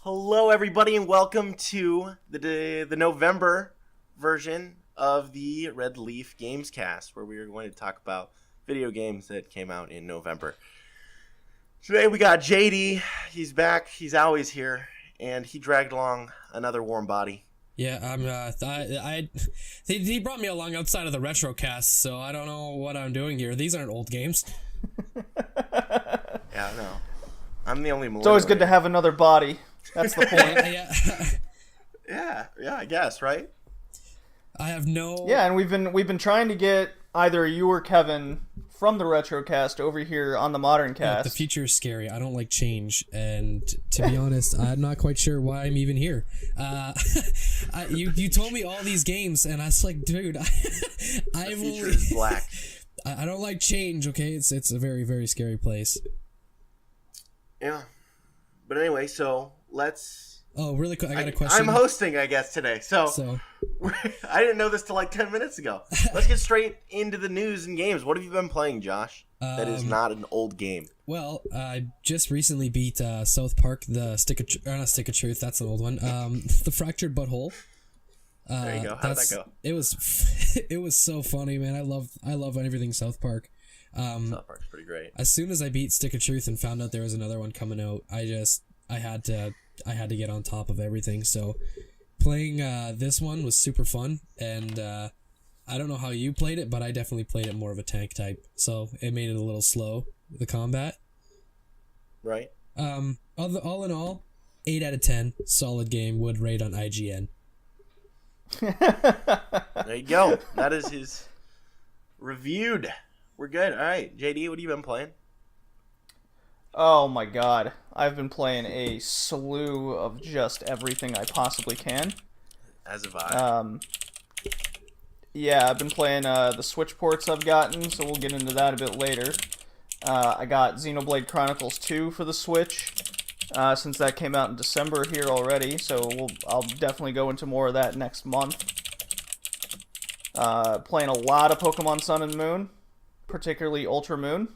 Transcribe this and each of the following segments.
Hello, everybody, and welcome to the November version of the Red Leaf Games Cast, where we are going to talk about video games that came out in November. Today we got JD. He's back. He's always here, and he dragged along another warm body. Yeah, he brought me along outside of the Retrocast, so I don't know what I'm doing here. These aren't old games. Yeah, I know. I'm the only millennial. It's always good to have another body. That's the point. Yeah, I guess, right? I have no... Yeah, and we've been trying to get either you or Kevin from the Retrocast over here on the Modern Cast. The future is scary. I don't like change, and to be honest, I'm not quite sure why I'm even here. You told me all these games, and I was like, dude, The future is black. I don't like change. Okay, it's a very, very scary place. Yeah, but anyway, so let's. Oh, really quick, I got a question. I'm hosting, I guess, today. So I didn't know this till like 10 minutes ago. Let's get straight into the news and games. What have you been playing, Josh? That is not an old game. Well, I just recently beat South Park, the not Stick of Truth. That's an old one. The Fractured Butthole. There you go. How did that go? It was so funny, man. I love everything South Park. South Park's pretty great. As soon as I beat Stick of Truth and found out there was another one coming out, I had to get on top of everything. So playing this one was super fun, and I don't know how you played it, but I definitely played it more of a tank type, so it made it a little slow, the combat. Right. All in all, 8 out of 10, solid game, would rate on IGN. There you go. That is his reviewed. We're good. All right, JD, what have you been playing? Oh my god. I've been playing a slew of just everything I possibly can. As have I. Yeah, I've been playing the Switch ports I've gotten, so we'll get into that a bit later. I got Xenoblade Chronicles 2 for the Switch, since that came out in December here already, so I'll definitely go into more of that next month. Playing a lot of Pokemon Sun and Moon, particularly Ultra Moon.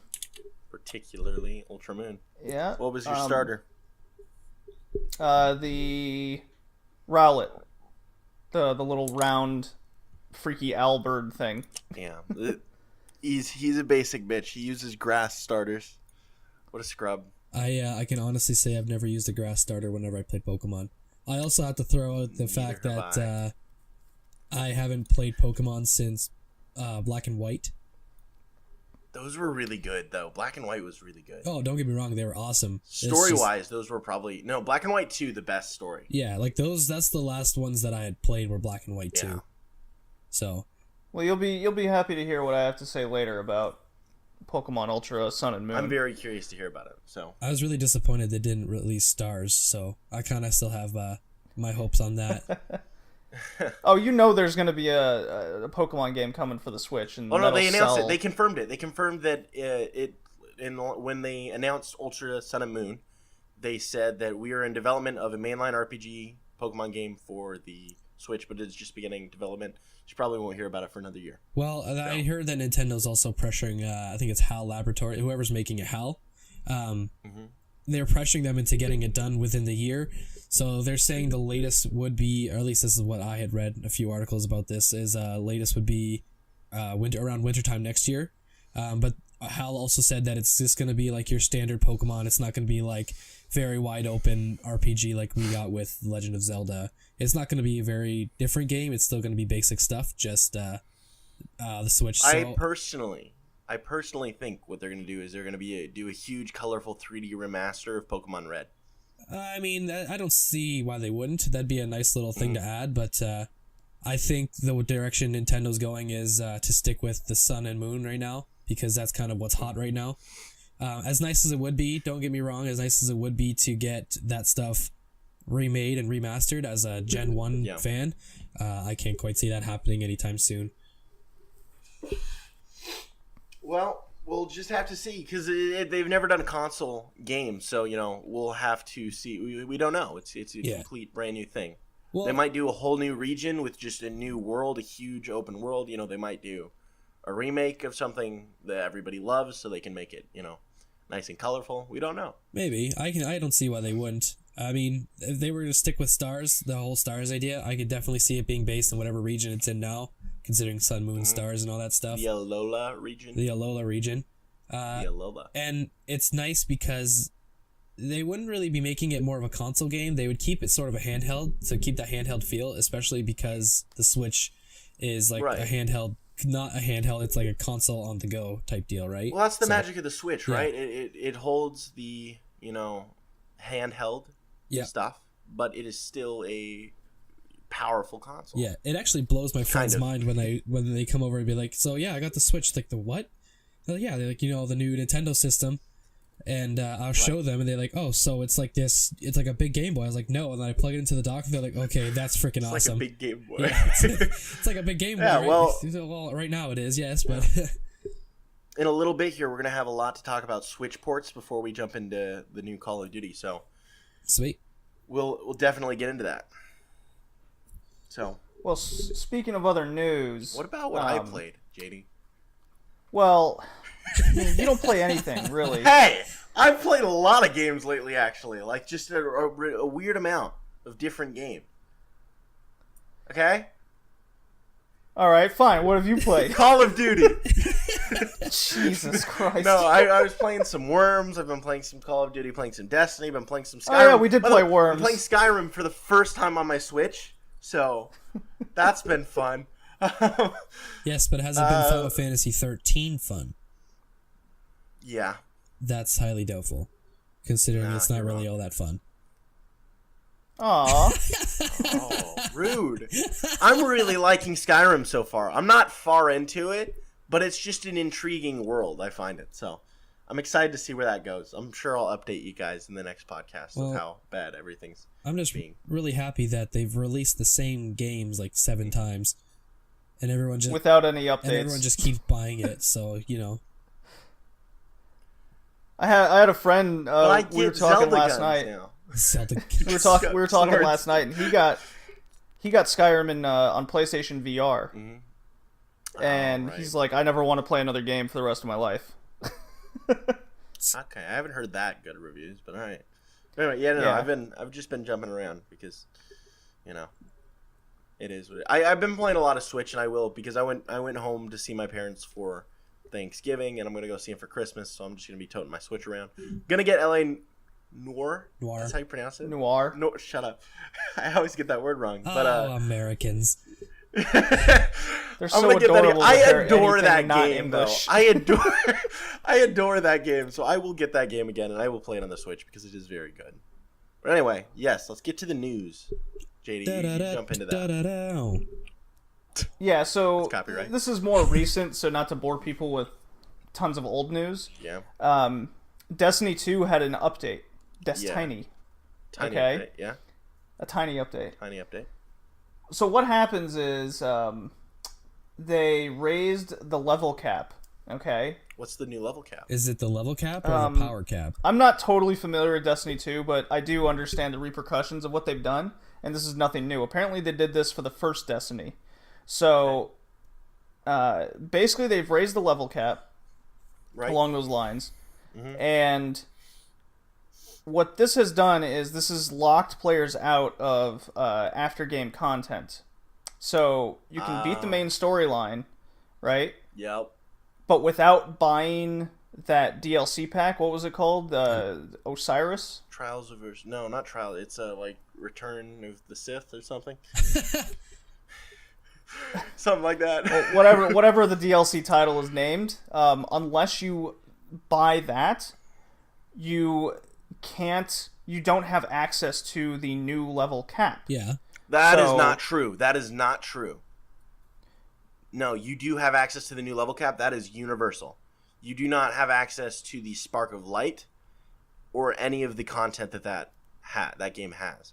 Particularly Ultra Moon. Yeah. What was your starter? The Rowlet. The little round freaky owlbird thing. Yeah. He's a basic bitch. He uses grass starters. What a scrub. I can honestly say I've never used a grass starter whenever I played Pokemon. I also have to throw out the fact that I haven't played Pokemon since Black and White. Those were really good, though. Black and White was really good. Oh, don't get me wrong, they were awesome. Story-wise, those were probably... No, Black and White 2, the best story. Yeah, like that's the last ones that I had played were Black and White 2. Yeah. So... Well, you'll be happy to hear what I have to say later about Pokemon Ultra Sun and Moon. I'm very curious to hear about it, so... I was really disappointed they didn't release Stars, so I kind of still have my hopes on that. Oh, you know there's going to be a Pokemon game coming for the Switch. And oh, no, they announced it. They confirmed it. They confirmed that when they announced Ultra Sun and Moon, they said that we are in development of a mainline RPG Pokemon game for the Switch, but it's just beginning development. You probably won't hear about it for another year. Well, I heard that Nintendo's also pressuring, I think it's HAL Laboratory, whoever's making it, HAL. They're pressuring them into getting it done within the year. So they're saying the latest would be, or at least this is what I had read a few articles about this, is latest would be around wintertime next year. But HAL also said that it's just going to be like your standard Pokemon. It's not going to be like very wide open RPG like we got with Legend of Zelda. It's not going to be a very different game. It's still going to be basic stuff, just the Switch. So, I personally think what they're going to do is they're going to do a huge, colorful 3D remaster of Pokemon Red. I mean, I don't see why they wouldn't. That'd be a nice little thing to add, but I think the direction Nintendo's going is to stick with the Sun and Moon right now, because that's kind of what's hot right now. As nice as it would be, don't get me wrong, as nice as it would be to get that stuff remade and remastered as a Gen 1 fan, I can't quite see that happening anytime soon. Well, we'll just have to see, because they've never done a console game, so, we'll have to see. We don't know. It's a complete brand new thing. Well, they might do a whole new region with just a new world, a huge open world. They might do a remake of something that everybody loves so they can make it, nice and colorful. We don't know. Maybe. I don't see why they wouldn't. I mean, if they were to stick with stars, the whole stars idea, I could definitely see it being based in whatever region it's in now, considering sun, moon, stars, and all that stuff. The Alola region. The Alola region. The Alola. And it's nice because they wouldn't really be making it more of a console game. They would keep it sort of a handheld, to keep that handheld feel, especially because the Switch is like a handheld, not a handheld, it's like a console on the go type deal, right? Well, that's the magic of the Switch, right? It holds the, handheld stuff, but it is still a powerful console. Yeah, it actually blows my friend's mind when they come over and be like, so yeah, I got the Switch. Like, the what? They're like, yeah, they're like, the new Nintendo system. And I'll show them, and they're like, oh, so it's like this, it's like a big Game Boy. I was like, no. And then I plug it into the dock, and they're like, okay, that's freaking awesome. Like a big Game Boy. Yeah, it's like a big Game Boy. Yeah, right? Well, right now it is, yes, but... In a little bit here, we're going to have a lot to talk about Switch ports before we jump into the new Call of Duty, so... Sweet. We'll definitely get into that. So... Well, speaking of other news... What about what I played, JD? Well, you don't play anything, really. Hey! I've played a lot of games lately, actually. Like, just a weird amount of different games. Okay? Alright, fine. What have you played? Call of Duty. Jesus Christ. No, I was playing some Worms. I've been playing some Call of Duty, playing some Destiny. I've been playing some Skyrim. Oh, yeah, we did play Worms. I'm playing Skyrim for the first time on my Switch, so that's been fun. Yes, but it hasn't been Final Fantasy 13 fun. Yeah. That's highly doubtful, considering it's not really all that fun. Aww. Oh, rude. I'm really liking Skyrim so far. I'm not far into it, but it's just an intriguing world, I find it. So I'm excited to see where that goes. I'm sure I'll update you guys in the next podcast of how bad everything's really happy that they've released the same games like 7 times, and everyone just... Without any updates. And everyone just keeps buying it, so, I had a friend, we were talking Zelda last night. Now. Zelda. We were talking last night, and he got Skyrim on PlayStation VR, and he's like, I never want to play another game for the rest of my life. Okay, I haven't heard that good reviews, but all right. Anyway, no, I've just been jumping around because, it is what I've been playing a lot of Switch, and I will because I went home to see my parents for Thanksgiving, and I'm gonna go see them for Christmas, so I'm just gonna be toting my Switch around. Gonna get LA Noir. That's how you pronounce it? Noir. No, shut up. I always get that word wrong. Oh, But Americans. They're so adorable. I adore that game, English. though. I adore that game, so I will get that game again, and I will play it on the Switch because it is very good. But anyway, yes, let's get to the news. JD, you jump into that. Yeah, so copyright. This is more recent, so not to bore people with tons of old news. Yeah. Destiny 2 had an update. Tiny. Tiny okay? update, yeah. A tiny update. Tiny update. So what happens is they raised the level cap, okay? What's the new level cap? Is it the level cap or the power cap? I'm not totally familiar with Destiny 2, but I do understand the repercussions of what they've done, and this is nothing new. Apparently they did this for the first Destiny. So basically they've raised the level cap along those lines, and what this has done is this has locked players out of after-game content. So you can beat the main storyline, right? Yep. But without buying that DLC pack. What was it called? Osiris? Trials of... No, not Trials. It's like Return of the Sith or something. Something like that. Well, whatever the DLC title is named, unless you buy that, you don't have access to the new level cap. Yeah. That is not true. That is not true. No, you do have access to the new level cap. That is universal. You do not have access to the Spark of Light or any of the content that game has.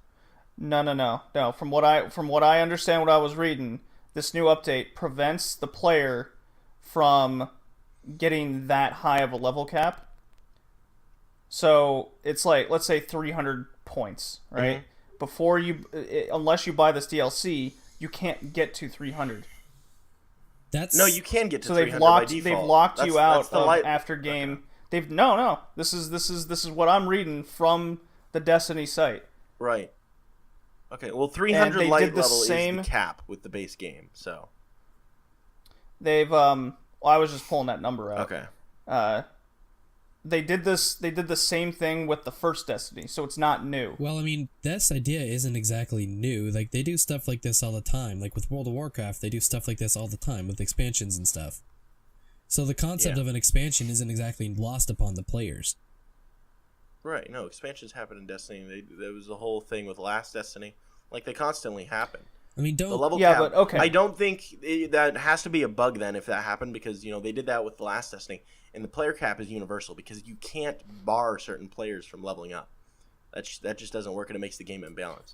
No. From what I understand, what I was reading, this new update prevents the player from getting that high of a level cap. So it's like, let's say 300 points, right? Mm-hmm. Unless you buy this DLC, you can't get to 300. No, you can get to so 300 by default. They've locked you out of after game. Okay. No. This is what I'm reading from the Destiny site. Right. Okay. Well, And 300 they light did the level same. is the cap with the base game. So. They've well, I was just pulling that number out. Okay. They did this. They did the same thing with the first Destiny, so it's not new. Well, I mean, this idea isn't exactly new. Like, they do stuff like this all the time. Like, with World of Warcraft, they do stuff like this all the time with expansions and stuff. So the concept of an expansion isn't exactly lost upon the players. Right. No, expansions happen in Destiny. There was the whole thing with last Destiny. Like, they constantly happen. I mean, don't... The level Yeah, cap, but okay. I don't think that has to be a bug then if that happened, because, you know, they did that with the last Destiny. And the player cap is universal because you can't bar certain players from leveling up. That just doesn't work, and it makes the game imbalanced.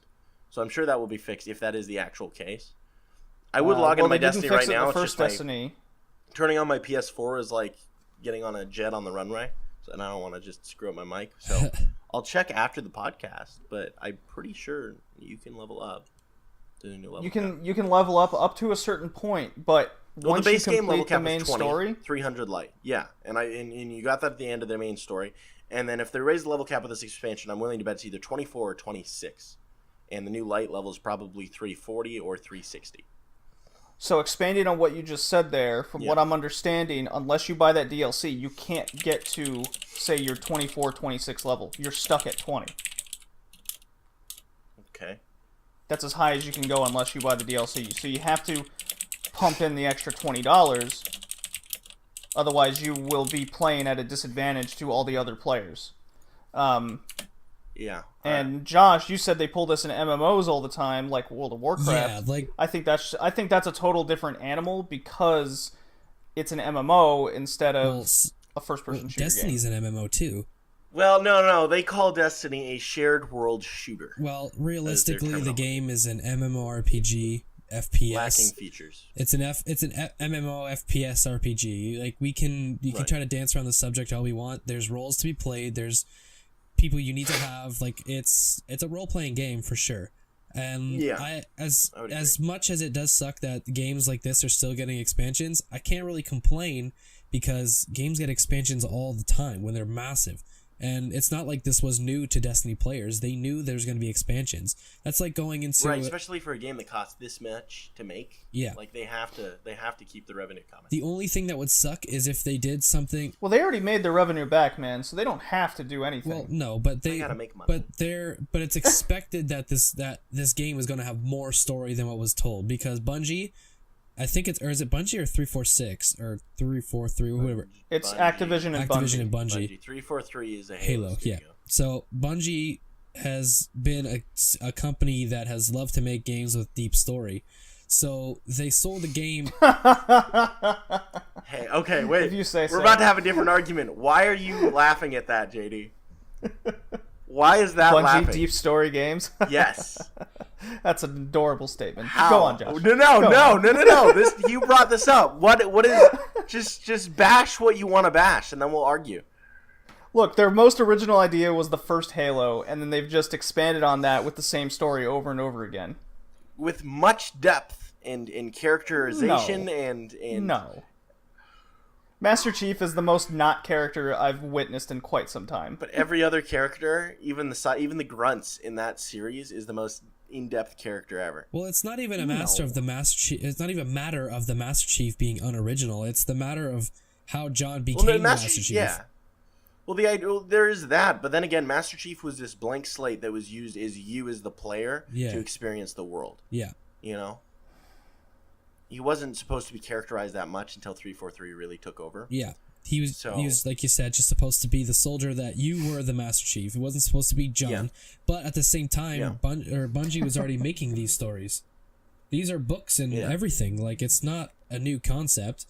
So I'm sure that will be fixed if that is the actual case. I would log into my Destiny right now. The It's first just Destiny. turning on my PS4 is like getting on a jet on the runway, and I don't want to just screw up my mic. So I'll check after the podcast, but I'm pretty sure you can level up to the new level. You can level up to a certain point, but once the base you game level complete cap the main is 20, story, 300 light. Yeah, and you got that at the end of the main story. And then if they raise the level cap of this expansion, I'm willing to bet it's either 24 or 26. And the new light level is probably 340 or 360. so expanding on what you just said there, from what I'm understanding, unless you buy that DLC, you can't get to, say, your 24, 26 level. You're stuck at 20. Okay. That's as high as you can go unless you buy the DLC. So you have to pump in the extra $20. Otherwise, you will be playing at a disadvantage to all the other players. Yeah. And Josh, you said they pull this in MMOs all the time, like World of Warcraft. Yeah, like... I think that's a total different animal because it's an MMO instead of a first-person shooter Destiny's game. an MMO too. Well, no. They call Destiny a shared world shooter. Well, realistically, the game is an MMORPG FPS. Lacking features. It's an MMO FPS RPG. Like, you can try to dance around the subject all we want. There's roles to be played. There's people you need to have. Like, it's a role playing game for sure. And as much as it does suck that games like this are still getting expansions, I can't really complain because games get expansions all the time when they're massive. And it's not like this was new to Destiny players. They knew there was going to be expansions. That's like going into... Right, especially for a game that costs this much to make. Yeah. Like, they have to keep the revenue coming. The only thing that would suck is if they did something... Well, they already made their revenue back, man, so they don't have to do anything. Well, no, but they gotta make money. But it's expected that this game is going to have more story than what was told, because Bungie... I think it's... Or is it Bungie or 346? Or 343, whatever. It's Bungie. Activision and Bungie. 343 is a Halo, yeah. So Bungie has been a company that has loved to make games with deep story. So they sold the game... Hey, okay, wait. If you say so. We're about to have a different argument. Why are you laughing at that, JD? Why is that Bungie laughing? deep story games? Yes. That's an adorable statement. How? Go on, Josh. No. You brought this up. What is... Just bash what you want to bash, and then we'll argue. Look, their most original idea was the first Halo, and then they've just expanded on that with the same story over and over again. With much depth and characterization and... No. Master Chief is the most not character I've witnessed in quite some time. But every other character, even the grunts in that series, is the most in-depth character ever. Well, it's not even a matter of the Master Chief. It's not even a matter of the Master Chief being unoriginal. It's the matter of how John became the Master Chief. Yeah. Well, there is that, but then again, Master Chief was this blank slate that was used as you as the player to experience the world. Yeah. You know? He wasn't supposed to be characterized that much until 343 really took over. Yeah. He was, like you said, just supposed to be the soldier that you were the Master Chief. He wasn't supposed to be John. Yeah. But at the same time, Bungie was already making these stories. These are books and everything. Like, it's not a new concept.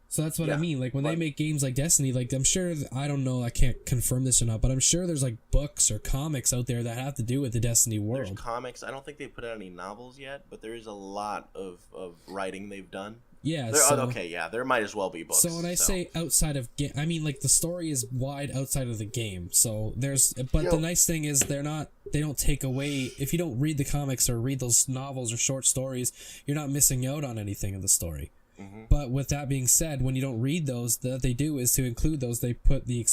So that's what I mean. Like, when they make games like Destiny, like, I'm sure, I don't know, I can't confirm this or not, but I'm sure there's, like, books or comics out there that have to do with the Destiny world. There's comics. I don't think they've put out any novels yet, but there is a lot of writing they've done. Yeah. There might as well be books. So when I say outside of game, I mean, like, the story is wide outside of the game. So the nice thing is they don't take away, if you don't read the comics or read those novels or short stories, you're not missing out on anything of the story. Mm-hmm. But with that being said, when you don't read those, what they do is to include those, they put the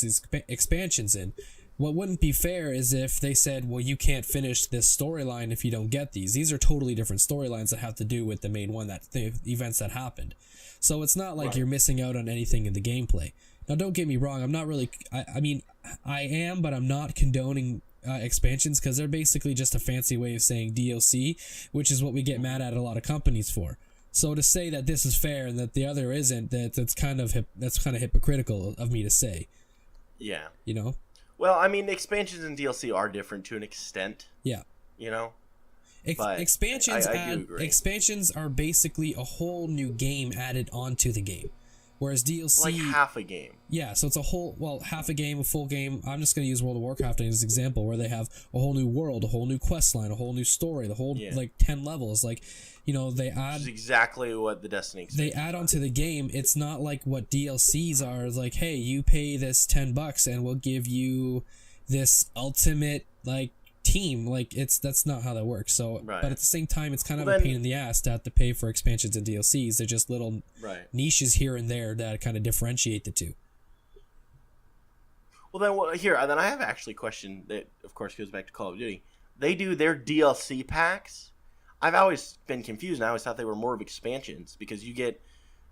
expansions in. What wouldn't be fair is if they said, well, you can't finish this storyline if you don't get these. These are totally different storylines that have to do with the main one, the events that happened. So it's not like you're missing out on anything in the gameplay. Now, don't get me wrong. I'm not really... I mean, I am, but I'm not condoning expansions because they're basically just a fancy way of saying DLC, which is what we get mad at a lot of companies for. So to say that this is fair and that the other isn't, that's kind of hypocritical of me to say. Yeah. You know? Well, I mean, expansions and DLC are different to an extent. Yeah. You know? Expansions I do agree. Expansions are basically a whole new game added onto the game. Whereas DLC... Like half a game. Yeah, so it's half a game, a full game. I'm just going to use World of Warcraft as an example, where they have a whole new world, a whole new quest line, a whole new story, the whole, 10 levels. Like, they add... Which is exactly what the Destiny They add onto the game. It's not like what DLCs are. It's like, hey, you pay this $10 and we'll give you this ultimate, team. That's not how that works. So, but at the same time, it's kind of a pain in the ass to have to pay for expansions and DLCs. They're just little niches here and there that kind of differentiate the two. Well, then I have actually a question that, of course, goes back to Call of Duty. They do their DLC packs. I've always been confused, and I always thought they were more of expansions because you get,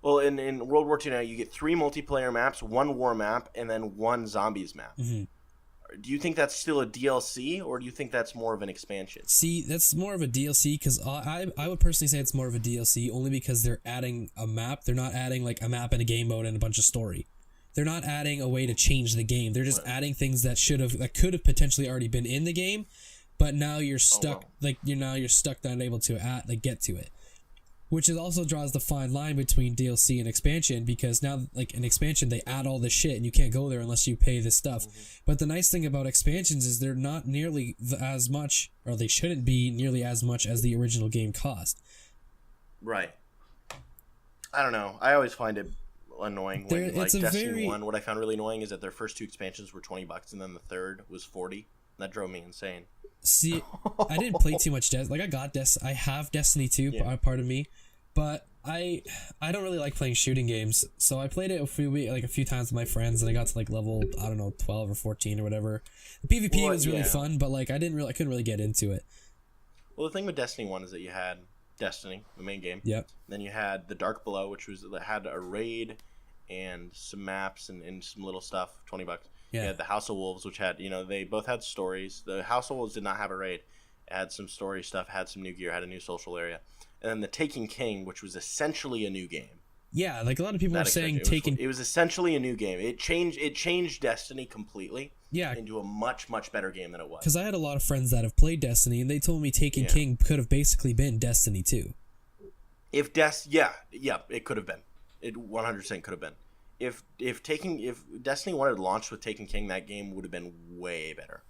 in World War II now, you get 3 multiplayer maps, 1 war map, and then 1 zombies map. Mm-hmm. Do you think that's still a DLC, or do you think that's more of an expansion? See, that's more of a DLC, because I would personally say it's more of a DLC, only because they're adding a map. They're not adding, a map and a game mode and a bunch of story. They're not adding a way to change the game. They're just adding things that could have potentially already been in the game, but now you're stuck, you're stuck, not able to get to it. Which also draws the fine line between DLC and expansion, because now, in expansion, they add all this shit, and you can't go there unless you pay this stuff. Mm-hmm. But the nice thing about expansions is they're not nearly as much, or they shouldn't be nearly as much as the original game cost. Right. I don't know. I always find it annoying when, Destiny 1, what I found really annoying is that their first 2 expansions were $20, and then the third was $40. That drove me insane. See, I didn't play too much I have Destiny 2, part of me, but I don't really like playing shooting games, so I played it a few times with my friends, and I got to level, I don't know, 12 or 14 or whatever. The PvP was really fun, but I couldn't really get into it. Well, the thing with Destiny 1 is that you had Destiny, the main game. Yep. Then you had the Dark Below, that had a raid and some maps and some little stuff, $20. Yeah. You had the House of Wolves, which had, they both had stories. The House of Wolves did not have a raid. It had some story stuff, had some new gear, had a new social area. And then the Taken King, which was essentially a new game. Yeah, a lot of people are saying it was essentially a new game. It changed Destiny completely into a much, much better game than it was. Because I had a lot of friends that have played Destiny, and they told me Taken King could have basically been Destiny 2. It could have been. It 100% could have been. If Destiny 1 had launched with Taken King, that game would have been way better.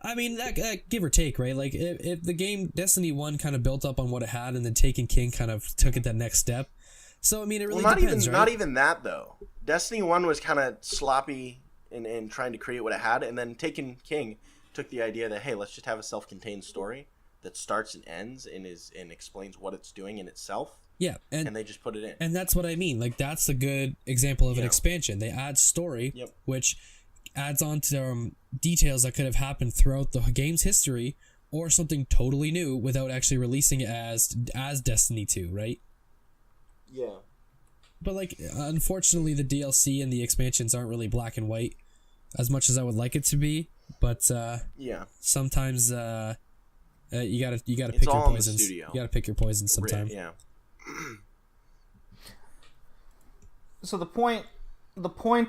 I mean, that give or take, right? If the game Destiny 1 kind of built up on what it had, and then Taken King kind of took it that next step. So, I mean, it really depends, right? Not even that, though. Destiny 1 was kind of sloppy in trying to create what it had, and then Taken King took the idea that, hey, let's just have a self-contained story that starts and ends and explains what it's doing in itself. Yeah, and they just put it in. And that's what I mean. That's a good example of an expansion. They add story, which adds on to details that could have happened throughout the game's history, or something totally new without actually releasing it as Destiny 2, right? Yeah. But unfortunately, the DLC and the expansions aren't really black and white as much as I would like it to be. But sometimes you gotta pick your poisons. You gotta pick your poisons sometimes. Yeah. So the point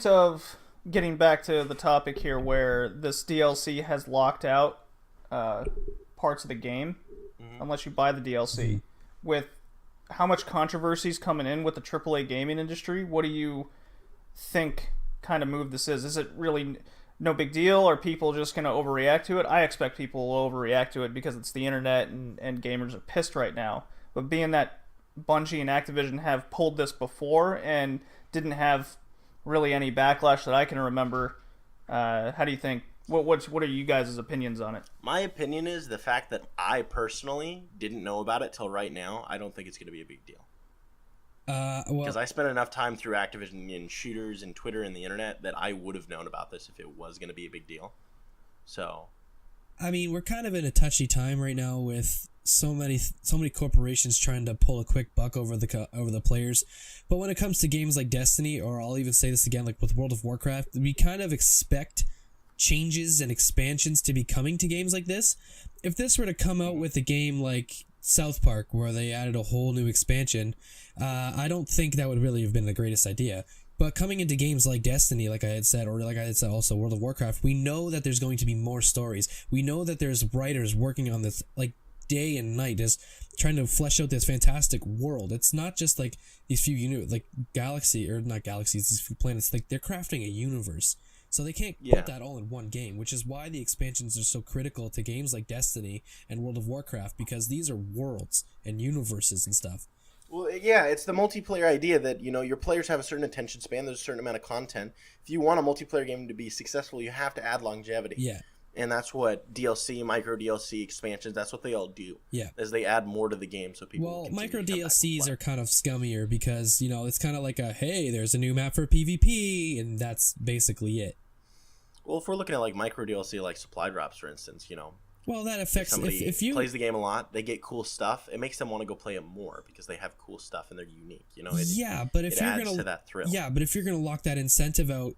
of getting back to the topic here, where this DLC has locked out parts of the game, unless you buy the DLC, with how much controversy is coming in with the AAA gaming industry, what do you think kind of move this is? Is it really no big deal? Are people just going to overreact to it? I expect people will overreact to it because it's the internet and gamers are pissed right now. But being that Bungie and Activision have pulled this before and didn't have really any backlash that I can remember, how do you think? What are you guys' opinions on it? My opinion is the fact that I personally didn't know about it till right now. I don't think it's going to be a big deal. Because I spent enough time through Activision and shooters and Twitter and the internet that I would have known about this if it was going to be a big deal. So, I mean, we're kind of in a touchy time right now with so many corporations trying to pull a quick buck over the players. But when it comes to games like Destiny, or I'll even say this again, like with World of Warcraft, we kind of expect changes and expansions to be coming to games like this. If this were to come out with a game like South Park, where they added a whole new expansion, I don't think that would really have been the greatest idea. But coming into games like Destiny, like I had said, or like I had said also World of Warcraft, we know that there's going to be more stories. We know that there's writers working on this like day and night, just trying to flesh out this fantastic world. It's not just like these few like not galaxies, these few planets. Like they're crafting a universe. So they can't put that all in one game, which is why the expansions are so critical to games like Destiny and World of Warcraft, because these are worlds and universes and stuff. Well, yeah, it's the multiplayer idea that, your players have a certain attention span, there's a certain amount of content. If you want a multiplayer game to be successful, you have to add longevity. Yeah. And that's what DLC, micro DLC, expansions, that's what they all do. Yeah. As they add more to the game so people can micro DLCs are kind of scummier because, it's kind of like hey, there's a new map for PvP, and that's basically it. Well, if we're looking at like micro DLC, like supply drops, for instance, well, that affects if you plays the game a lot, they get cool stuff. It makes them want to go play it more because they have cool stuff and they're unique. But if it you're adds to that thrill. Yeah, but if you're gonna lock that incentive out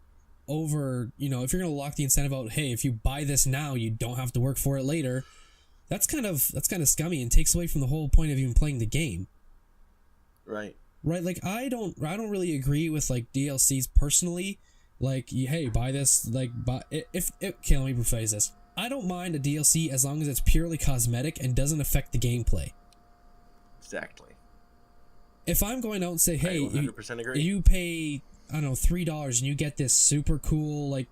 over, if you're gonna lock the incentive out, hey, if you buy this now, you don't have to work for it later. That's kind of scummy and takes away from the whole point of even playing the game. Right. Right. Like I don't really agree with like DLCs personally. Like, hey, buy this. Like, okay, let me rephrase this. I don't mind a DLC as long as it's purely cosmetic and doesn't affect the gameplay. Exactly. If I'm going out and say, hey, 100% agree. You pay, I don't know, $3 and you get this super cool, like,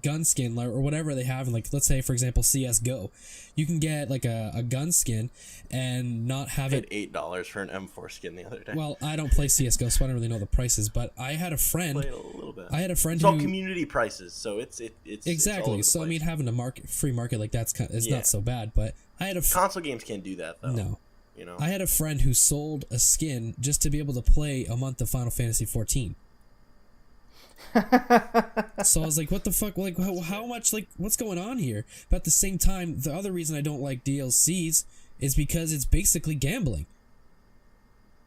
gun skin or whatever they have, like, let's say, for example, CSGO. You can get, like, a gun skin and not have it... I paid $8 for an M4 skin the other day. Well, I don't play CSGO, so I don't really know the prices, but I had a friend... Played a little bit. I had a friend it's who... all community prices, so it's exactly. It's so, I mean, having a free market like that's not so bad, but I had a... Console games can't do that, though. No. I had a friend who sold a skin just to be able to play a month of Final Fantasy 14. So I was like, what the fuck, like how much, like what's going on here? But at the same time, the other reason I don't like DLCs is because it's basically gambling.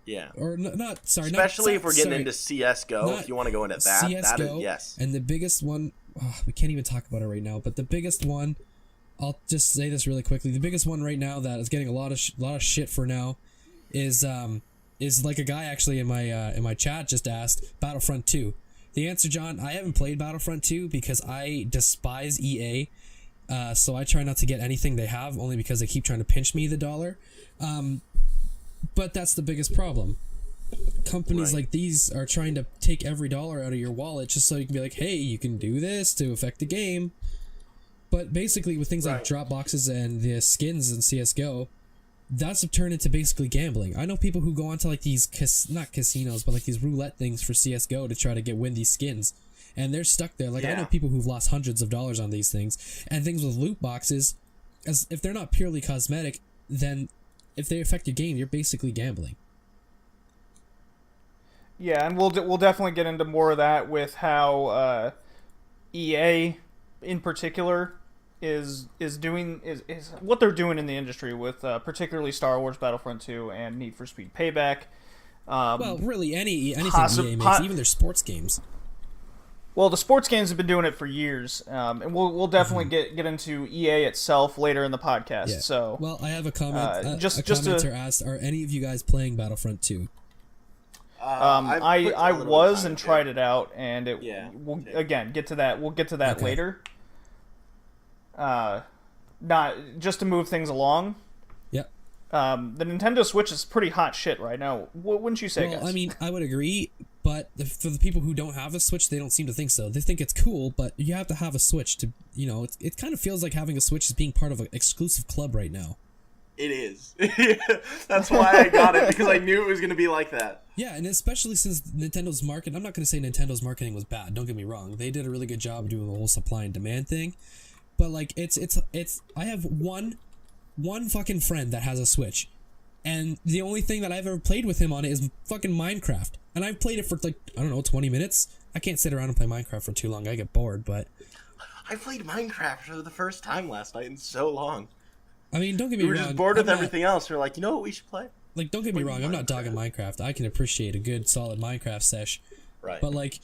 Yeah. Or especially if we're getting into CSGO, if you want to go into that, CSGO, that is, yes. And the biggest one, we can't even talk about it right now, but the biggest one, I'll just say this really quickly, the biggest one right now that is getting a lot of shit for now is like a guy actually in my chat just asked, Battlefront 2. The answer, John, I haven't played Battlefront 2 because I despise EA, so I try not to get anything they have, only because they keep trying to pinch me the dollar. But that's the biggest problem. Companies like these are trying to take every dollar out of your wallet just so you can be like, hey, you can do this to affect the game. But basically with things like drop boxes and the skins in CSGO, that's turned into basically gambling. I know people who go onto like these not casinos, but like these roulette things for CSGO to try to win these skins, and they're stuck there. Like I know people who've lost hundreds of dollars on these things, and things with loot boxes, as if they're not purely cosmetic, then if they affect your game, you're basically gambling. Yeah, and we'll definitely get into more of that with how EA in particular is what they're doing in the industry with particularly Star Wars Battlefront 2 and Need for Speed Payback. Well, really anything EA makes, even their sports games. Well, the sports games have been doing it for years, and we'll definitely get into EA itself later in the podcast. Yeah. So, well, I have a comment. A commenter asked, "Are any of you guys playing Battlefront 2?" I was and tried it out, and we'll again get to that. We'll get to that later. Not just to move things along. Yep. The Nintendo Switch is pretty hot shit right now. Wouldn't you say, guys? I mean, I would agree, but for the people who don't have a Switch, they don't seem to think so. They think it's cool, but you have to have a Switch to, it kind of feels like having a Switch is being part of an exclusive club right now. It is. That's why I got it, because I knew it was going to be like that. Yeah, and especially since Nintendo's marketing, I'm not going to say Nintendo's marketing was bad, don't get me wrong. They did a really good job of doing the whole supply and demand thing. But like it's I have one fucking friend that has a Switch, And the only thing that I've ever played with him on it is fucking Minecraft. And I've played it for like, I don't know, 20 minutes. I can't sit around and play Minecraft for too long. I get bored, but... I played Minecraft for the first time last night in so long. I mean, don't get me wrong. We were just bored with everything else. We're like, you know what we should play? Like, don't get me wrong. I'm not dogging Minecraft. I can appreciate a good, solid Minecraft sesh. Right. But, like,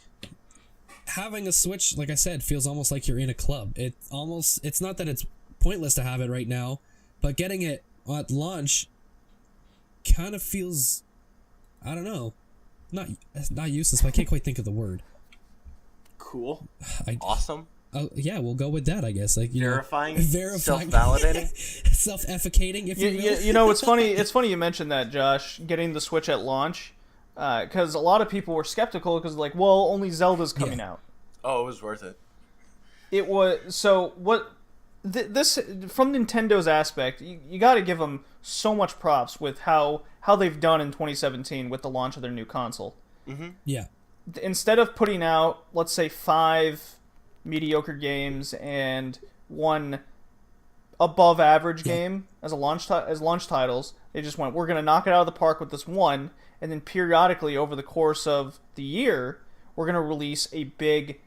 having a Switch, like I said, feels almost like you're in a club. It's not that it's pointless to have it right now, but getting it at launch kind of feels, I don't know, not useless, but I can't quite think of the word. Cool. Awesome. Yeah, we'll go with that, I guess. Like, verifying, self-validating, self-efficating. If you will. You know, it's funny. It's funny you mentioned that, Josh. Getting the Switch at launch, because a lot of people were skeptical because, like, well, only Zelda's coming out. Oh, it was worth it. It was so what. This from Nintendo's aspect, you got to give them so much props with how they've done in 2017 with the launch of their new console. Mm-hmm. Yeah. Instead of putting out, let's say, 5 mediocre games and 1 above average game as launch titles, they just went, we're going to knock it out of the park with this one, and then periodically over the course of the year, we're going to release a big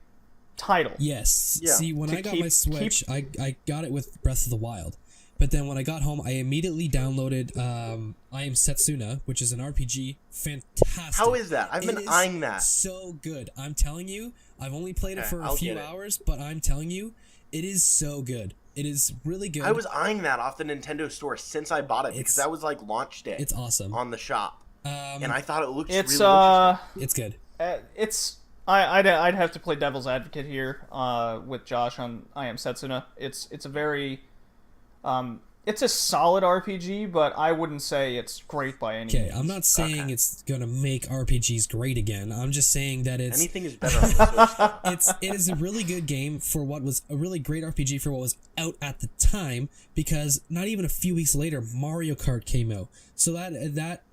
title. Yes. Yeah. See, when I got my Switch, I got it with Breath of the Wild. But then when I got home, I immediately downloaded I Am Setsuna, which is an RPG. Fantastic. How is that? I've been eyeing that. So good. I'm telling you, I've only played it for a few hours, but I'm telling you, it is so good. It is really good. I was eyeing that off the Nintendo store since I bought it because that was like launch day. It's awesome. On the shop. And I thought it looked really interesting. It's good. I'd have to play devil's advocate here with Josh on I Am Setsuna. It's a very it's a solid RPG, but I wouldn't say it's great by any means. Okay, I'm not saying it's gonna make RPGs great again. I'm just saying that anything is better on the Switch. It is a really good game for what was a really great RPG for what was out at the time, because not even a few weeks later Mario Kart came out. So that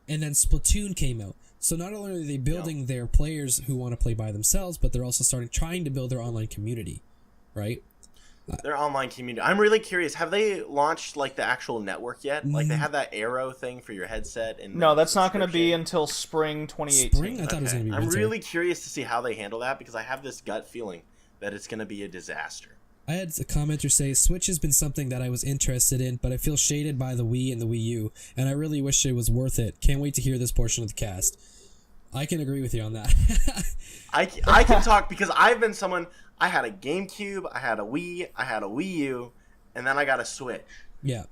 and then Splatoon came out. So not only are they building their players who want to play by themselves, but they're also trying to build their online community, right? Their online community. I'm really curious. Have they launched like the actual network yet? Like they have that Arrow thing for your headset? And no, that's not going to be until spring 2018. Spring? I thought it was going to be winter. I'm really curious to see how they handle that because I have this gut feeling that it's going to be a disaster. I had a commenter say, Switch has been something that I was interested in, but I feel shaded by the Wii and the Wii U, and I really wish it was worth it. Can't wait to hear this portion of the cast. I can agree with you on that. I can talk because I've been someone... I had a GameCube, I had a Wii, I had a Wii U, and then I got a Switch. Yeah.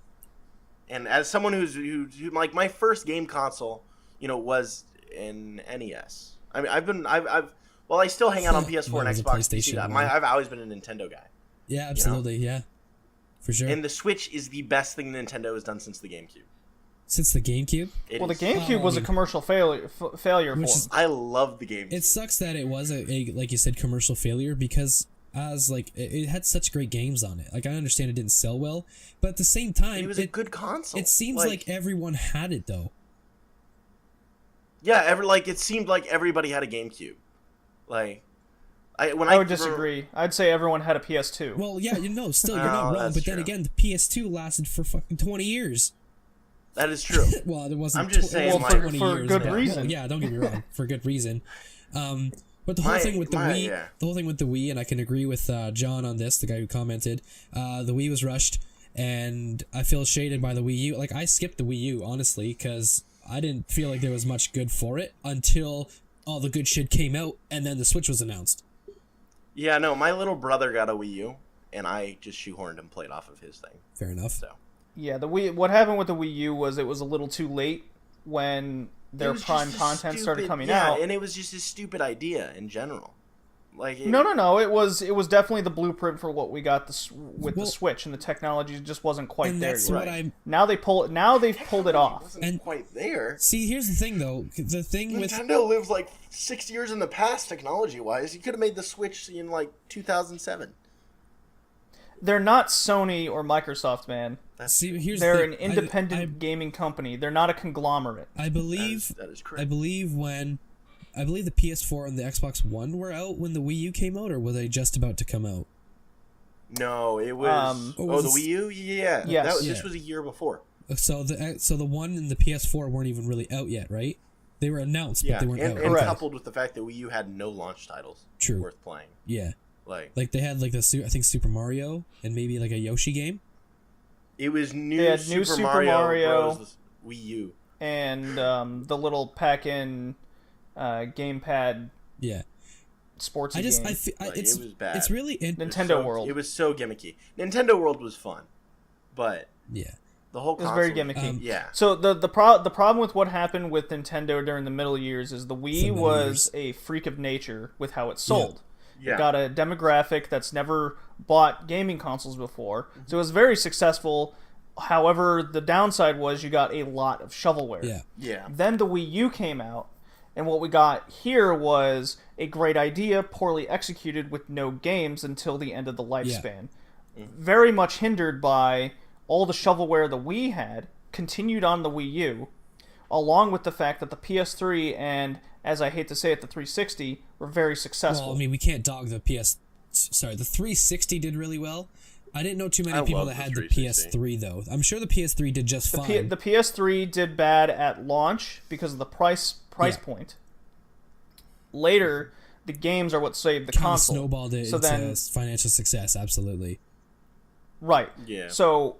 And as someone who like my first game console, was an NES. I mean, I still hang out on PS4 and Xbox. PC, I've always been a Nintendo guy. Yeah, absolutely. Yeah, for sure. And the Switch is the best thing Nintendo has done since the GameCube. Since the GameCube? The GameCube was a commercial failure for them. I love the GameCube. It sucks that it was a like you said, commercial failure because it had such great games on it. Like, I understand it didn't sell well, but at the same time, it was a good console. It seems like everyone had it though. Yeah, it seemed like everybody had a GameCube. Like, I would disagree. I'd say everyone had a PS2. Well, yeah, still you're not wrong. But then again, the PS2 lasted for fucking 20 years. That is true. Well, there wasn't. I'm just saying, for good reason. Well, yeah, don't get me wrong, for good reason. But the whole thing with the Wii, and I can agree with John on this, the guy who commented, the Wii was rushed, and I feel shaded by the Wii U. Like, I skipped the Wii U honestly because I didn't feel like there was much good for it until all the good shit came out, and then the Switch was announced. Yeah, no, my little brother got a Wii U, and I just shoehorned and played off of his thing. Fair enough. So. Yeah, what happened with the Wii U was it was a little too late when their prime content started coming out. Yeah, and it was just a stupid idea in general. No. It was definitely the blueprint for what we got the Switch, and the technology just wasn't quite there yet. Now they've pulled it off. Wasn't quite there. See, here's the thing though. The thing Nintendo lives like 6 years in the past technology-wise. You could have made the Switch in like 2007. They're not Sony or Microsoft, man. They're an independent gaming company. They're not a conglomerate. I believe that is correct. I believe the PS4 and the Xbox One were out when the Wii U came out, or were they just about to come out? No, it was. The Wii U. Yeah. Yes. This was a year before. So the one and the PS4 weren't even really out yet, right? They were announced, but they weren't out. And coupled with the fact that Wii U had no launch titles worth playing. Yeah. Like they had like I think Super Mario and maybe like a Yoshi game. It was new Super Mario Bros. Wii U. And the little pack-in gamepad. Yeah. Sportsy game. It was bad. It's really Nintendo World. It was so gimmicky. Nintendo World was fun, but yeah. The whole console was very gimmicky. Yeah. So the problem with what happened with Nintendo during the middle years is the Wii was a freak of nature with how it sold. Yeah. It got a demographic that's never bought gaming consoles before, so it was very successful. However, the downside was you got a lot of shovelware. Yeah. Yeah. Then the Wii U came out, and what we got here was a great idea, poorly executed with no games until the end of the lifespan. Yeah. Very much hindered by all the shovelware the Wii had, continued on the Wii U, along with the fact that the PS3 and, as I hate to say it, the 360 were very successful. Well, I mean, we can't dog the the 360 did really well. I didn't know too many people that had the PS3, though. I'm sure the PS3 did just fine. The PS3 did bad at launch because of the price point. Later, the games are what saved the console. Snowballed it into financial success, absolutely. Right. Yeah. So,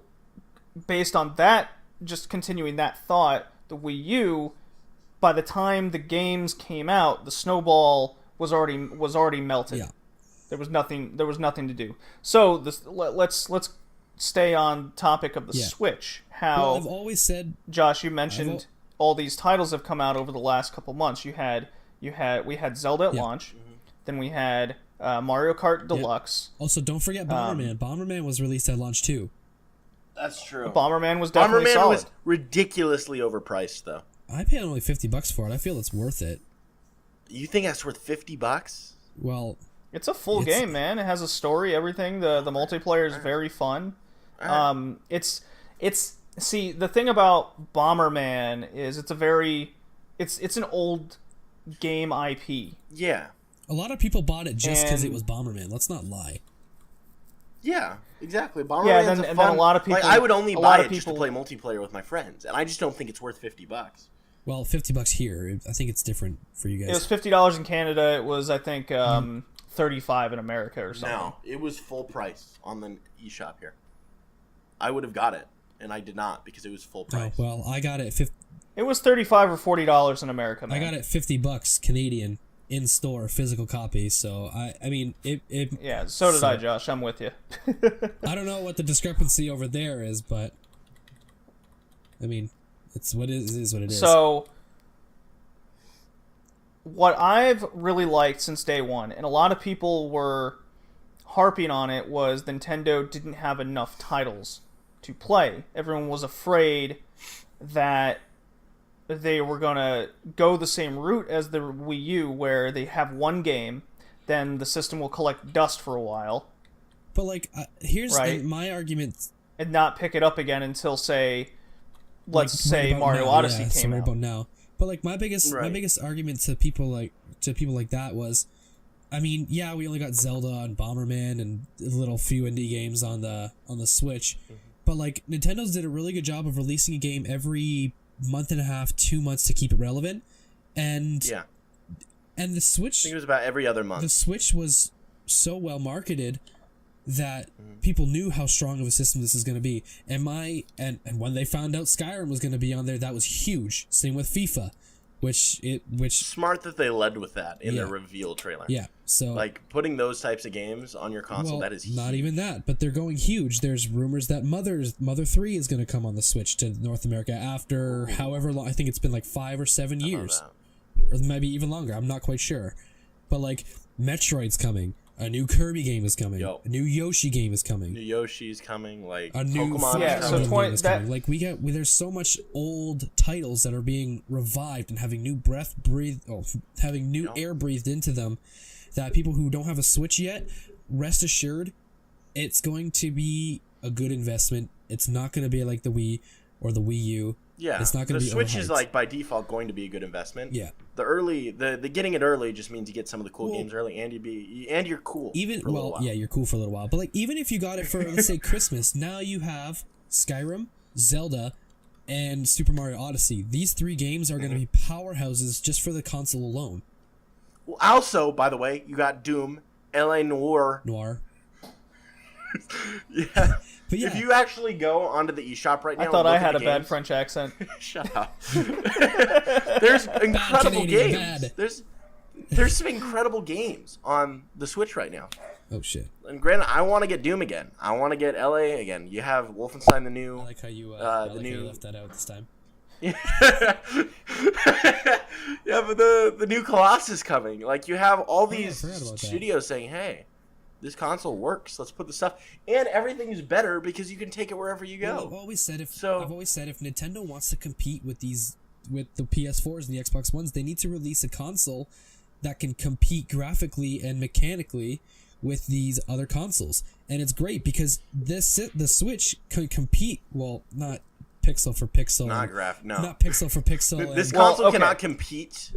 based on that, just continuing that thought, the Wii U, by the time the games came out, the snowball was already melted. Yeah. There was nothing to do. So let's stay on topic of the Switch. How I've always said, Josh, you mentioned all these titles have come out over the last couple months. We had Zelda at launch, then we had Mario Kart Deluxe. Also, don't forget Bomberman. Bomberman was released at launch too. That's true. Bomberman was definitely solid. Was ridiculously overpriced, though. I paid only $50 for it. I feel it's worth it. You think that's worth $50? Well, it's a full game, man. It has a story, everything. The multiplayer is very fun. See, the thing about Bomberman is it's an old game IP. Yeah. A lot of people bought it just because it was Bomberman. Let's not lie. Yeah, exactly. Bomberman's and then a lot of people. I would only buy it just to play multiplayer with my friends, and I just don't think it's worth $50. Well, $50 here. I think it's different for you guys. It was $50 in Canada. It was, I think, $35 in America or something. No, it was full price on the eShop here. I would have got it, and I did not because it was full price. Oh, well, I got it. It was $35 or $40 in America, man. I got it $50 Canadian in store, physical copy. So I mean, it. Yeah, so did I, Josh. I'm with you. I don't know what the discrepancy over there is, but I mean, it's what it is. What it is. So, what I've really liked since day one, and a lot of people were harping on it, was Nintendo didn't have enough titles to play. Everyone was afraid that they were going to go the same route as the Wii U, where they have one game, then the system will collect dust for a while. But, like, here's my argument. And not pick it up again until, let's say Mario Odyssey came out. Now. But, like, my biggest argument to people like that was, I mean, yeah, we only got Zelda and Bomberman and a little few indie games on the Switch. Mm-hmm. But, like, Nintendo's did a really good job of releasing a game every month and a half, 2 months to keep it relevant. And the Switch, I think it was about every other month. The Switch was so well marketed that people knew how strong of a system this is going to be. And when they found out Skyrim was going to be on there, that was huge. Same with FIFA, which smart that they led with that in their reveal trailer. Yeah. So, like, putting those types of games on your console, that is huge. Not even that, but they're going huge. There's rumors that Mother 3 is going to come on the Switch to North America after however long. I think it's been like 5 or 7 years. Or maybe even longer. I'm not quite sure. But, like, Metroid's coming. A new Kirby game is coming. A new Yoshi game is coming. New Yoshi's coming. Like, a new Pokemon game is coming. Like, there's so much old titles that are being revived and having new having new air breathed into them, that people who don't have a Switch yet, rest assured, it's going to be a good investment. It's not going to be like the Wii or the Wii U. Yeah, it's not going to be Switch overhyped. Is like by default going to be a good investment. Yeah, the getting it early just means you get some of the cool games early, and you're cool. You're cool for a little while. But, like, even if you got it for, let's say, Christmas, now you have Skyrim, Zelda, and Super Mario Odyssey. These 3 games are going to be powerhouses just for the console alone. Well, also, by the way, you got Doom, L.A. Noire. Yeah. But yeah. If you actually go onto the eShop right now, I thought I had a bad French accent. Shut up. There's incredible games. There's some incredible games on the Switch right now. Oh shit. And granted, I want to get Doom again. I want to get LA again. You have Wolfenstein the new. I like how you how you left that out this time. Yeah, but the new Colossus coming. Like, you have all these studios saying, "Hey, this console works. Let's put the stuff." And everything is better because you can take it wherever you go. Well, I've always said if Nintendo wants to compete with the PS4s and the Xbox Ones, they need to release a console that can compete graphically and mechanically with these other consoles. And it's great because the Switch can compete. Well, not pixel for pixel. Not pixel for pixel. This console cannot compete,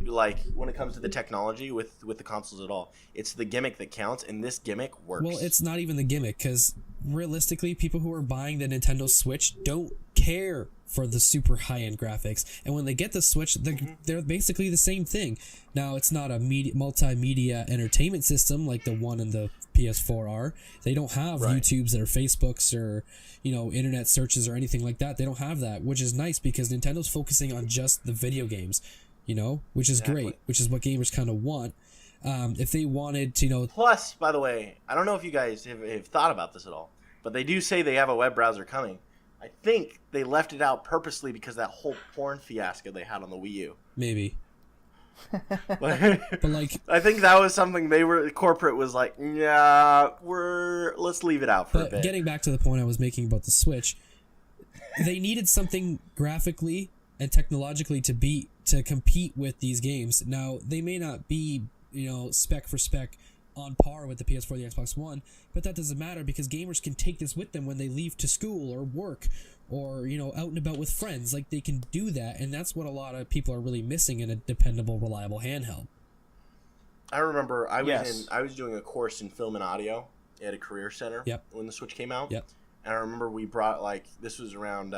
like, when it comes to the technology with the consoles at all. It's the gimmick that counts, and this gimmick works. Well, it's not even the gimmick, because realistically, people who are buying the Nintendo Switch don't care for the super high-end graphics, and when they get the Switch, they're basically the same thing. Now, it's not a multimedia entertainment system like the one in the PS4 are. They don't have YouTubes or Facebooks or, internet searches or anything like that. They don't have that, which is nice because Nintendo's focusing on just the video games, which is great, which is what gamers kind of want. If they wanted to, Plus, by the way, I don't know if you guys have thought about this at all, but they do say they have a web browser coming. I think they left it out purposely because of that whole porn fiasco they had on the Wii U. Maybe. But like, I think that was something corporate was like, yeah, let's leave it out for a bit. Getting back to the point I was making about the Switch, they needed something graphically and technologically to compete with these games. Now, they may not be, spec for spec on par with the PS4 the Xbox One, but that doesn't matter because gamers can take this with them when they leave to school or work or, out and about with friends. Like, they can do that, and that's what a lot of people are really missing in a dependable, reliable handheld. I remember I was doing a course in film and audio at a career center when the Switch came out. Yep. And I remember we brought, this was around,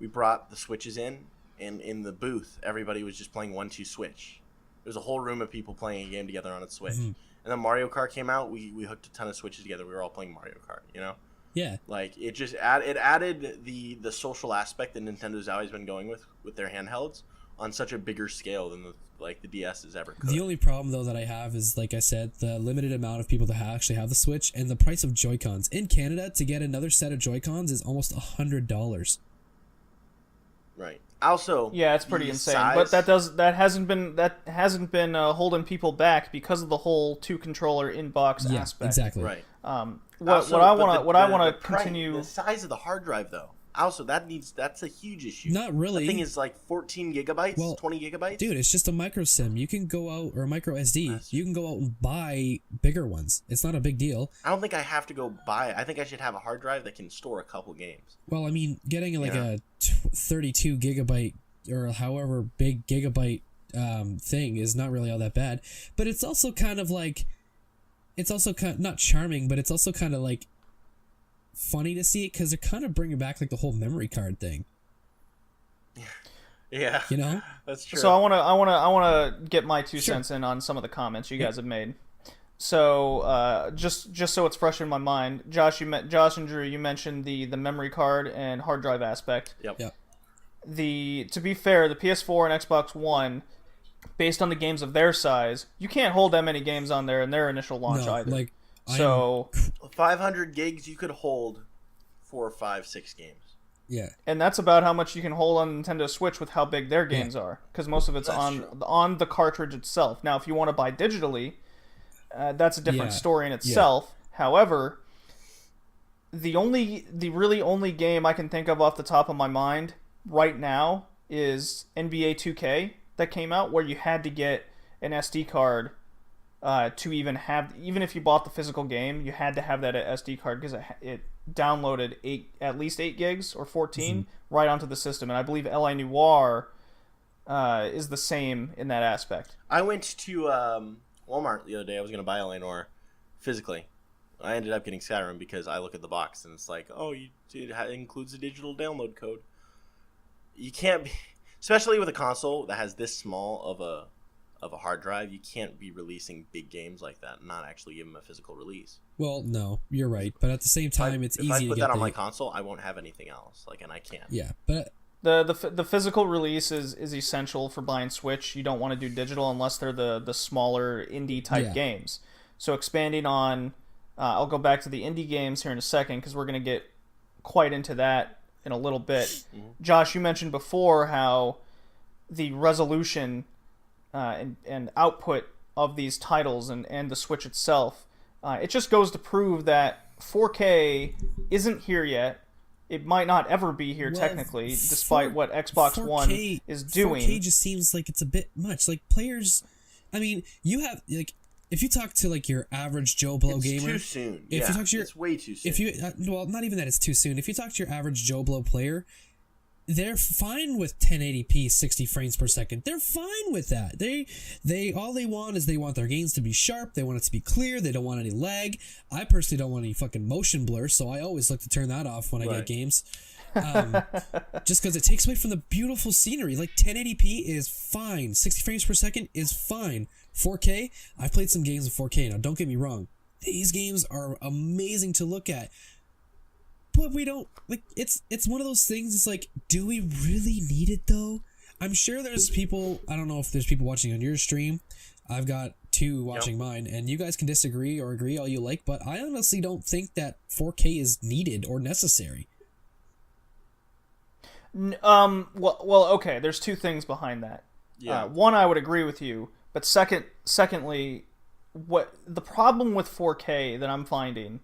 we brought the Switches in, and in the booth, everybody was just playing 1-2 Switch. There was a whole room of people playing a game together on a Switch. Mm-hmm. And then Mario Kart came out. We hooked a ton of Switches together. We were all playing Mario Kart, Yeah. Like, it just added the social aspect that Nintendo's always been going with their handhelds on such a bigger scale than the DS has ever could. The only problem, though, that I have is, like I said, the limited amount of people that actually have the Switch and the price of Joy-Cons. In Canada, to get another set of Joy-Cons is almost $100. Right. Also, yeah, it's pretty insane. Size, but that hasn't been holding people back because of the whole 2-controller in-box aspect. Exactly. Right. What I want to continue. The size of the hard drive, though. Also, that's a huge issue. Not really. The thing is like 14 gigabytes, 20 gigabytes. Dude, it's just a micro SIM. You can go out, or a micro SD. You can go out and buy bigger ones. It's not a big deal. I don't think I have to go buy it. I think I should have a hard drive that can store a couple games. Well, I mean, getting a 32 gigabyte or however big gigabyte thing is not really all that bad. But it's also kind of like, not charming, but it's also kind of like funny to see it because they're kind of bringing back like the whole memory card thing. Yeah, that's true. So I want to get my 2 cents in on some of the comments you guys have made. So just so it's fresh in my mind, Josh and Drew, you mentioned the memory card and hard drive aspect. Yep. To be fair, the PS4 and Xbox One, based on the games of their size, you can't hold that many games on there in their initial launch either. Like, so 500 gigs you could hold 4, 5, 6 games. Yeah, and that's about how much you can hold on Nintendo Switch with how big their games are, because most of it's on the cartridge itself. Now, if you want to buy digitally, that's a different story in itself. Yeah. However, the really only game I can think of off the top of my mind right now is NBA 2K that came out, where you had to get an SD card to even if you bought the physical game, you had to have that SD card because it downloaded at least 8 gigs or 14 right onto the system. And I believe LA Noire is the same in that aspect. I went to Walmart the other day. I was going to buy LA Noire physically. I ended up getting Skyrim because I look at the box and it's like, oh, it includes a digital download code. you can't be, especially with a console that has this small of a hard drive, you can't be releasing big games like that and not actually give them a physical release. Well, no, you're right, but at the same time, it's easy to get. If I put that on my console, I won't have anything else. Like, and I can't. Yeah, but the physical release is essential for buying Switch. You don't want to do digital unless they're the smaller indie type games. So expanding on, I'll go back to the indie games here in a second because we're going to get quite into that in a little bit. Mm-hmm. Josh, you mentioned before how the resolution and output of these titles and the Switch itself, it just goes to prove that 4K isn't here yet. It might not ever be here technically, despite what Xbox 4K, One is doing. 4K just seems like it's a bit much. Like players, I mean, you have like if you talk to like your average Joe Blow gamer, too soon. If you talk to it's way too soon. If you well, not even that, it's too soon. If you talk to your average Joe Blow player, they're fine with 1080p 60 frames per second. They're fine with that. They all they want is they want their games to be sharp. They want it to be clear. They don't want any lag. I personally don't want any fucking motion blur, so I always look to turn that off when I get games. Just because it takes away from the beautiful scenery. Like 1080p is fine. 60 frames per second is fine. 4K, I've played some games in 4K. Now, don't get me wrong. These games are amazing to look at. But we don't, like, it's one of those things, it's like, do we really need it, though? I'm sure there's people, I don't know if there's people watching on your stream. I've got 2 watching mine, and you guys can disagree or agree all you like, but I honestly don't think that 4K is needed or necessary. Well, okay, there's 2 things behind that. Yeah. One, I would agree with you, but secondly, what the problem with 4K that I'm finding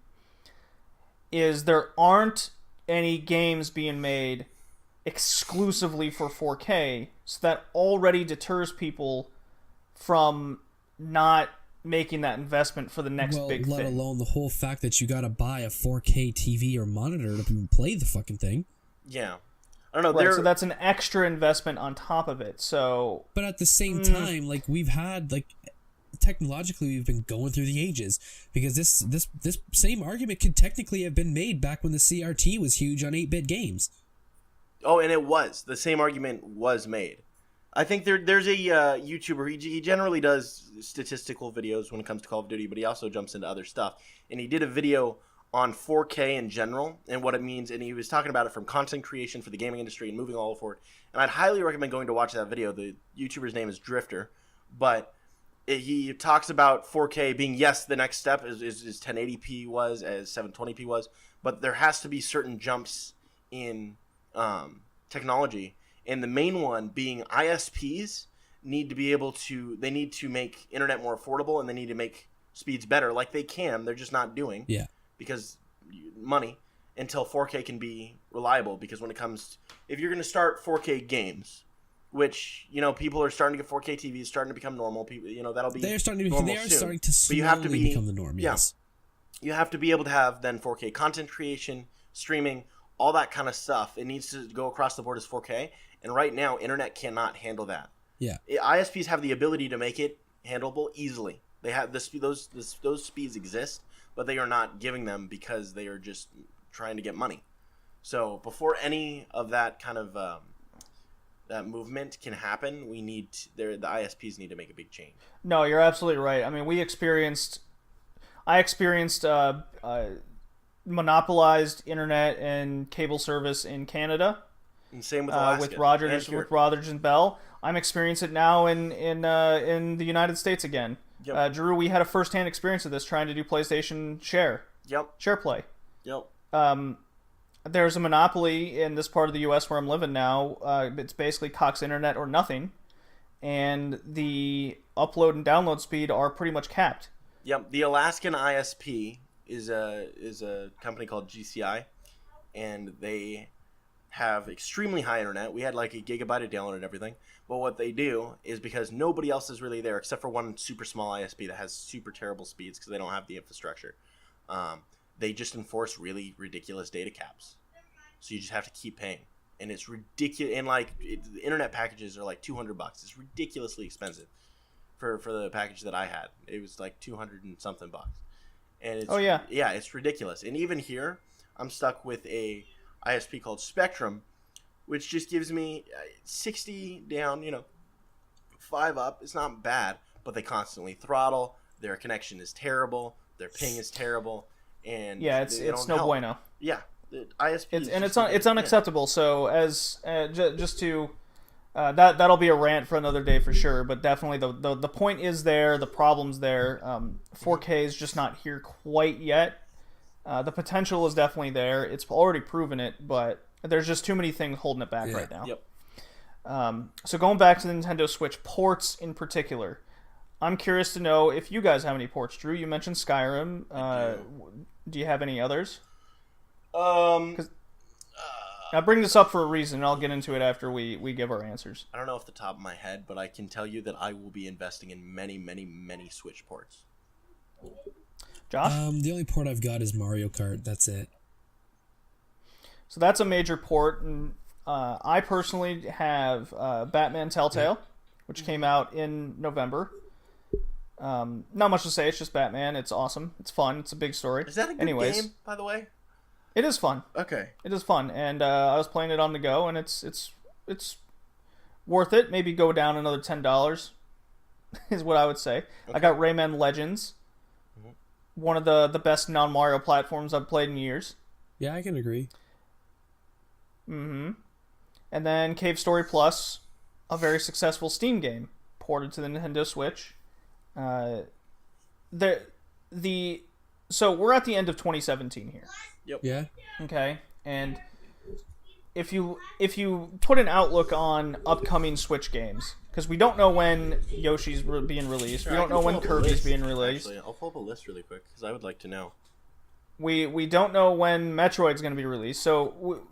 is there aren't any games being made exclusively for 4K, so that already deters people from not making that investment for the next big thing. Let alone the whole fact that you gotta buy a 4K TV or monitor to even play the fucking thing. Yeah. I don't know. Right, so that's an extra investment on top of it. So, but at the same time, like we've had like technologically we've been going through the ages, because this same argument could technically have been made back when the CRT was huge on 8-bit games. Oh, and it was. The same argument was made. I think there's a YouTuber, he generally does statistical videos when it comes to Call of Duty, but he also jumps into other stuff. And he did a video on 4K in general and what it means, and he was talking about it from content creation for the gaming industry and moving all forward. And I'd highly recommend going to watch that video. The YouTuber's name is Drifter, but he talks about 4K being, yes, the next step is 1080p was, as 720p was, but there has to be certain jumps in technology, and the main one being ISPs need to be able to, they need to make internet more affordable, and they need to make speeds better, like they can, they're just not doing, because money, until 4K can be reliable. Because when it comes, if you're going to start 4K games, which, you know, people are starting to get 4K TVs, starting to become normal. People, you know, that'll be starting to but you have to become the norm. Yes, you have to be able to have then 4K content creation, streaming, all that kind of stuff. It needs to go across the board as 4K, and right now, internet cannot handle that. Yeah, ISPs have the ability to make it handleable easily. They have those speeds exist, but they are not giving them because they are just trying to get money. So before any of that kind of that movement can happen, the ISPs need to make a big change. No, you're absolutely right. I mean, I experienced monopolized internet and cable service in Canada. And same with Alaska. with Rogers and Bell. I'm experiencing it now in the United States again. Yep. Drew, we had a first-hand experience of this trying to do PlayStation Share. Yep. Share Play. Yep. There's a monopoly in this part of the U.S. where I'm living now. It's basically Cox Internet or nothing, and the upload and download speed are pretty much capped. Yep. The Alaskan ISP is a company called GCI, and they have extremely high internet. We had like a gigabyte of download and everything. But what they do is, because nobody else is really there except for one super small ISP that has super terrible speeds because they don't have the infrastructure, they just enforce really ridiculous data caps. So you just have to keep paying. And it's ridiculous. And the internet packages are like $200. It's ridiculously expensive for the package that I had. It was like 200 and something bucks. And it's, it's ridiculous. And even here, I'm stuck with a ISP called Spectrum, which just gives me 60 down, 5 up. It's not bad, but they constantly throttle. Their connection is terrible. Their ping is terrible, and it's no bueno. Yeah, the ISP it's unacceptable. So as just to that'll be a rant for another day for sure. But definitely the point is there. The problem's there. 4K is just not here quite yet. The potential is definitely there. It's already proven it, but there's just too many things holding it back right now. Yep. So going back to the Nintendo Switch ports in particular, I'm curious to know if you guys have any ports. Drew, you mentioned Skyrim. Do you have any others? I bring this up for a reason, and I'll get into it after we give our answers. I don't know off the top of my head, but I can tell you that I will be investing in many, many, many Switch ports. Josh? The only port I've got is Mario Kart. That's it. So that's a major port, and I personally have Batman Telltale, which came out in November. Not much to say. It's just Batman. It's awesome. It's fun. It's a big story. Is that a good game, by the way? It is fun. Okay. It is fun, and I was playing it on the go, and it's worth it. Maybe go down another $10 is what I would say. Okay. I got Rayman Legends, one of the best non-Mario platforms I've played in years. Yeah, I can agree. And then Cave Story Plus, a very successful Steam game ported to the Nintendo Switch. So we're at the end of 2017 here. Yep. Yeah. Okay. And if you put an outlook on upcoming Switch games, because we don't know when Yoshi's being released, we don't know when Kirby's being released. Actually, I'll pull up a list really quick because I would like to know. We don't know when Metroid's going to be released, so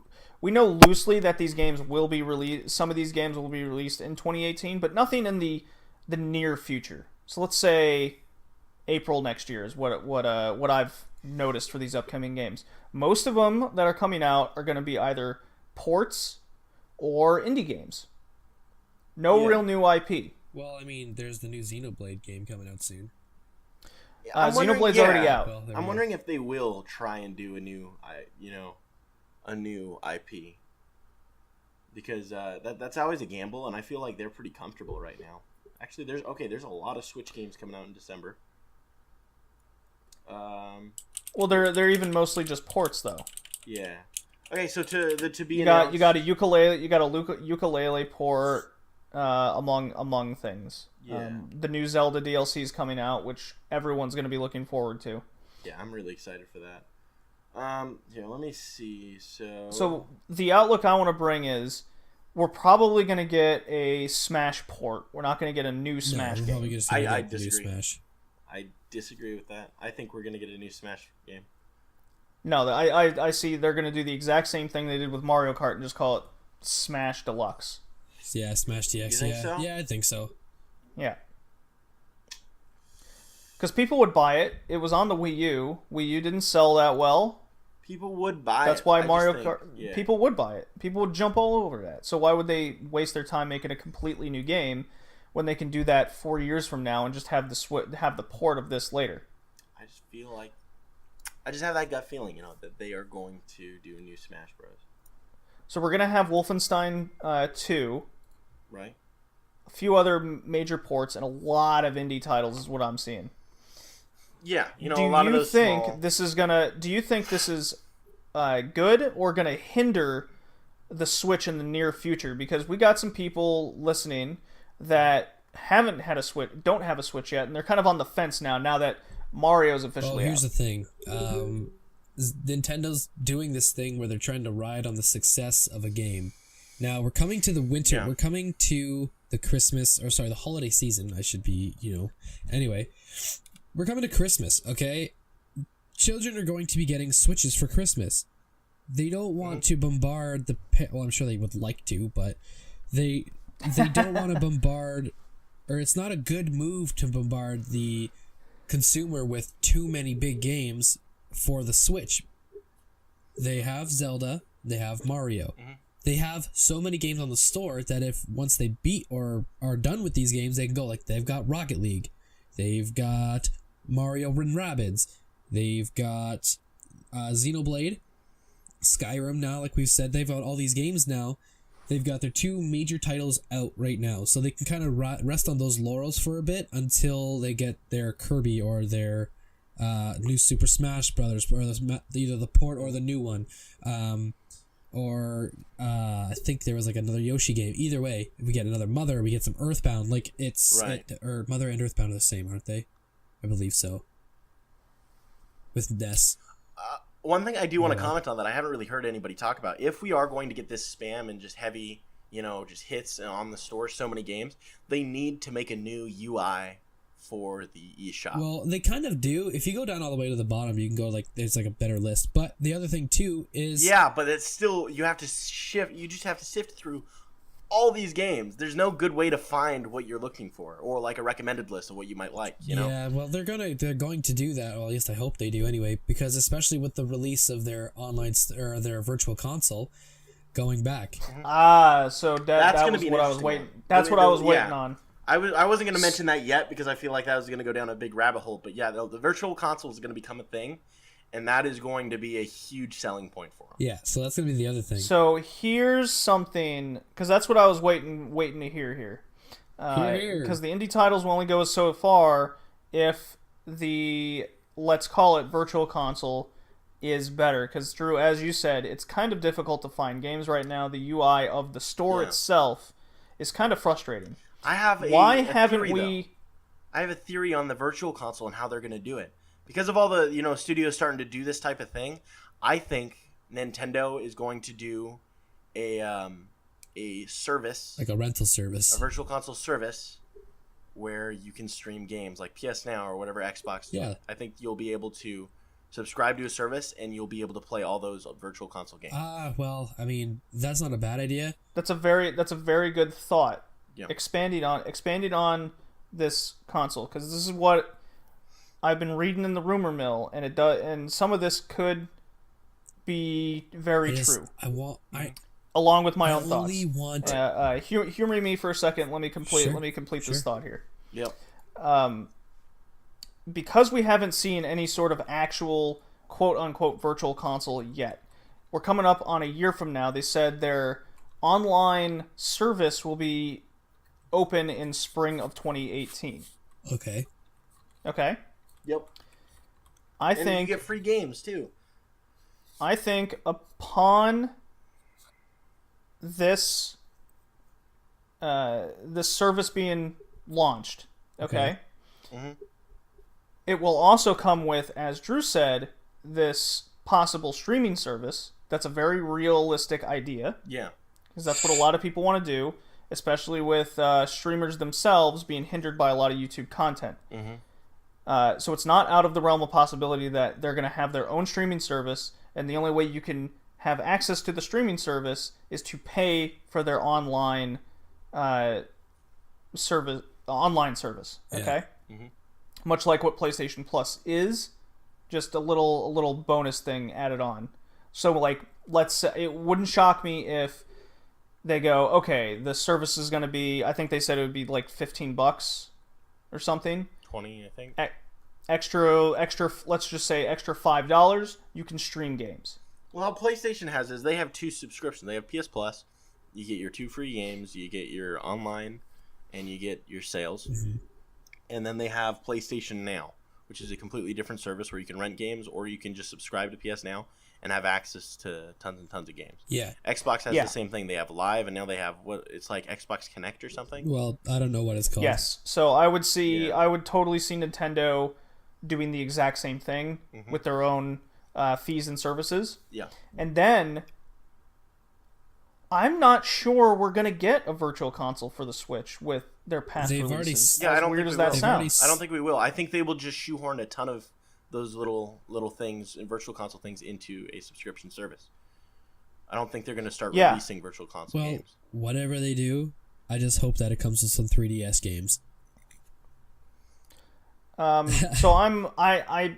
we know loosely that these games will be released. Some of these games will be released in 2018, but nothing in the near future. So let's say April next year is what I've noticed for these upcoming games. Most of them that are coming out are going to be either ports or indie games. No real new IP. Well, I mean, there's the new Xenoblade game coming out soon. Xenoblade's already out. Well, I'm wondering if they will try and do a new IP, because that's always a gamble, and I feel like they're pretty comfortable right now. Actually, there's a lot of Switch games coming out in December. Well, they're even mostly just ports though. Yeah. Okay, so to be you got a ukulele port among things. Yeah. The new Zelda DLC is coming out, which everyone's going to be looking forward to. Yeah, I'm really excited for that. Here, let me see. So the outlook I want to bring is we're probably going to get a Smash port. We're not going to get a new Smash game. I disagree. New Smash. I disagree with that. I think we're going to get a new Smash game. No, I see they're going to do the exact same thing they did with Mario Kart and just call it Smash Deluxe. Yeah, Smash DX. You think so? Yeah, I think so. Yeah. Because people would buy it. It was on the Wii U. Wii U didn't sell that well. People would buy it. That's why Mario Kart... Yeah. People would buy it. People would jump all over that. So why would they waste their time making a completely new game when they can do that 4 years from now and just have the port of this later? I just feel like... I just have that gut feeling, that they are going to do a new Smash Bros. So we're going to have Wolfenstein 2. Right. A few other major ports and a lot of indie titles is what I'm seeing. Yeah, a lot of those small... Do you think this is good or gonna hinder the Switch in the near future? Because we got some people listening that haven't had a Switch, don't have a Switch yet, and they're kind of on the fence now that Mario's officially here's out. The thing. Nintendo's doing this thing where they're trying to ride on the success of a game. Now we're coming to the winter. Yeah. We're coming to the the holiday season. I should be, Anyway, we're coming to Christmas, okay? Children are going to be getting Switches for Christmas. They don't want to bombard well, I'm sure they would like to, but they don't want to bombard, or it's not a good move to bombard the consumer with too many big games for the Switch. They have Zelda, they have Mario. Mm-hmm. They have so many games on the store that if once they beat or are done with these games, they can go like they've got Rocket League, they've got Mario and Rabbids, they've got Xenoblade, Skyrim now, like we've said, they've got all these games now they've got their 2 major titles out right now, so they can kind of rest on those laurels for a bit until they get their Kirby or their new Super Smash Brothers, or either the port or the new one. Or I think there was like another Yoshi game. Either way, we get another Mother, we get some Earthbound. Like it's right. Or Mother and Earthbound are the same, aren't they? I believe so. With Ness. One thing I do want to comment on that I haven't really heard anybody talk about. If we are going to get this spam and just heavy, just hits on the store, so many games, they need to make a new UI for the eShop. Well, they kind of do. If you go down all the way to the bottom, you can go there's a better list. But the other thing too is but it's still you have to shift. You just have to sift through all these games. There's no good way to find what you're looking for, or like a recommended list of what you might like. Yeah, well, they're going to do that. Well, at least I hope they do anyway, because especially with the release of their online or their virtual console going back. So that was what I was waiting. That's what I was waiting on. I wasn't going to mention that yet because I feel like that was going to go down a big rabbit hole. But yeah, the virtual console is going to become a thing, and that is going to be a huge selling point for them. Yeah, so that's going to be the other thing. So here's something, because that's what I was waiting to hear here. Because the indie titles will only go so far if the, let's call it, virtual console is better. Because, Drew, as you said, it's kind of difficult to find games right now. The UI of the store itself is kind of frustrating. I have a theory on the virtual console and how they're going to do it. Because of all the studios starting to do this type of thing, I think Nintendo is going to do a service, like a rental service, a virtual console service, where you can stream games like PS Now or whatever Xbox. Yeah, I think you'll be able to subscribe to a service and you'll be able to play all those virtual console games. Well, I mean, that's not a bad idea. That's a very good thought. Yeah. Expanding on this console, because this is what I've been reading in the rumor mill, and and some of this could be very true. Along with my own thoughts. Humor me for a second. Let me complete this thought here. Yep. Because we haven't seen any sort of actual quote unquote virtual console yet. We're coming up on a year from now. They said their online service will be open in spring of 2018. Okay. Yep. I think you get free games too. I think upon this this service being launched, okay. Mm-hmm. It will also come with, as Drew said, this possible streaming service. That's a very realistic idea. Yeah. Because that's what a lot of people want to do, especially with streamers themselves being hindered by a lot of YouTube content. Mm-hmm. So it's not out of the realm of possibility that they're going to have their own streaming service, and the only way you can have access to the streaming service is to pay for their online service. Okay. Yeah. Mm-hmm. Much like what PlayStation Plus is, just a little bonus thing added on. So like, let's say, it wouldn't shock me if they go, okay, the service is going to be, I think they said it would be like $15 or something. 20, I think. Extra, let's just say extra $5, you can stream games. Well, how PlayStation has is they have 2 subscriptions. They have PS Plus, you get your 2 free games, you get your online, and you get your sales. Mm-hmm. And then they have PlayStation Now, which is a completely different service where you can rent games, or you can just subscribe to PS Now and have access to tons and tons of games. Yeah. Xbox has the same thing. They have Live, and now they have it's like Xbox Connect or something. Well, I don't know what it's called. Yes. So I would totally see Nintendo doing the exact same thing with their own fees and services. Yeah. And then I'm not sure we're going to get a virtual console for the Switch with their past releases. I don't weird think as that sounds. I don't think we will. I think they will just shoehorn a ton of those little things and virtual console things into a subscription service. I don't think they're going to start releasing virtual console games. Whatever they do, I just hope that it comes with some 3DS games. So I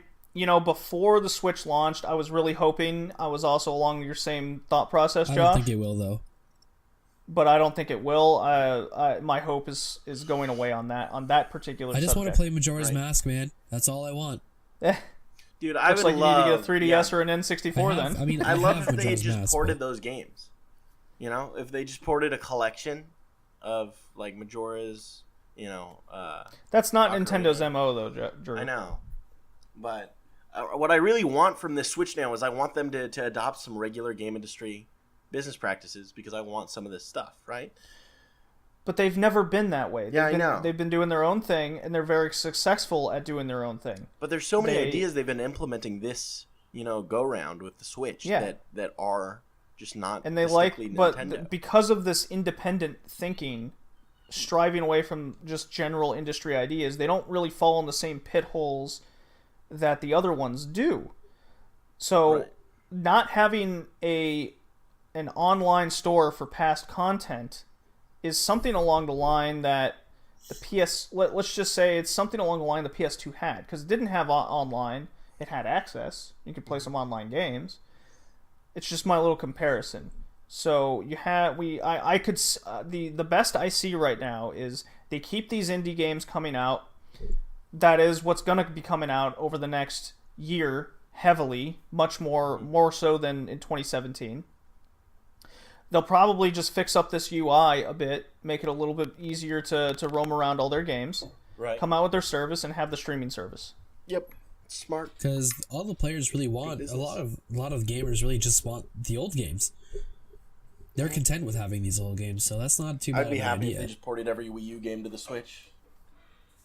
before the Switch launched, I was really hoping. I was also along your same thought process, Josh. I don't think it will, though. But I don't think it will. My hope is going away on that particular subject. I just want to play Majora's Mask, man. That's all I want. Dude, I would love... Looks like you need to get a 3DS or an N64 then. I love if they Majora's just Mask, ported those games. You know, if they just ported a collection of like Majora's, That's not Ocarina. Nintendo's MO though, Drew. I know, but what I really want from this Switch now is I want them to adopt some regular game industry business practices because I want some of this stuff, right? But they've never been that way. I know. They've been doing their own thing, and they're very successful at doing their own thing. But there's so many ideas they've been implementing this, go round with the Switch that are just not. And they Nintendo. but because of this independent thinking, striving away from just general industry ideas, they don't really fall in the same pit holes that the other ones do. So, not having an online store for past content is something along the line that the let's just say it's something along the line the PS2 had, because it didn't have online. It had access. You could play some online games. It's just my little comparison. So the best I see right now is they keep these indie games coming out. That is what's going to be coming out over the next year heavily, much more so than in 2017. They'll probably just fix up this UI a bit, make it a little bit easier to roam around all their games. Right. Come out with their service and have the streaming service. Yep. Smart. Because all the players really want a lot of gamers really just want the old games. They're content with having these old games, so that's not too bad. I'd be happy idea. if they just ported every Wii U game to the Switch.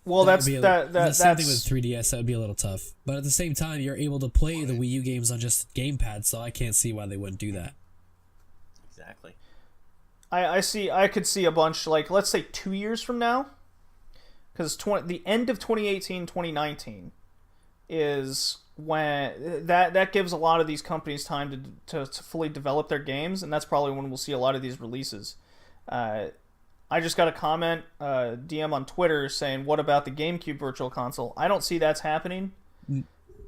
Well, the same thing with 3DS. That would be a little tough, but at the same time, you're able to play the Wii U games on just gamepad, so I can't see why they wouldn't do that. Exactly. I could see a bunch, like, let's say 2 years from now, because the end of 2018, 2019 is when that gives a lot of these companies time to fully develop their games, and that's probably when we'll see a lot of these releases. I just got a comment, DM on Twitter saying, what about the GameCube Virtual Console? I don't see that's happening,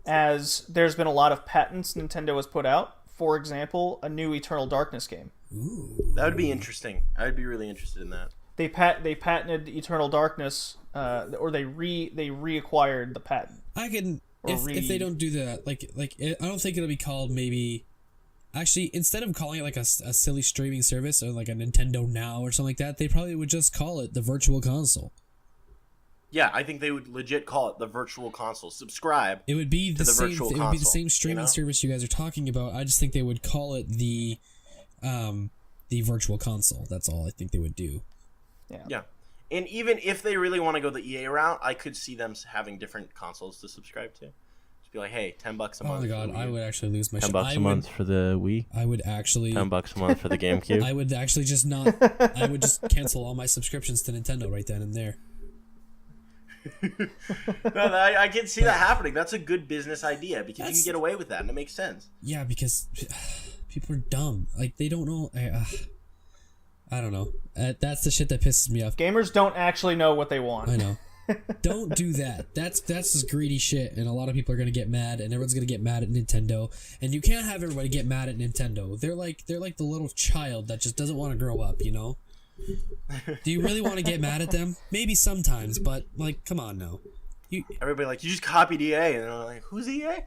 as there's been a lot of patents Nintendo has put out. For example, a new Eternal Darkness game. Ooh. That would be interesting. I would be really interested in that. They patented Eternal Darkness, or they reacquired the patent. I can if they don't do that, like I don't think it'll be called maybe. Actually, instead of calling it like a silly streaming service or like a Nintendo Now or something like that, they probably would just call it the Virtual Console. Yeah, I think they would legit call it the Virtual Console. Subscribe. It would be the same. Virtual It Console, would be the same streaming service you guys are talking about. I just think they would call it the Virtual Console. That's all I think they would do. Yeah. And even if they really want to go the EA route, I could see them having different consoles to subscribe to. Just be like, hey, $10 a month. Oh my god, I would actually lose my shit. $10 a month for the Wii. I would actually $10 a month for the GameCube. I would actually just not. I would just cancel all my subscriptions to Nintendo right then and there. No, I can see that happening. That's a good business idea because you can get away with that, and it makes sense. Yeah, because people are dumb. Like, they don't know. I don't know. That's the shit that pisses me off. Gamers don't actually know what they want. I know. Don't do that. That's just greedy shit, and a lot of people are gonna get mad, and everyone's gonna get mad at Nintendo. And you can't have everybody get mad at Nintendo. They're like the little child that just doesn't want to grow up. Do you really want to get mad at them? Maybe sometimes, but like, come on now. Everybody you just copied EA, and they're like, who's EA?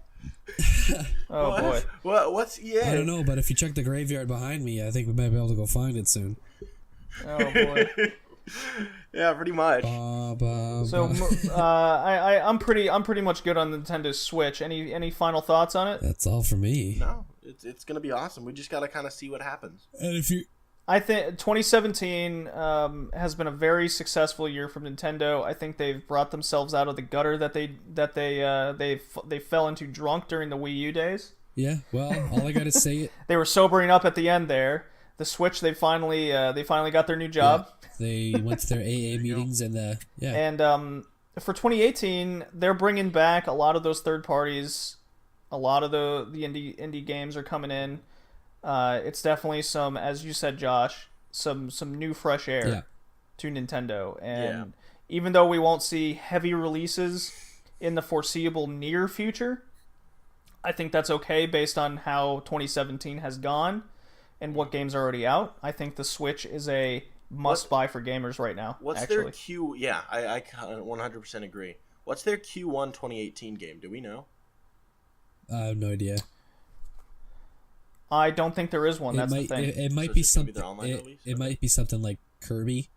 Oh boy. What's EA? I don't know, but if you check the graveyard behind me, I think we might be able to go find it soon. Oh boy. Yeah, pretty much. So I'm pretty much good on Nintendo Switch. Any final thoughts on it? That's all for me. No, it's gonna be awesome. We just gotta kind of see what happens. And if you, I think 2017 has been a very successful year from Nintendo. I think they've brought themselves out of the gutter that they fell into drunk during the Wii U days. Yeah, well, all I gotta say it. They were sobering up at the end there. The Switch, they finally got their new job. Yeah, they went to their AA meetings and yeah. And for 2018, they're bringing back a lot of those third parties. A lot of the indie games are coming in. It's definitely some, as you said, Josh, some new fresh air to Nintendo. And even though we won't see heavy releases in the foreseeable near future, I think that's okay based on how 2017 has gone and what games are already out. I think the Switch is a must-buy for gamers right now. What's their Q? Yeah, I 100% agree. What's their Q1 2018 game? Do we know? I have no idea. I don't think there is one. That's the thing. It might So be it's just gonna be something. their online release? It might be something like Kirby.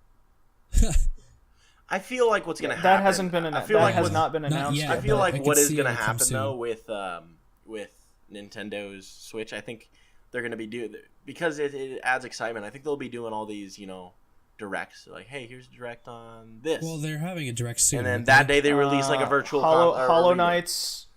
I feel like what's gonna happen. That hasn't been announced. That has not been announced. yet. I feel but I like could what is see gonna it come happen soon. though with Nintendo's Switch, I think they're gonna be doing, because it adds excitement. I think they'll be doing all these, directs, like, hey, here's a direct on this. Well, they're having a direct soon. And then aren't that they? day they release like a virtual Hollow Knight's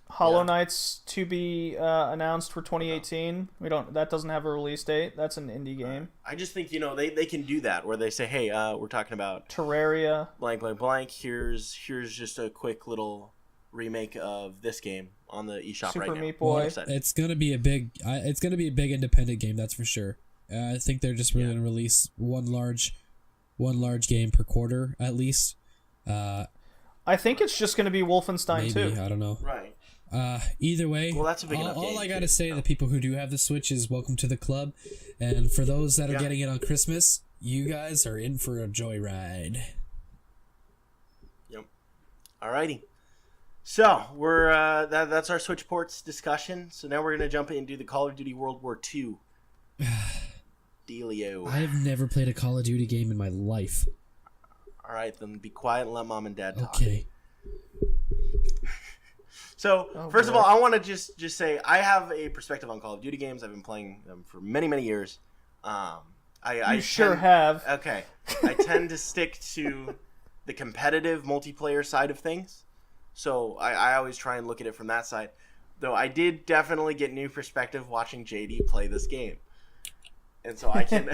to be announced for 2018. That doesn't have a release date. That's an indie game. I just think they can do that where they say, hey, we're talking about Terraria. blank blank blank. Here's just a quick little remake of this game on the eShop Super right now. Meat Boy. It's gonna be a big. It's gonna be a big independent game. That's for sure. I think they're just going to release one large game per quarter at least. I think it's just going to be Wolfenstein 2. I don't know. Right. Either way, Well, that's a big enough all game, I gotta too, say to the people who do have the Switch is welcome to the club, and for those that are getting it on Christmas, you guys are in for a joyride. Yep. Alrighty. So we're that's our Switch ports discussion. So now we're gonna jump into the Call of Duty World War II. Dealio. I have never played a Call of Duty game in my life. All right, then be quiet and let mom and dad talk. Okay. So first of all, I want to just say I have a perspective on Call of Duty games. I've been playing them for many years. I sure have. Okay, I tend to stick to the competitive multiplayer side of things. So I always try and look at it from that side. Though I did definitely get new perspective watching JD play this game. And so I can.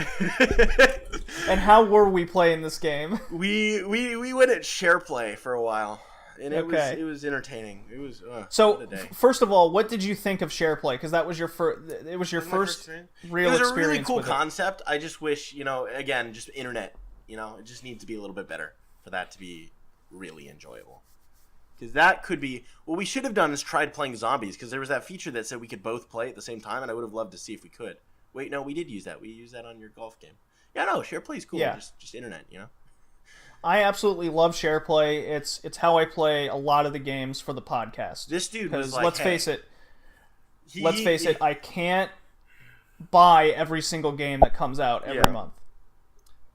And how were we playing this game? We went at share play for a while, and it was entertaining. It was so. what a day. First of all, what did you think of share play? Because that was your first. It was your first real experience. It was a really cool with concept. I just wish, again, just internet. It just needs to be a little bit better for that to be really enjoyable. Because that could be what we should have done is tried playing zombies. Because there was that feature that said we could both play at the same time, and I would have loved to see if we could. Wait, no, we did use that. We used that on your golf game. Yeah, no, share play is cool. Yeah. Just internet, I absolutely love share play. It's how I play a lot of the games for the podcast. This dude was like, let's face it, he- I can't buy every single game that comes out every month.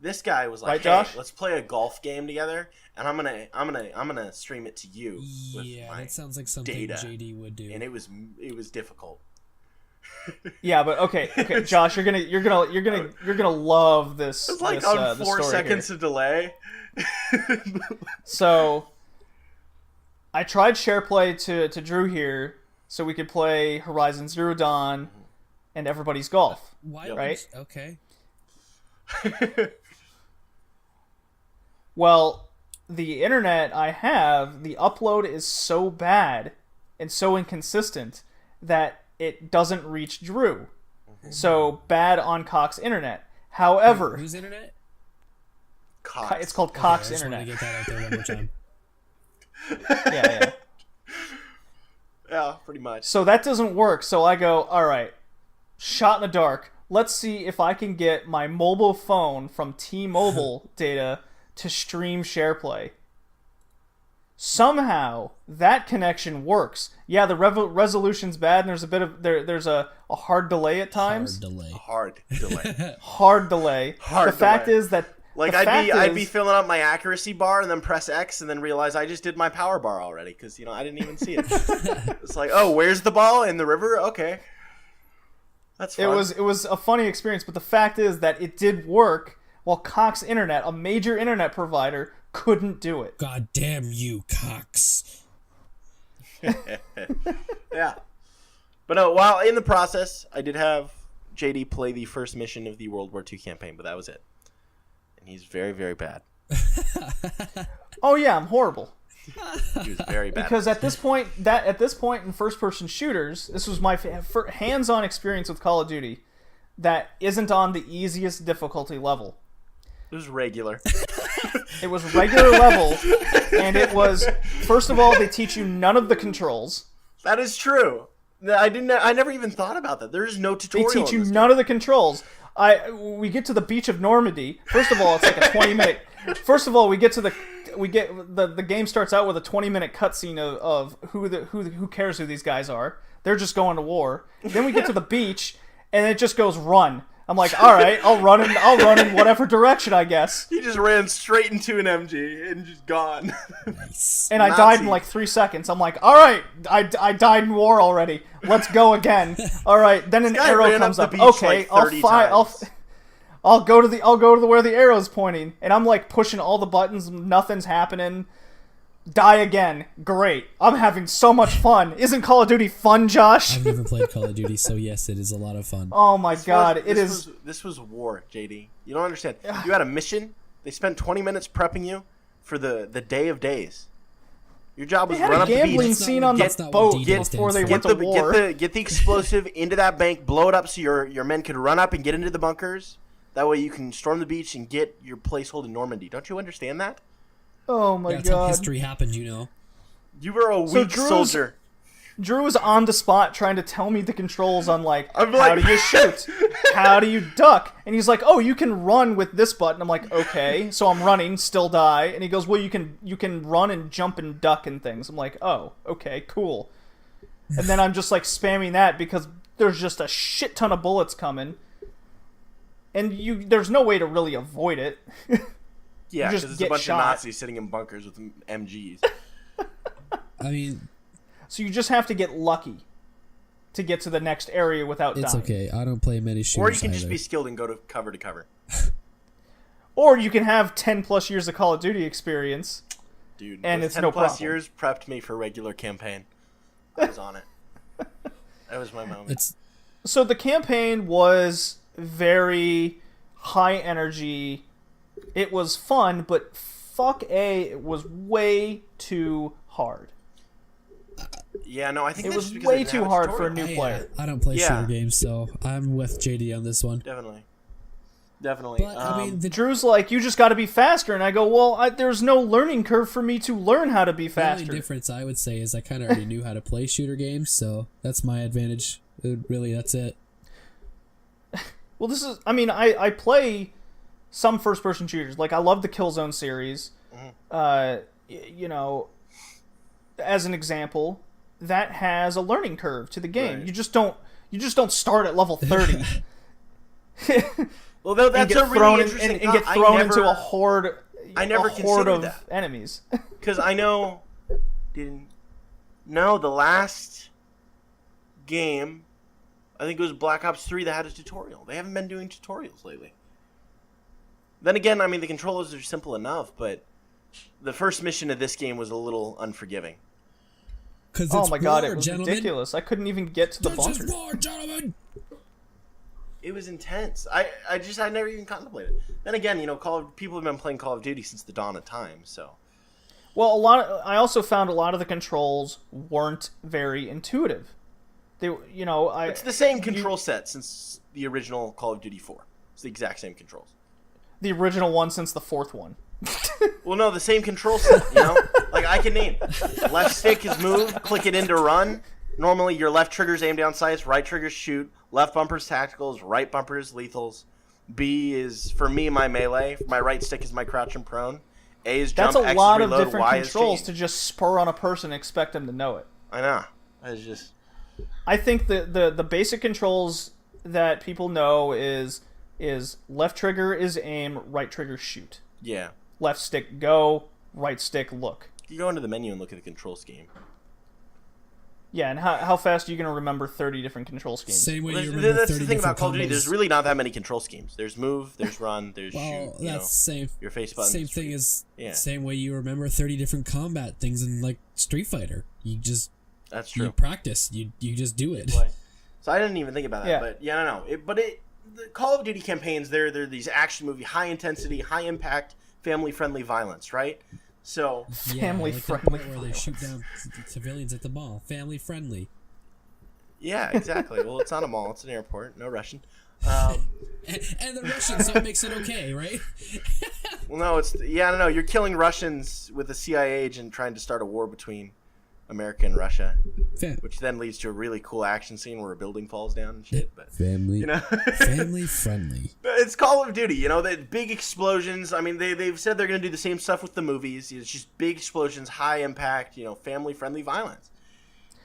This guy was like, Right, "Hey, Josh? let's play a golf game together, and I'm gonna stream it to you." Yeah, that sounds like something data. JD would do. And it was difficult. Yeah, but okay, Josh, you're gonna love this. It's like this, on this 4 story seconds here. of delay. So, I tried SharePlay to Drew here, so we could play Horizon Zero Dawn and Everybody's Golf. Why? Right? Okay. Well, the internet I have, the upload is so bad and so inconsistent that it doesn't reach Drew. So bad on Cox Internet. However, Whose internet? Cox. it's called Okay, Cox I just Internet. want to get that out there one more time. Yeah. Yeah, pretty much. So that doesn't work. So I go, all right, shot in the dark. Let's see if I can get my mobile phone from T-Mobile data to stream SharePlay. Somehow that connection works. Yeah, the resolution's bad, and there's a bit of there's a hard delay at times. Hard delay. Hard delay. Hard the fact delay. is that Like I'd be filling up my accuracy bar and then press X and then realize I just did my power bar already because I didn't even see it. It's like, oh, where's the ball in the river? Okay, that's fun. it was a funny experience, but the fact is that it did work while Cox Internet, a major internet provider, couldn't do it. God damn you, Cox. Yeah, but no. While in the process, I did have JD play the first mission of the World War II campaign, but that was it. And he's very, very bad. Oh yeah, I'm horrible. He was very bad. Because at this point in first-person shooters, this was my hands-on experience with Call of Duty that isn't on the easiest difficulty level. It was regular. It was regular level, and it was, first of all, they teach you none of the controls. That is true. I never even thought about that. There is no They tutorial. teach you none of the controls. We get to the beach of Normandy. First of all, it's like a 20-minute. First of all, the game starts out with a 20-minute cutscene of who cares who these guys are. They're just going to war. Then we get to the beach, and it just goes run. I'm like, all right, I'll run in whatever direction, I guess. He just ran straight into an MG and just gone. Nice. And I died in like 3 seconds. I'm like, all right, I died in war already. Let's go again. All right, then an arrow comes up. Okay, I'll go to where the arrow's pointing, and I'm like pushing all the buttons. Nothing's happening. Die again. Great. I'm having so much fun. Isn't Call of Duty fun, Josh? I've never played Call of Duty, so yes, it is a lot of fun. Oh my god, it is. This was war, JD. You don't understand. You had a mission. They spent 20 minutes prepping you for the day of days. Your job was They had run a up the beach. gambling scene on the boat before they went to war. Get the explosive into that bank, blow it up so your men could run up and get into the bunkers. That way you can storm the beach and get your placehold in Normandy. Don't you understand that? Oh my god. That's how history happened, you know. You were a weak soldier. Drew was on the spot trying to tell me the controls on how do you shoot? How do you duck? And he's like, oh, you can run with this button. I'm like, okay. So I'm running, still die. And he goes, well, you can run and jump and duck and things. I'm like, oh, okay, cool. And then I'm just like spamming that because there's just a shit ton of bullets coming. And there's no way to really avoid it. Yeah, because it's a bunch of Nazis sitting in bunkers with MGs. I mean, so you just have to get lucky to get to the next area without dying. It's okay. I don't play many shooters. Or you can just be skilled and go to cover to cover. Or you can have 10 plus years of Call of Duty experience. Dude, and it's 10 no plus problem. years prepped me for regular campaign. I was on it. That was my moment. So the campaign was very high energy. It was fun, but it was way too hard. Yeah, no, I think it was way too hard for a new player. I don't play shooter games, so I'm with JD on this one. Definitely. But, I mean, Drew's like, you just got to be faster, and I go, well, there's no learning curve for me to learn how to be faster. The only difference I would say is I kind of already knew how to play shooter games, so that's my advantage. Really, that's it. Well, I play some first-person shooters. Like, I love the Killzone series. Mm-hmm. As an example, that has a learning curve to the game. Right. You just don't start at level 30. Well, that's a really interesting and get thrown into a horde. I never considered of that. Enemies. Because I know, the last game, I think it was Black Ops 3 that had a tutorial. They haven't been doing tutorials lately. Then again, I mean, the controls are simple enough, but the first mission of this game was a little unforgiving. Oh my god, it was ridiculous. I couldn't even get to the bunker. This is war, gentlemen! It was intense. I never even contemplated it. Then again, people have been playing Call of Duty since the dawn of time, so. Well, I also found a lot of the controls weren't very intuitive. It's the same control set since the original Call of Duty 4. It's the exact same controls. The original one since the fourth one. Well, no, the same control set, Like, I can name. Left stick is move, click it in to run. Normally, your left trigger's aim down sights, right trigger's shoot, left bumper's tacticals, right bumper's lethals. B is, for me, my melee. My right stick is my crouch and prone. A is jump, That's a X lot is of reload, different Y controls is to just spur on a person and expect them to know it. I know. It's just... I think the basic controls that people know is left trigger is aim, right trigger shoot. Yeah. Left stick go, right stick look. You go into the menu and look at the control scheme. Yeah, and how fast are you going to remember 30 different control schemes? Same way you remember that's 30 the thing about different Call of Duty. combos. There's really not that many control schemes. There's move, there's run, there's shoot. That's same. Your face button. Same thing as same way you remember 30 different combat things in like Street Fighter. You just that's true. You practice. You just do it. So I didn't even think about that. Yeah. But the Call of Duty campaigns, they're these action movie, high intensity, high impact, family friendly violence, right? So family friendly, where they shoot down civilians at the mall. Family friendly. Yeah, exactly. Well, it's not a mall; it's an airport. No Russian. And the Russians, so it makes it okay, right? Well, no, no. You're killing Russians with a CIA agent trying to start a war between America and Russia, which then leads to a really cool action scene where a building falls down and shit. But family friendly. It's Call of Duty, the big explosions. I mean, they've said they're going to do the same stuff with the movies. It's just big explosions, high impact, family friendly violence.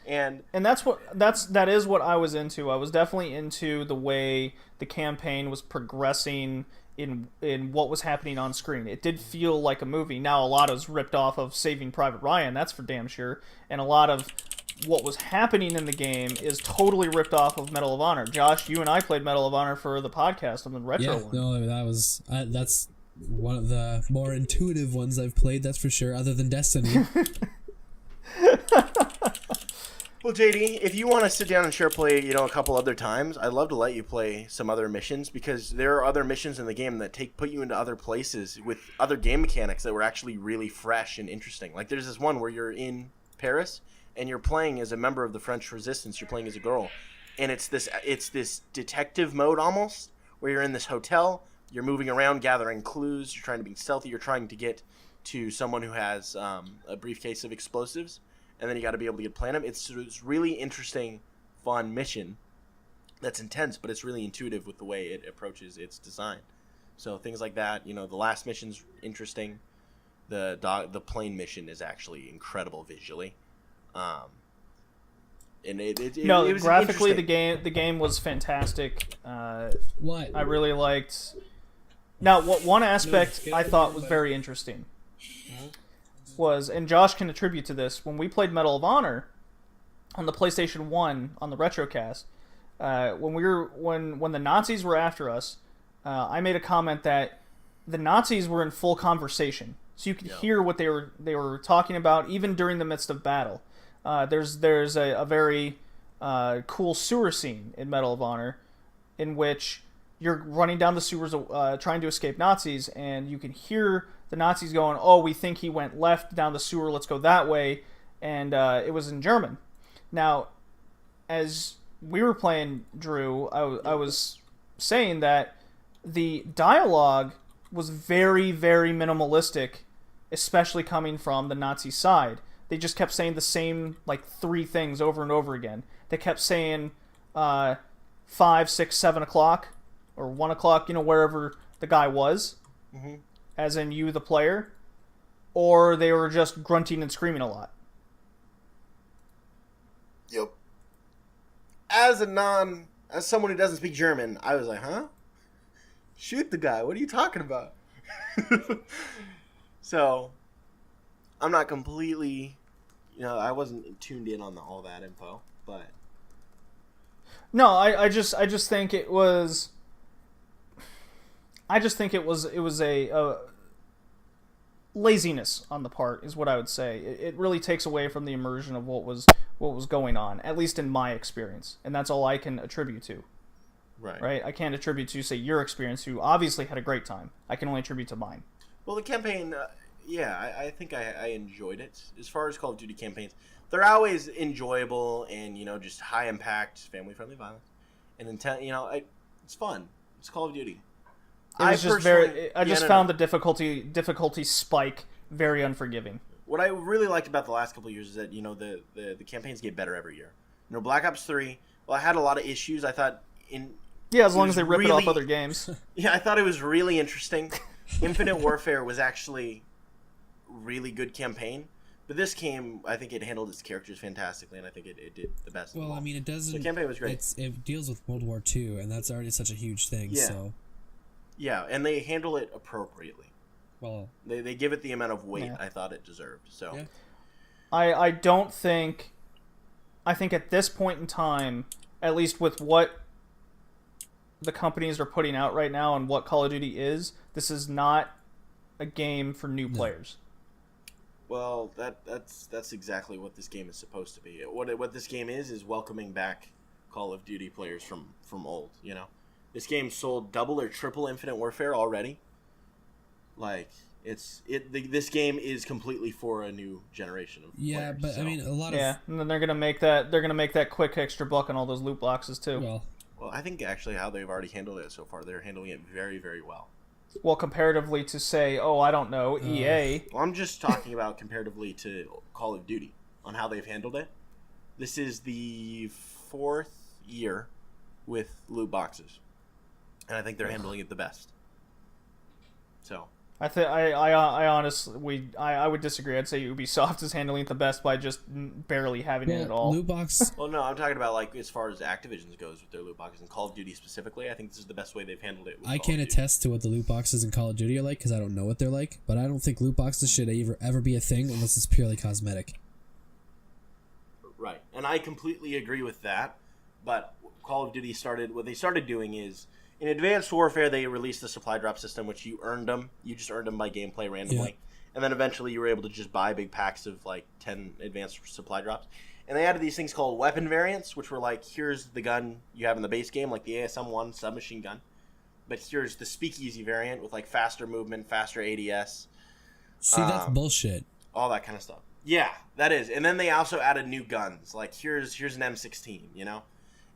And that is what I was into. I was definitely into the way the campaign was progressing in what was happening on screen. It did feel like a movie. Now a lot is ripped off of Saving Private Ryan, that's for damn sure, and a lot of what was happening in the game is totally ripped off of Medal of Honor. Josh, you and I played Medal of Honor for the podcast on the retro one. No, that's one of the more intuitive ones I've played, that's for sure, other than Destiny. Well, JD, if you want to sit down and share play, a couple other times, I'd love to let you play some other missions, because there are other missions in the game that put you into other places with other game mechanics that were actually really fresh and interesting. Like there's this one where you're in Paris and you're playing as a member of the French Resistance. You're playing as a girl, and it's this detective mode almost, where you're in this hotel, you're moving around gathering clues, you're trying to be stealthy, you're trying to get to someone who has a briefcase of explosives. And then you got to be able to get plan them. It's really interesting, fun mission that's intense, but it's really intuitive with the way it approaches its design. So things like that, the last mission's interesting. The plane mission is actually incredible visually. And it was graphically the game was fantastic. What I really liked. Now, one aspect I thought was very interesting was, and Josh can attribute to this, when we played Medal of Honor on the PlayStation 1 on the Retrocast, when the Nazis were after us, I made a comment that the Nazis were in full conversation, so you could hear what they were talking about even during the midst of battle. There's a very cool sewer scene in Medal of Honor in which you're running down the sewers trying to escape Nazis, and you can hear the Nazis going, "Oh, we think he went left down the sewer, let's go that way," and it was in German. Now, as we were playing Drew, I was saying that the dialogue was very, very minimalistic, especially coming from the Nazi side. They just kept saying the same, 3 things over and over again. They kept saying 5, 6, 7 o'clock, or 1 o'clock, wherever the guy was. Mm-hmm. As in you, the player, or they were just grunting and screaming a lot. Yep. As someone who doesn't speak German, I was like, huh? Shoot the guy. What are you talking about? So, I'm not completely, I wasn't tuned in on all that info, but. No, I just think it was. I just think it was a laziness on the part, is what I would say. It really takes away from the immersion of what was going on, at least in my experience, and that's all I can attribute to. Right. I can't attribute to, say, your experience, who obviously had a great time. I can only attribute to mine. Well, the campaign, I think I enjoyed it. As far as Call of Duty campaigns, they're always enjoyable and just high impact, family friendly violence, and intent. It's fun. It's Call of Duty. I just found the difficulty spike very unforgiving. What I really liked about the last couple of years is that the campaigns get better every year. Black Ops 3. Well, I had a lot of issues. I thought as long as they rip it off other games. Yeah, I thought it was really interesting. Infinite Warfare was actually really good campaign, but this game, I think it handled its characters fantastically, and I think it did the best. Well, I mean, it doesn't. The campaign was great. It deals with World War II, and that's already such a huge thing. Yeah. So. Yeah, and they handle it appropriately. Well, they give it the amount of weight I thought it deserved. So, yeah. I don't think. I think at this point in time, at least with what the companies are putting out right now and what Call of Duty is, this is not a game for new players. Well, that's exactly what this game is supposed to be. What this game is welcoming back Call of Duty players from old. This game sold double or triple Infinite Warfare already. This game is completely for a new generation of players. But I mean, a lot of and then they're gonna make that quick extra buck on all those loot boxes too. Well, I think actually how they've already handled it so far, they're handling it very, very well. Well, comparatively to, say, I don't know, EA. Well, I'm just talking about comparatively to Call of Duty on how they've handled it. This is the 4th year with loot boxes, and I think they're handling it the best. So I honestly I would disagree. I'd say Ubisoft is handling it the best by just barely having it at all. Loot box. Well, no, I'm talking about like as far as Activision goes with their loot boxes and Call of Duty specifically. I think this is the best way they've handled it. I can't attest to what the loot boxes in Call of Duty are like because I don't know what they're like. But I don't think loot boxes should ever be a thing unless it's purely cosmetic. Right, and I completely agree with that. But Call of Duty what they started doing is, in Advanced Warfare, they released the supply drop system, which you earned them. You just earned them by gameplay randomly. Yeah. And then eventually you were able to just buy big packs of like 10 advanced supply drops. And they added these things called weapon variants, which were like, here's the gun you have in the base game, like the ASM-1 submachine gun. But here's the speakeasy variant with like faster movement, faster ADS. See, that's bullshit. All that kind of stuff. Yeah, that is. And then they also added new guns. Like here's an M16, you know?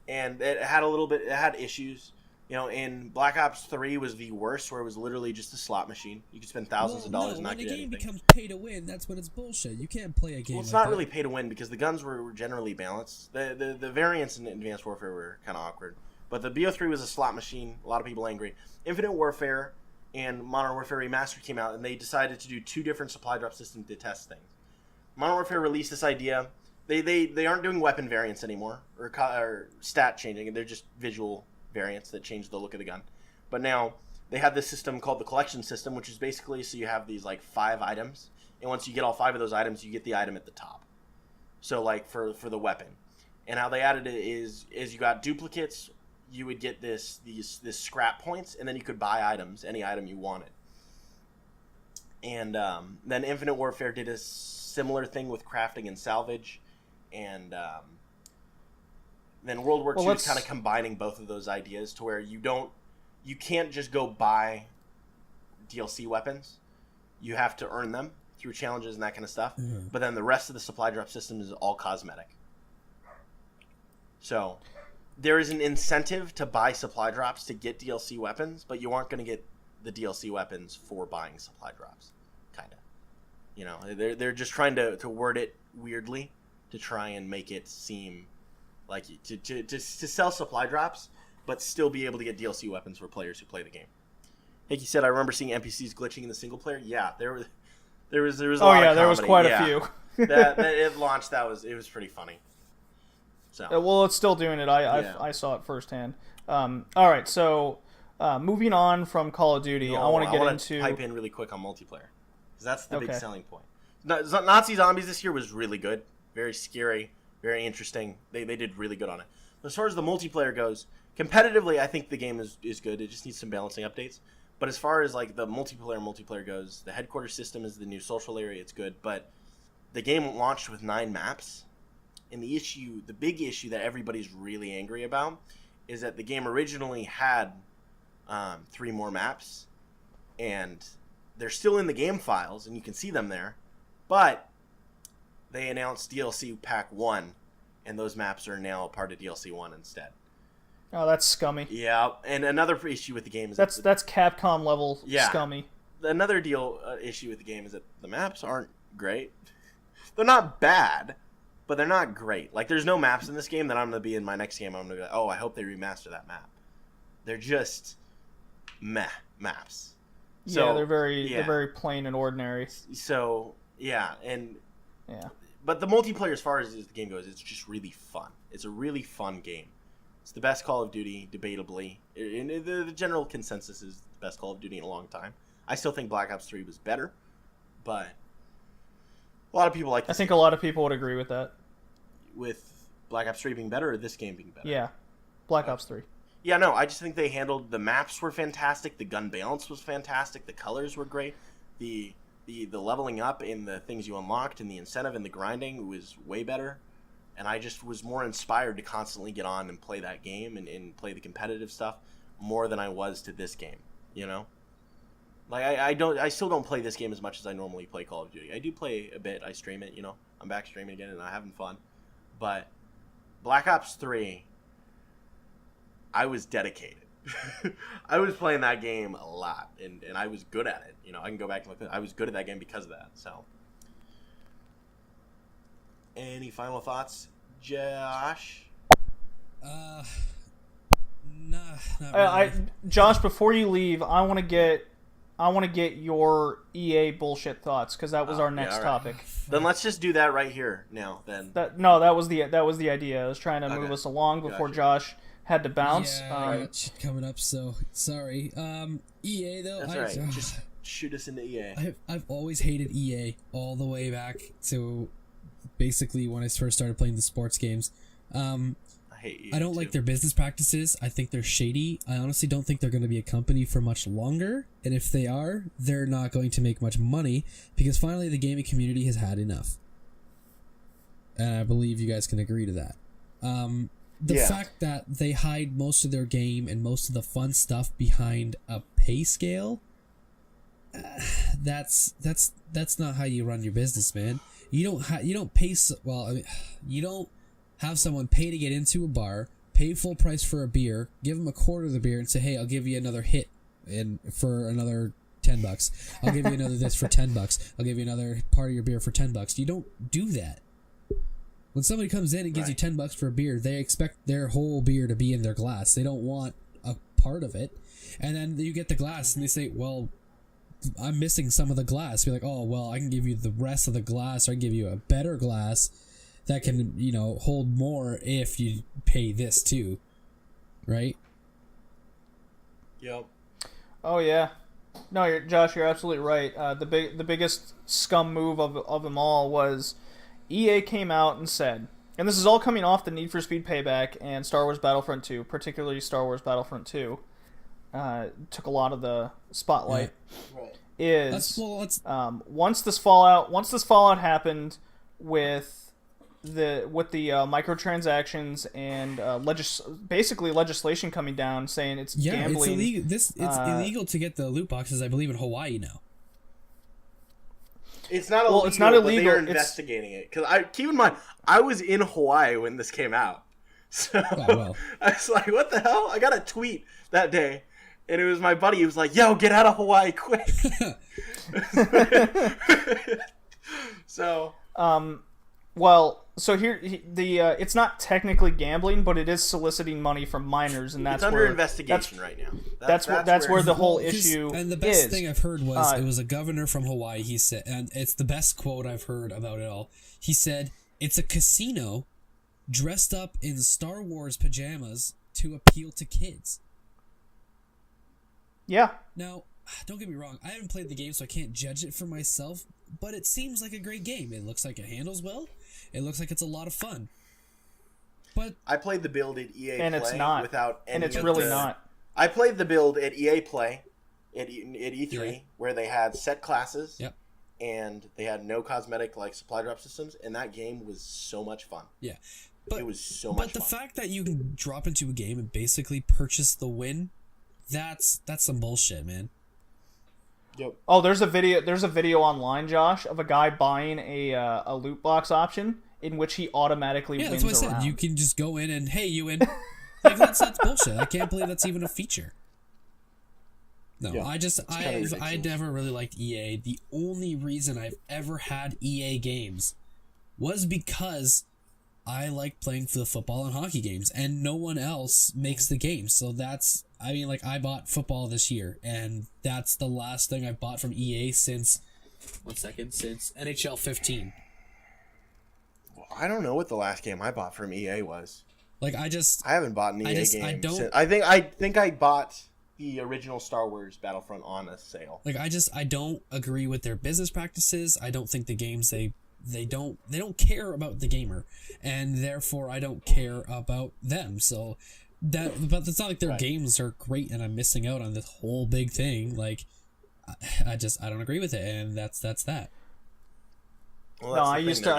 And it had issues. You know, in Black Ops 3 was the worst, where it was literally just a slot machine. You could spend thousands of dollars and not get anything. When a game becomes pay to win, that's when it's bullshit. You can't play a game. Well, it's not really pay to win because the guns were generally balanced. The variants in Advanced Warfare were kind of awkward. But the BO3 was a slot machine. A lot of people angry. Infinite Warfare and Modern Warfare Remastered came out, and they decided to do two different supply drop systems to test things. Modern Warfare released this idea. They aren't doing weapon variants anymore or stat changing. They're just visual variants that change the look of the gun. But now they have this system called the collection system, which is basically so you have these like 5 items, and once you get all 5 of those items, you get the item at the top. So like for the weapon, and how they added it is you got duplicates, you would get this scrap points, and then you could buy items, any item you wanted. And then Infinite Warfare did a similar thing with crafting and salvage, and then World War II is kind of combining both of those ideas to where you can't just go buy DLC weapons. You have to earn them through challenges and that kind of stuff. Mm-hmm. But then the rest of the supply drop system is all cosmetic. So there is an incentive to buy supply drops to get DLC weapons, but you aren't going to get the DLC weapons for buying supply drops, kind of. You know, they're just trying to word it weirdly to try and make it seem like to sell supply drops, but still be able to get DLC weapons for players who play the game. Hickey said, "I remember seeing NPCs glitching in the single player." Yeah, there was a lot of comedy. There was quite a few. that it launched. It was pretty funny. So well, it's still doing it. I saw it firsthand. All right, so moving on from Call of Duty, I want to get into pipe in really quick on multiplayer because that's the big selling point. Nazi Zombies this year was really good, very scary. Very interesting. They did really good on it. But as far as the multiplayer goes, competitively, I think the game is good. It just needs some balancing updates. But as far as like the multiplayer goes, the headquarters system is the new social area. It's good. But the game launched with 9 maps. And the big issue that everybody's really angry about is that the game originally had 3 more maps. And they're still in the game files, and you can see them there. But they announced DLC Pack 1, and those maps are now a part of DLC 1 instead. Oh, that's scummy. Yeah, and another issue with the game is that's Capcom level scummy. Another issue with the game is that the maps aren't great. They're not bad, but they're not great. Like, there's no maps in this game that I'm going to be in my next game. I'm going to be like, oh, I hope they remaster that map. They're just meh maps. So, they're very plain and ordinary. So, but the multiplayer, as far as the game goes, it's just really fun. It's a really fun game. It's the best Call of Duty, debatably. The general consensus is the best Call of Duty in a long time. I still think Black Ops 3 was better, but a lot of people like this. I think a lot of people would agree with that. With Black Ops 3 being better or this game being better? Yeah, Black Ops 3. Yeah, no, I just think they handled... The maps were fantastic. The gun balance was fantastic. The colors were great. The leveling up in the things you unlocked and the incentive and the grinding was way better. And I just was more inspired to constantly get on and play that game and play the competitive stuff more than I was to this game, you know? Like, I still don't play this game as much as I normally play Call of Duty. I do play a bit. I stream it, you know? I'm back streaming again and I'm having fun. But Black Ops 3, I was dedicated. I was playing that game a lot, and I was good at it. You know, I can go back and look at it. I was good at that game because of that, so. Any final thoughts, Josh? Nah, not really. Josh, before you leave, I want to get to get your EA bullshit thoughts because that was our next topic. Then let's just do that right here now. Then that was the idea. I was trying to move us along before Josh had to bounce. Yeah, shit coming up. So sorry. EA though. That's right. Just shoot us into EA. I've always hated EA all the way back to basically when I first started playing the sports games. I hate EA. I don't like their business practices. I think they're shady. I honestly don't think they're going to be a company for much longer. And if they are, they're not going to make much money because finally the gaming community has had enough. And I believe you guys can agree to that. The fact that they hide most of their game and most of the fun stuff behind a pay scale, that's not how you run your business, man. You don't pay you don't have someone pay to get into a bar, pay full price for a beer, give them a quarter of the beer, and say, "Hey, I'll give you another hit for another $10. I'll give you another this for $10. I'll give you another part of your beer for $10." You don't do that. When somebody comes in and gives you $10 for a beer, they expect their whole beer to be in their glass. They don't want a part of it. And then you get the glass, and they say, "Well, I'm missing some of the glass." You're like, "Oh, well, I can give you the rest of the glass, or I can give you a better glass that can, hold more if you pay this too." Right? Yep. Oh yeah. No, Josh, you're absolutely right. The biggest scum move of them all was EA came out and said, and this is all coming off the Need for Speed Payback and Star Wars Battlefront 2, particularly Star Wars Battlefront 2, took a lot of the spotlight. Yeah. Right. Once this Fallout happened with the microtransactions and basically legislation coming down saying it's gambling. It's illegal to get the loot boxes, I believe, in Hawaii now. It's not illegal. It's not illegal. But they are investigating it because keep in mind I was in Hawaii when this came out, so I was like, "What the hell?" I got a tweet that day, and it was my buddy. He was like, "Yo, get out of Hawaii quick!" So, so here it's not technically gambling, but it is soliciting money from minors, and that's it's under investigation right now. That's where the whole issue is. And the best thing I've heard was it was a governor from Hawaii. He said, and it's the best quote I've heard about it all. He said, "It's a casino dressed up in Star Wars pajamas to appeal to kids." Yeah. Now, don't get me wrong. I haven't played the game, so I can't judge it for myself. But it seems like a great game. It looks like it handles well. It looks like it's a lot of fun. But I played the build at EA and Play it's not. without any and it's really not. I played the build at EA Play at E3 where they had set classes and they had no cosmetic supply drop systems, and that game was so much fun. Yeah. It was so much fun. But the fact that you can drop into a game and basically purchase the win, that's some bullshit, man. Yep. Oh, there's a video online, Josh, of a guy buying a loot box option in which he automatically wins. Yeah, that's what I said. You can just go in and, hey, you win. That's bullshit. I can't believe that's even a feature. No, yeah, I never really liked EA. The only reason I've ever had EA games was because I like playing for the football and hockey games, and no one else makes the games. So I bought football this year, and that's the last thing I've bought from EA since NHL 15. Well, I don't know what the last game I bought from EA was. I haven't bought an EA game. I think I bought the original Star Wars Battlefront on a sale. I don't agree with their business practices. I don't think the games they don't care about the gamer, and therefore I don't care about them. So but it's not like their games are great and I'm missing out on this whole big thing. I don't agree with it, and that's that. Well, no, I used to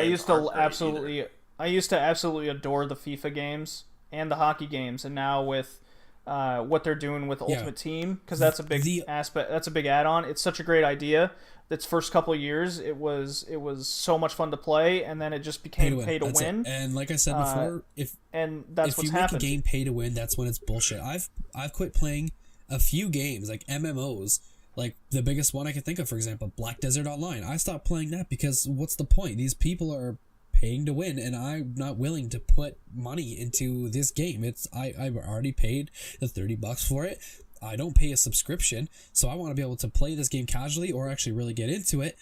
absolutely adore the FIFA games and the hockey games, and now with what they're doing with Ultimate Team, because that's a big aspect. That's a big add-on. It's such a great idea. Its first couple of years, it was so much fun to play, and then it just became pay to win. And like I said before, if you make a game pay to win, that's when it's bullshit. I've quit playing a few games like MMOs. Like the biggest one I can think of, for example, Black Desert Online. I stopped playing that because what's the point? These people are paying to win, and I'm not willing to put money into this game. I've already paid the $30 for it. I don't pay a subscription, so I want to be able to play this game casually or actually really get into it.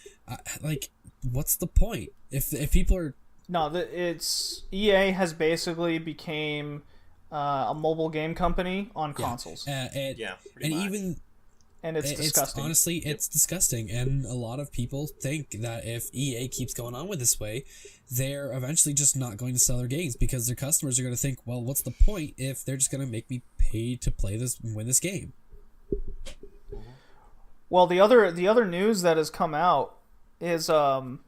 Like, what's the point? If people are... No, it's EA has basically became a mobile game company on consoles. Pretty much. Even... And it's disgusting. Honestly, it's disgusting. And a lot of people think that if EA keeps going on with this way, they're eventually just not going to sell their games because their customers are going to think, well, what's the point if they're just going to make me pay to play this, win this game? Well, the other news that has come out is so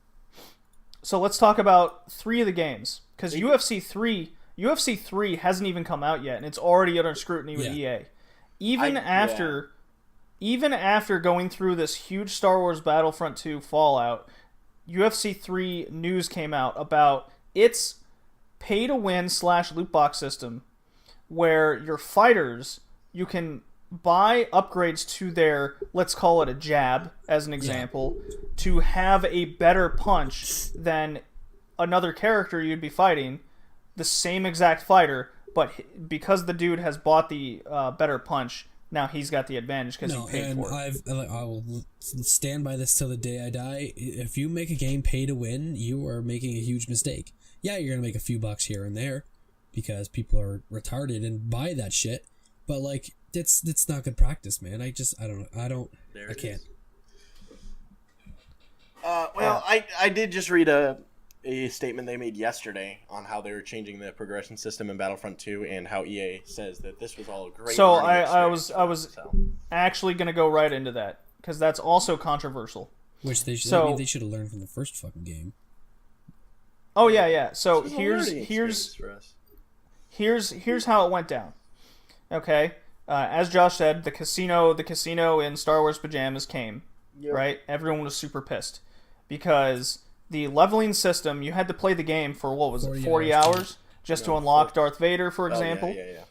let's talk about 3 of the games, because UFC 3 hasn't even come out yet, and it's already under scrutiny with EA. Even after going through this huge Star Wars Battlefront 2 fallout, UFC 3 news came out about its pay-to-win / loot box system, where your fighters, you can buy upgrades to their, let's call it a jab, as an example, to have a better punch than another character you'd be fighting, the same exact fighter, but because the dude has bought the better punch, now he's got the advantage because he paid for it. I will stand by this till the day I die. If you make a game pay to win, you are making a huge mistake. Yeah, you're going to make a few bucks here and there because people are retarded and buy that shit. But, like, it's not good practice, man. I can't. I did just read a statement they made yesterday on how they were changing the progression system in Battlefront 2 and how EA says that this was all a great. So I was actually going to go right into that because that's also controversial. Which they should have learned from the first fucking game. Oh yeah. So here's how it went down. Okay, as Josh said, the casino in Star Wars pajamas came. Yep. Right, everyone was super pissed because the leveling system, you had to play the game for, what was it, 40 hours just to unlock Darth Vader, for example. Yeah.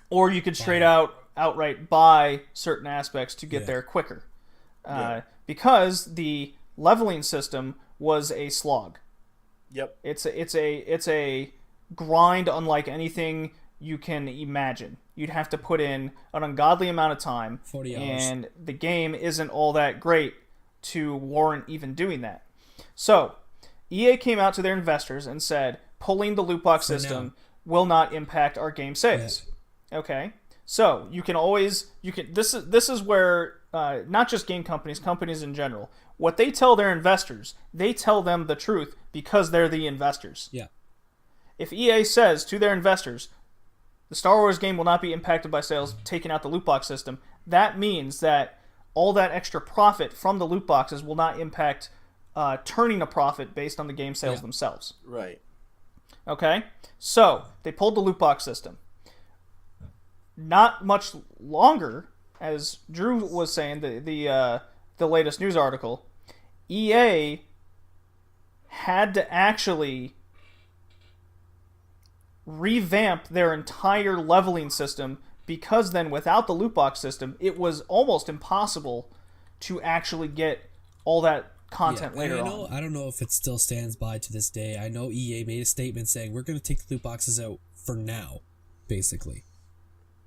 Or you could outright buy certain aspects to get there quicker. Because the leveling system was a slog. Yep. It's a grind unlike anything you can imagine. You'd have to put in an ungodly amount of time. 40 hours. And the game isn't all that great to warrant even doing that. So, EA came out to their investors and said, pulling the loot box system will not impact our game sales. Yeah. Okay? So, this is where, not just game companies in general, what they tell their investors, they tell them the truth because they're the investors. Yeah. If EA says to their investors, the Star Wars game will not be impacted by sales, taking out the loot box system, that means that all that extra profit from the loot boxes will not impact turning a profit based on the game sales themselves. Right. Okay? So, they pulled the loot box system. Not much longer, as Drew was saying, the latest news article, EA had to actually revamp their entire leveling system because then without the loot box system, it was almost impossible to actually get all that content later on. I don't know if it still stands by to this day. I know EA made a statement saying we're going to take the loot boxes out for now, basically.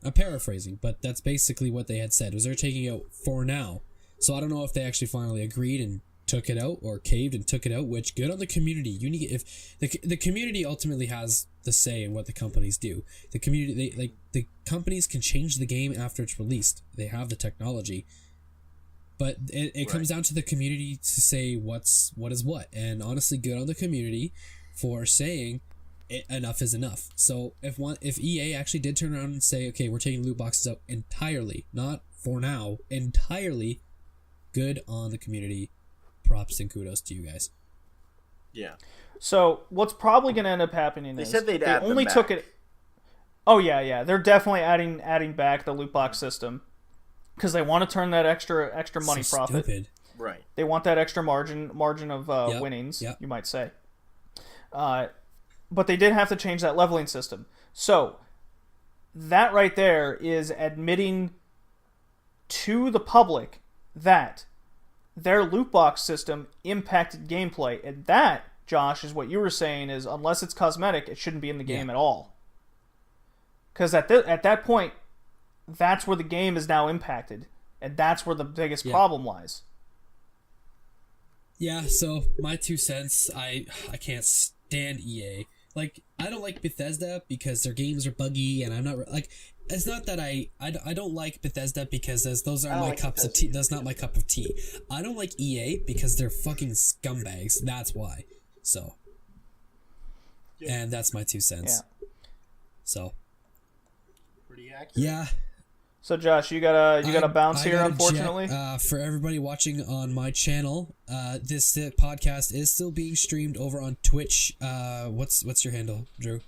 I'm paraphrasing, but that's basically what they had said, was they're taking out for now. So I don't know if they actually finally agreed and took it out or caved and took it out, which good on the community. If the community ultimately has the say in what the companies do. The community, the companies can change the game after it's released. They have the technology. But it comes down to the community to say what is what. And honestly, good on the community for saying enough is enough. So if EA actually did turn around and say, okay, we're taking loot boxes out entirely, not for now, entirely, good on the community. Props and kudos to you guys. Yeah. So what's probably going to end up happening is they only took it. Oh yeah, they're definitely adding back the loot box system. Because they want to turn that extra money profit. Stupid. Right. They want that extra margin of winnings, you might say. But they did have to change that leveling system. So, that right there is admitting to the public that their loot box system impacted gameplay. And that, Josh, is what you were saying is, unless it's cosmetic, it shouldn't be in the game at all. Because at that point, that's where the game is now impacted, and that's where the biggest problem lies. Yeah, so my 2 cents, I can't stand EA. Like, I don't like Bethesda because their games are buggy, and I'm not like. It's not that I don't like Bethesda because those aren't my cups of tea. That's not my cup of tea. I don't like EA because they're fucking scumbags. That's why. So, and that's my 2 cents. Yeah. So, pretty accurate. Yeah. So Josh, you got a bounce here, unfortunately. For everybody watching on my channel, this podcast is still being streamed over on Twitch. What's your handle, Drew?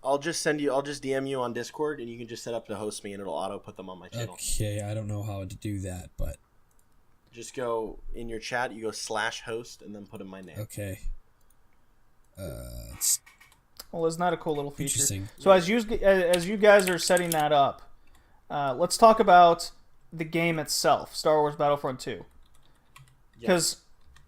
I'll just DM you on Discord, and you can just set up to host me, and it'll auto put them on my channel. Okay, I don't know how to do that, but just go in your chat. You go /host, and then put in my name. Okay. Well, isn't that a cool little feature? Interesting. So as you guys are setting that up, let's talk about the game itself, Star Wars Battlefront 2. Because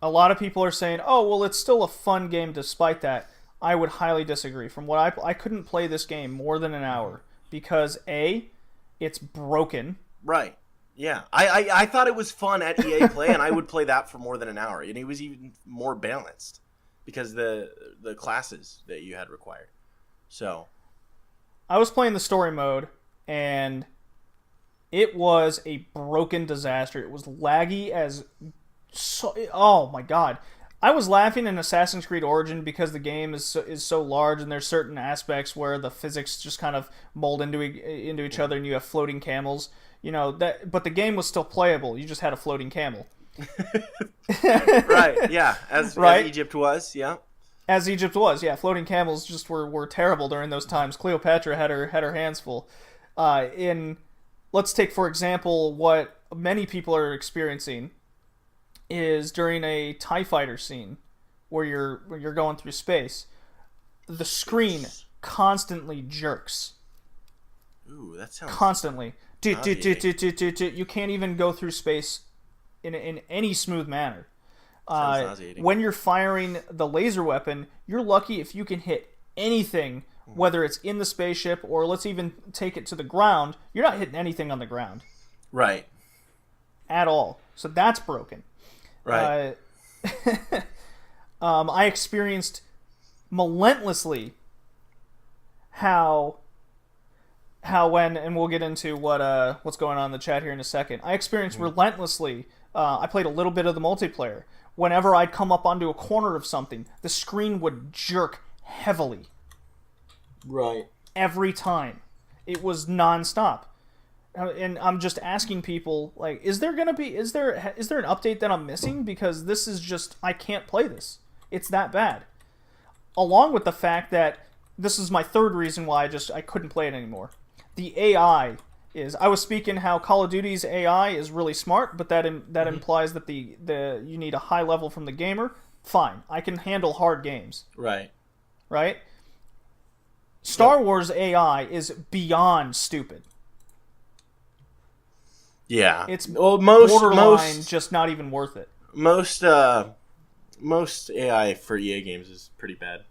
a lot of people are saying, "Oh, well, it's still a fun game despite that." I would highly disagree. From what I couldn't play this game more than an hour because A, it's broken. Right. Yeah. I thought it was fun at EA Play, and I would play that for more than an hour, and it was even more balanced because the classes that you had required. So, I was playing the story mode, and it was a broken disaster. It was laggy as oh my god. I was laughing in Assassin's Creed Origin because the game is so large, and there's certain aspects where the physics just kind of mold into each other, and you have floating camels. But the game was still playable. You just had a floating camel. Right. Yeah. As Egypt was. Yeah. As Egypt was. Yeah. Floating camels just were terrible during those times. Cleopatra had her hands full. Let's take for example what many people are experiencing. Is during a TIE fighter scene where you're going through space, the screen constantly jerks. Ooh, that sounds constantly. You can't even go through space in any smooth manner. When you're firing the laser weapon, you're lucky if you can hit anything, whether it's in the spaceship or let's even take it to the ground. You're not hitting anything on the ground. Right. At all. So that's broken. Right. I experienced relentlessly how when, and we'll get into what's going on in the chat here in a second. I experienced relentlessly. I played a little bit of the multiplayer. Whenever I'd come up onto a corner of something, the screen would jerk heavily. Right. Every time, it was nonstop. And I'm just asking people, like, is there an update that I'm missing? Because this is just, I can't play this. It's that bad. Along with the fact that this is my third reason why I couldn't play it anymore. The AI is, I was speaking how Call of Duty's AI is really smart, but that implies that you need a high level from the gamer. Fine, I can handle hard games. Right. Right? Star Wars AI is beyond stupid. Yeah, it's borderline just not even worth it. Most AI for EA games is pretty bad.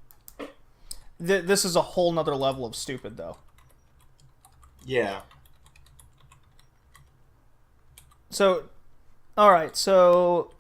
This is a whole nother level of stupid, though. Yeah. So, all right. So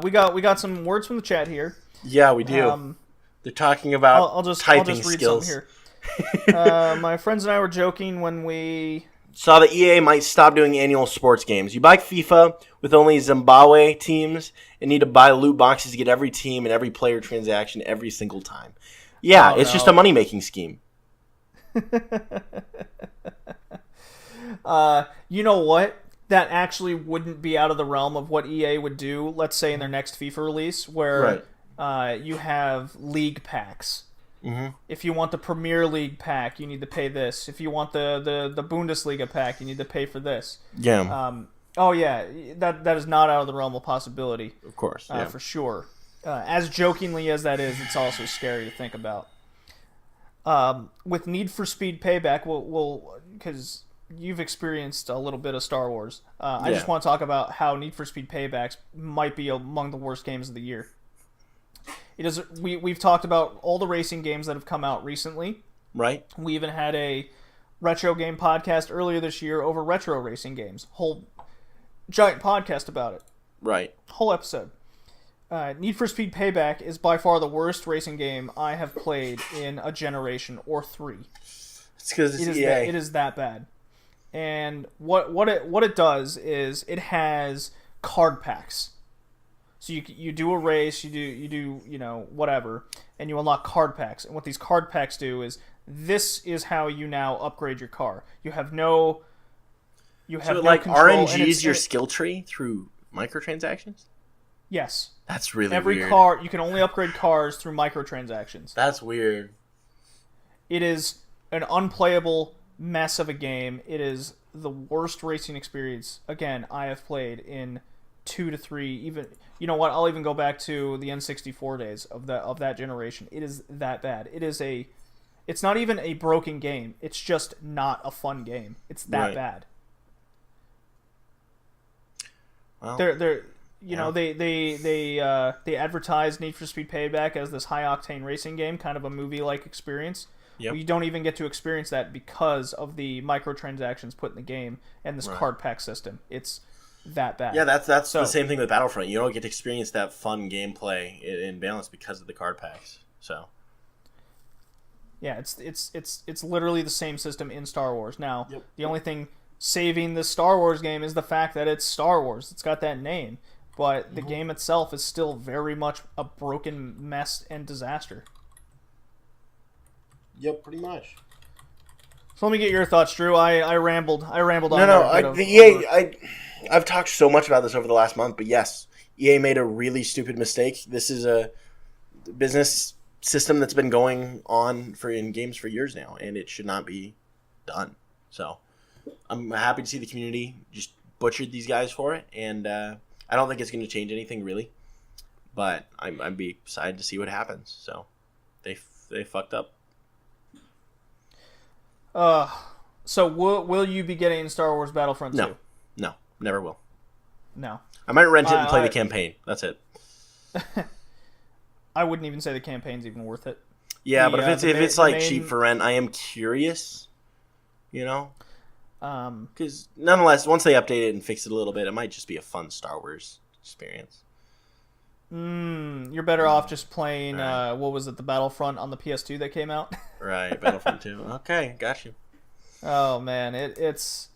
we got some words from the chat here. Yeah, we do. They're talking about I'll just typing read skills. Something here. My friends and I were joking when we saw that EA might stop doing annual sports games. You buy FIFA with only Zimbabwe teams and need to buy loot boxes to get every team and every player transaction every single time. Yeah, it's just a money-making scheme. You know what? That actually wouldn't be out of the realm of what EA would do, let's say in their next FIFA release, where you have league packs. Mm-hmm. If you want the Premier League pack, you need to pay this. If you want the Bundesliga pack, you need to pay for this. Yeah. That is not out of the realm of possibility. Of course. For sure. As jokingly as that is, it's also scary to think about. With Need for Speed Payback, we'll because you've experienced a little bit of Star Wars. I just want to talk about how Need for Speed Paybacks might be among the worst games of the year. It is. We've talked about all the racing games that have come out recently. Right. We even had a retro game podcast earlier this year over retro racing games. Whole giant podcast about it. Right. Whole episode. Need for Speed Payback is by far the worst racing game I have played in a generation or 3. It's because it's EA. It is that bad. And what it does is it has card packs. So you do a race, you do whatever, and you unlock card packs. And what these card packs do is this is how you now upgrade your car. You have no control, RNGs your skill tree through microtransactions? Yes. That's really Every weird. car, you can only upgrade cars through microtransactions. That's weird. It is an unplayable mess of a game. It is the worst racing experience, again, I have played in 2 to 3, even, you know what, I'll even go back to the N64 days of that generation. It is that bad. It's not even a broken game. It's just not a fun game. It's that bad. Well, they advertise Need for Speed Payback as this high octane racing game, kind of a movie like experience. Yep. Well, you don't even get to experience that because of the microtransactions put in the game and this card pack system. It's that bad. Yeah, that's the same thing with Battlefront. You don't get to experience that fun gameplay in balance because of the card packs. So yeah, it's literally the same system in Star Wars. Now, The only thing saving the Star Wars game is the fact that it's Star Wars. It's got that name, but the game itself is still very much a broken mess and disaster. Yep, pretty much. So let me get your thoughts, Drew. I rambled on. I've talked so much about this over the last month, but yes, EA made a really stupid mistake. This is a business system that's been going on in games for years now, and it should not be done. So I'm happy to see the community just butchered these guys for it, and I don't think it's going to change anything really, but I'd be excited to see what happens. So they fucked up. So will you be getting Star Wars Battlefront 2? No, never will. No. I might rent it and play the campaign. That's it. I wouldn't even say the campaign's even worth it. Yeah, but if it's cheap for rent, I am curious. You know, because nonetheless, once they update it and fix it a little bit, it might just be a fun Star Wars experience. You're better off just playing, what was it, the Battlefront on the PS2 that came out? Right, Battlefront 2. Okay, got you. Oh, man, it's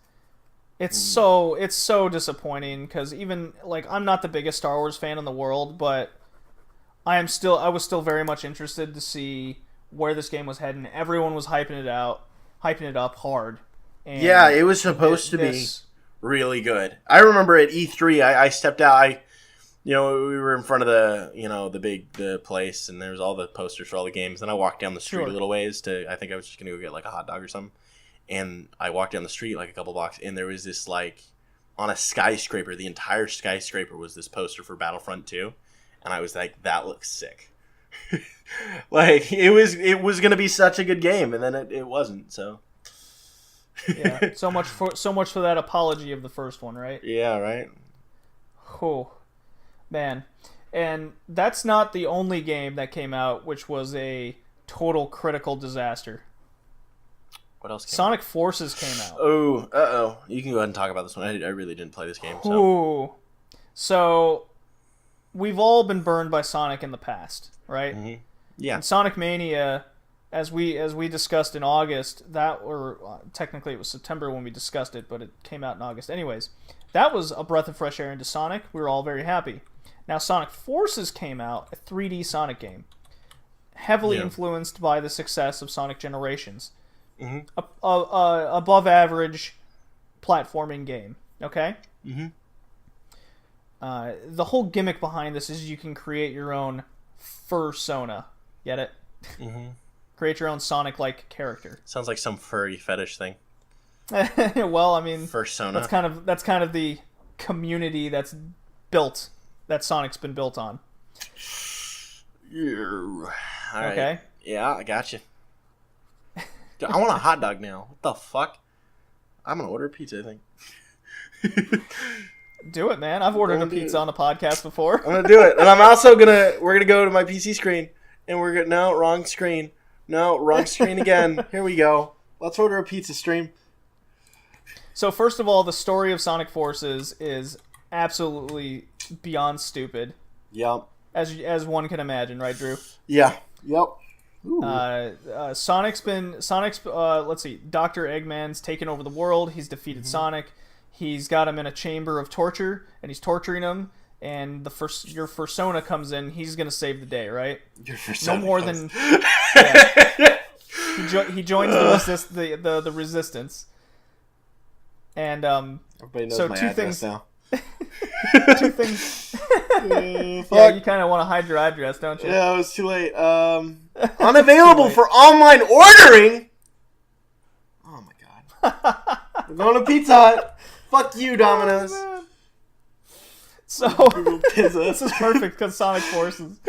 so disappointing, because even, I'm not the biggest Star Wars fan in the world, but I was still very much interested to see where this game was heading. Everyone was hyping it up hard. And yeah, it was supposed to be really good. I remember at E3, I stepped out, we were in front of the place, and there was all the posters for all the games. Then I walked down the street a little ways I think I was just going to go get a hot dog or something. And I walked down the street a couple blocks, and there was this on a skyscraper, the entire skyscraper was this poster for Battlefront 2. And I was like, that looks sick. It was going to be such a good game, and then it wasn't, so. Yeah, so much for that apology of the first one, right? Yeah, right. Oh. Man, and that's not the only game that came out which was a total critical disaster. What else came Sonic Forces came out. Oh, you can go ahead and talk about this one. I really didn't play this game. So we've all been burned by Sonic in the past, right? Mm-hmm. Yeah. And Sonic Mania, as we discussed in August, technically it was September when we discussed it, but it came out in August. Anyways, that was a breath of fresh air into Sonic. We were all very happy. Now, Sonic Forces came out, a 3D Sonic game, heavily influenced by the success of Sonic Generations. Mm-hmm. Above average platforming game, okay? Mm-hmm. The whole gimmick behind this is you can create your own fursona. Get it? Mm-hmm. Create your own Sonic-like character. Sounds like some furry fetish thing. Well, I mean, fursona. That's kind of the community that Sonic's been built on. Yeah. All right. Okay. Yeah, I got you. I want a hot dog now. What the fuck? I'm gonna order a pizza, I think. Do it, man. I've ordered a pizza on a podcast before. I'm gonna do it, and I'm also we're gonna go to my PC screen, and wrong screen. No, wrong screen again. Here we go. Let's order a pizza stream. So first of all, the story of Sonic Forces is absolutely beyond stupid. Yep. As one can imagine, right, Drew? Yeah. Yep. Sonic's let's see, Dr. Eggman's taken over the world. He's defeated Sonic. He's got him in a chamber of torture, and he's torturing him. And your Fursona comes in. He's gonna save the day, right? Your Fursona No more comes. than. Yeah. He joins the resistance. And Everybody knows so my two address things now. two things. Fuck. Yeah, you kind of want to hide your address, don't you? Yeah, it was too late. Unavailable for online ordering. Oh my god. We're going to Pizza Hut. Fuck you, Domino's. Oh, so Pizza. this is perfect because Sonic Forces.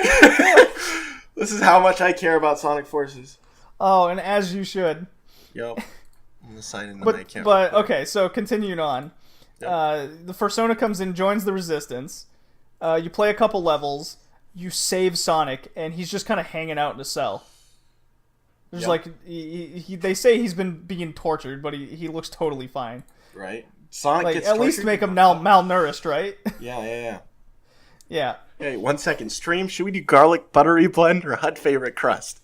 This is how much I care about Sonic Forces. Oh, and as you should. Yep. I'm gonna sign in the But account. okay, so continuing on. Yep. The Fursona comes in, joins the resistance. You play a couple levels. You save Sonic, and he's just kind of hanging out in a cell. There's like they say he's been being tortured, but he looks totally fine. Right. Sonic like, gets at least tortured? make him malnourished, right? Yeah. Yeah. Hey, 1 second. Stream, should we do garlic buttery blend or Hut favorite crust?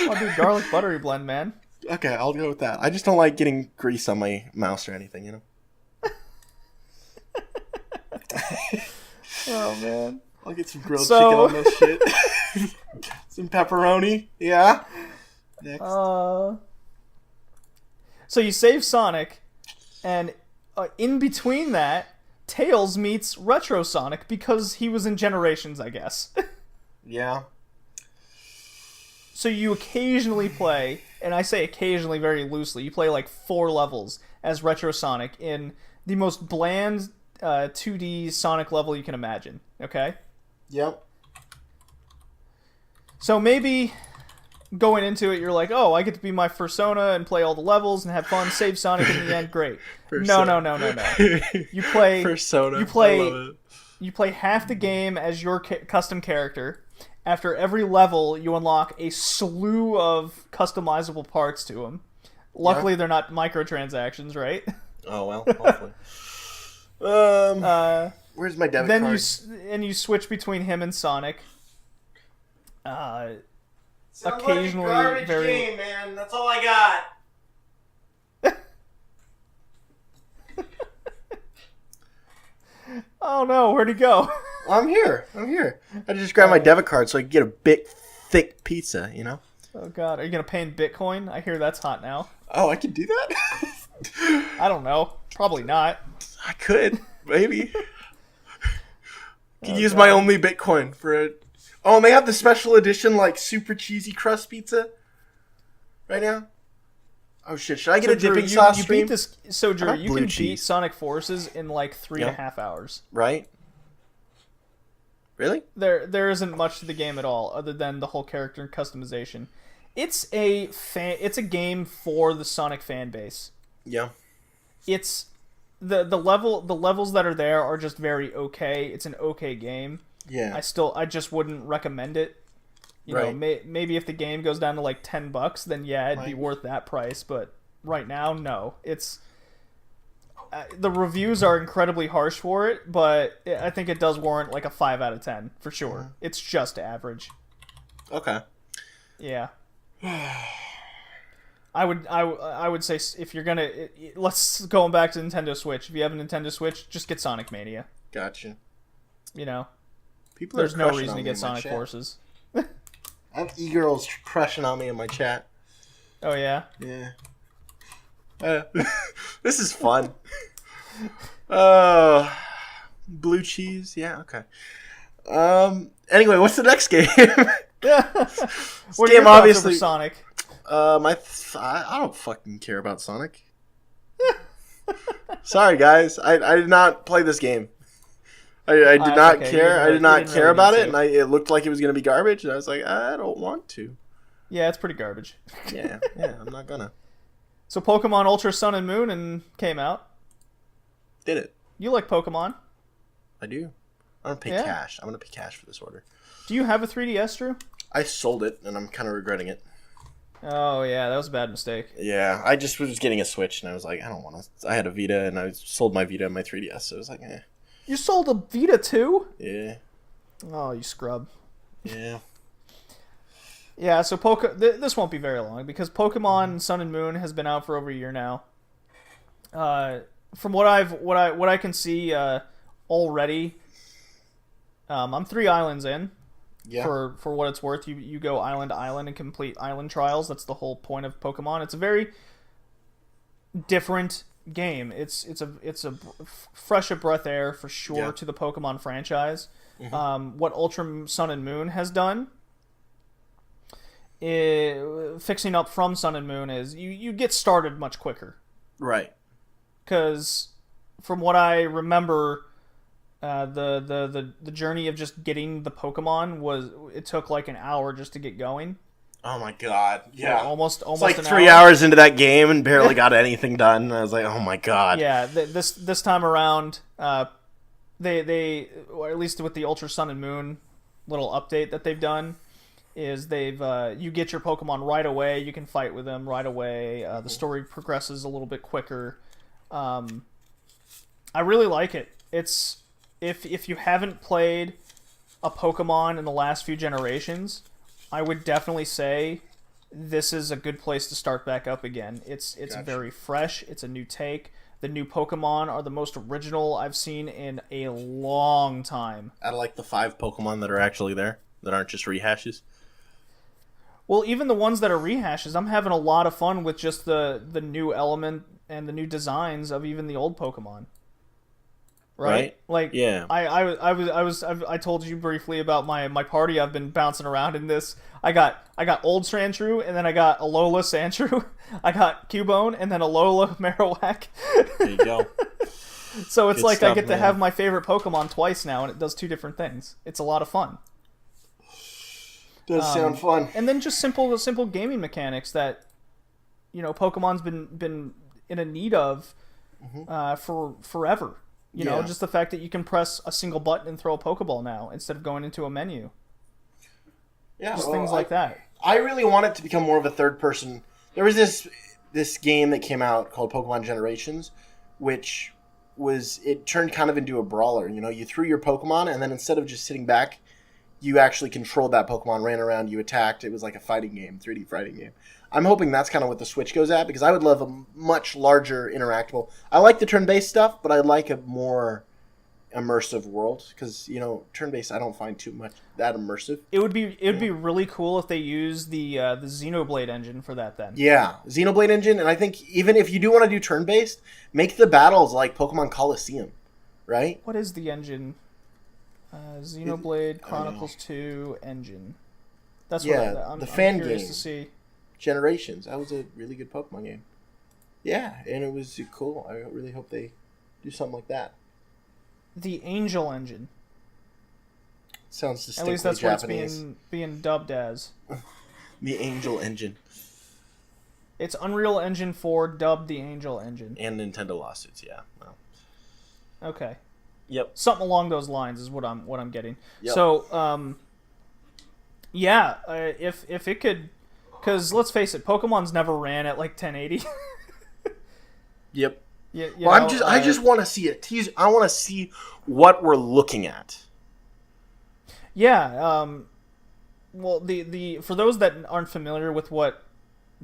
I'll do garlic buttery blend, man. Okay, I'll go with that. I just don't like getting grease on my mouse or anything, you know? Oh, man. I'll get some grilled chicken on this shit. Some pepperoni. Yeah. Next. So you save Sonic, and in between that, Tails meets Retro Sonic because he was in Generations, I guess. Yeah. So you occasionally play, and I say occasionally very loosely, you play like 4 levels as Retro Sonic in the most bland 2D Sonic level you can imagine, okay? Yep. So maybe going into it, you're like, oh, I get to be my Fursona and play all the levels and have fun, save Sonic in the end, great. No. You play Fursona. You play half the game as your custom character. After every level, you unlock a slew of customizable parts to them. Luckily, they're not microtransactions, right? Oh, well, hopefully. Where's my debit card? Then you switch between him and Sonic. Sounds Occasionally, like a garbage very game, man. That's all I got. Oh no, where'd he go? I'm here. I just grabbed my debit card so I can get a big, thick pizza, you know? Oh god, are you gonna pay in Bitcoin? I hear that's hot now. Oh, I could do that? I don't know. Probably not. I could. Maybe. Could use my only Bitcoin for it. Oh, and they have the special edition, like, super cheesy crust pizza right now. Oh, shit. Should I get a dipping sauce stream? Beat this, so, Drew, you blue can cheese. beat Sonic Forces in like 3.5 hours. Right? Really? There isn't much to the game at all, other than the whole character customization. It's a game for the Sonic fan base. Yeah. It's the levels that are there are just very okay. It's an okay game. Yeah. I just wouldn't recommend it. You know, maybe if the game goes down to like $10, then yeah, it'd be worth that price. But right now, no. It's the reviews are incredibly harsh for it, but I think it does warrant like a 5 out of 10 for sure. Mm-hmm. It's just average. Okay. Yeah. I would say if you're gonna let's going back to Nintendo Switch. If you have a Nintendo Switch, just get Sonic Mania. Gotcha. You know, people there's no reason to get Sonic Forces. I have e-girls crushing on me in my chat. Oh yeah. Yeah. This is fun. Blue cheese. Yeah. Okay. Anyway, what's the next game? What game obviously Sonic. I don't fucking care about Sonic. Sorry, guys. I did not play this game. I did not care. I did not care about it, and it looked like it was going to be garbage, and I was like, I don't want to. Yeah, it's pretty garbage. Yeah, I'm not gonna. So Pokemon Ultra Sun and Moon came out. Did it. You like Pokemon? I do. I'm going to pay cash. I'm going to pay cash for this order. Do you have a 3DS, Drew? I sold it, and I'm kind of regretting it. Oh yeah, that was a bad mistake. Yeah, I just was getting a Switch, and I was like, I don't want to. I had a Vita, and I sold my Vita and my 3DS, so I was like, eh. You sold a Vita too? Yeah. Oh, you scrub. Yeah. Yeah, so this won't be very long because Pokemon Sun and Moon has been out for over a year now. From what I can see already, I'm 3 islands in. Yeah. For what it's worth, you go island to island and complete island trials. That's the whole point of Pokemon. It's a very different game. It's a fresh of breath air for sure to the Pokemon franchise. Mm-hmm. What Ultra Sun and Moon has done, fixing up from Sun and Moon, is you get started much quicker. Right. Because from what I remember, the journey of just getting the Pokemon it took like an hour just to get going. Oh my god! Yeah, like almost it's like an 3 hour. hours into that game and barely got anything done. And I was like, oh my god. Yeah, this time around, they or at least with the Ultra Sun and Moon little update that they've done, is you get your Pokemon right away. You can fight with them right away. The story progresses a little bit quicker. I really like it. It's if you haven't played a Pokemon in the last few generations, I would definitely say this is a good place to start back up again. It's Gotcha. very fresh. It's a new take. The new Pokemon are the most original I've seen in a long time. Out of like the 5 Pokemon that are actually there, that aren't just rehashes. Well, even the ones that are rehashes, I'm having a lot of fun with just the new element and the new designs of even the old Pokemon. Right? Like, yeah. I told you briefly about my party. I've been bouncing around in this. I got old Sandshrew, and then I got Alola Sandshrew. I got Cubone, and then Alola Marowak. There you go. So it's Good like stuff, I get to man. have my favorite Pokemon twice now, and it does 2 different things. It's a lot of fun. Does sound fun. And then just simple gaming mechanics that, Pokemon's been in a need of for forever. You know, just the fact that you can press a single button and throw a Pokeball now instead of going into a menu. Yeah, Just things like that. I really want it to become more of a third person. There was this game that came out called Pokemon Generations, which it turned kind of into a brawler. You threw your Pokemon, and then instead of just sitting back, you actually controlled that Pokemon, ran around, you attacked. It was like a fighting game, 3D fighting game. I'm hoping that's kind of what the Switch goes at, because I would love a much larger interactable. I like the turn-based stuff, but I like a more immersive world, because turn-based I don't find too much that immersive. It would be really cool if they used the Xenoblade engine for that. Then Xenoblade engine, and I think even if you do want to do turn-based, make the battles like Pokemon Coliseum, right? What is the engine? Xenoblade Chronicles 2 engine. That's what I'm fan curious game. to see. Generations. That was a really good Pokemon game. Yeah, and it was cool. I really hope they do something like that. The Angel engine. Sounds distinctly At least that's Japanese. what it's being dubbed as. The Angel engine. It's Unreal Engine 4 dubbed the Angel engine. And Nintendo lawsuits, yeah. Well. Okay. Yep. Something along those lines is what I'm getting. Yep. So, if it could, because let's face it, Pokemon's never ran at like 1080. Yep. Yeah. I just want to see it. I want to see what we're looking at. Yeah. Well, the for those that aren't familiar with what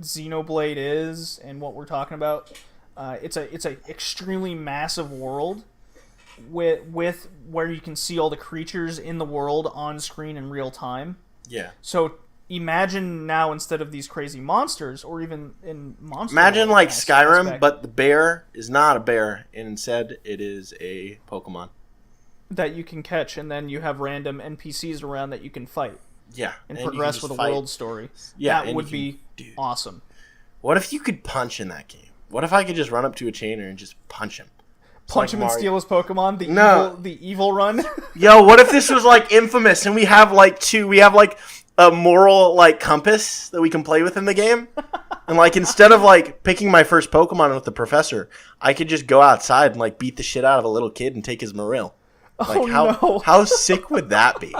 Xenoblade is and what we're talking about, it's a extremely massive world with where you can see all the creatures in the world on screen in real time. Yeah. So imagine now, instead of these crazy monsters, or even in monster, imagine like Skyrim, aspect, but the bear is not a bear, and instead it is a Pokemon that you can catch, and then you have random NPCs around that you can fight. Yeah, and progress with a world story. Yeah, that would be awesome. What if you could punch in that game? What if I could just run up to a chainer and just punch him? Punch him and steal his Pokemon? The evil run? Yo, what if this was like Infamous and we have like a moral like compass that we can play with in the game? And like instead of like picking my first Pokemon with the professor, I could just go outside and like beat the shit out of a little kid and take his Marill. Like no. How sick would that be?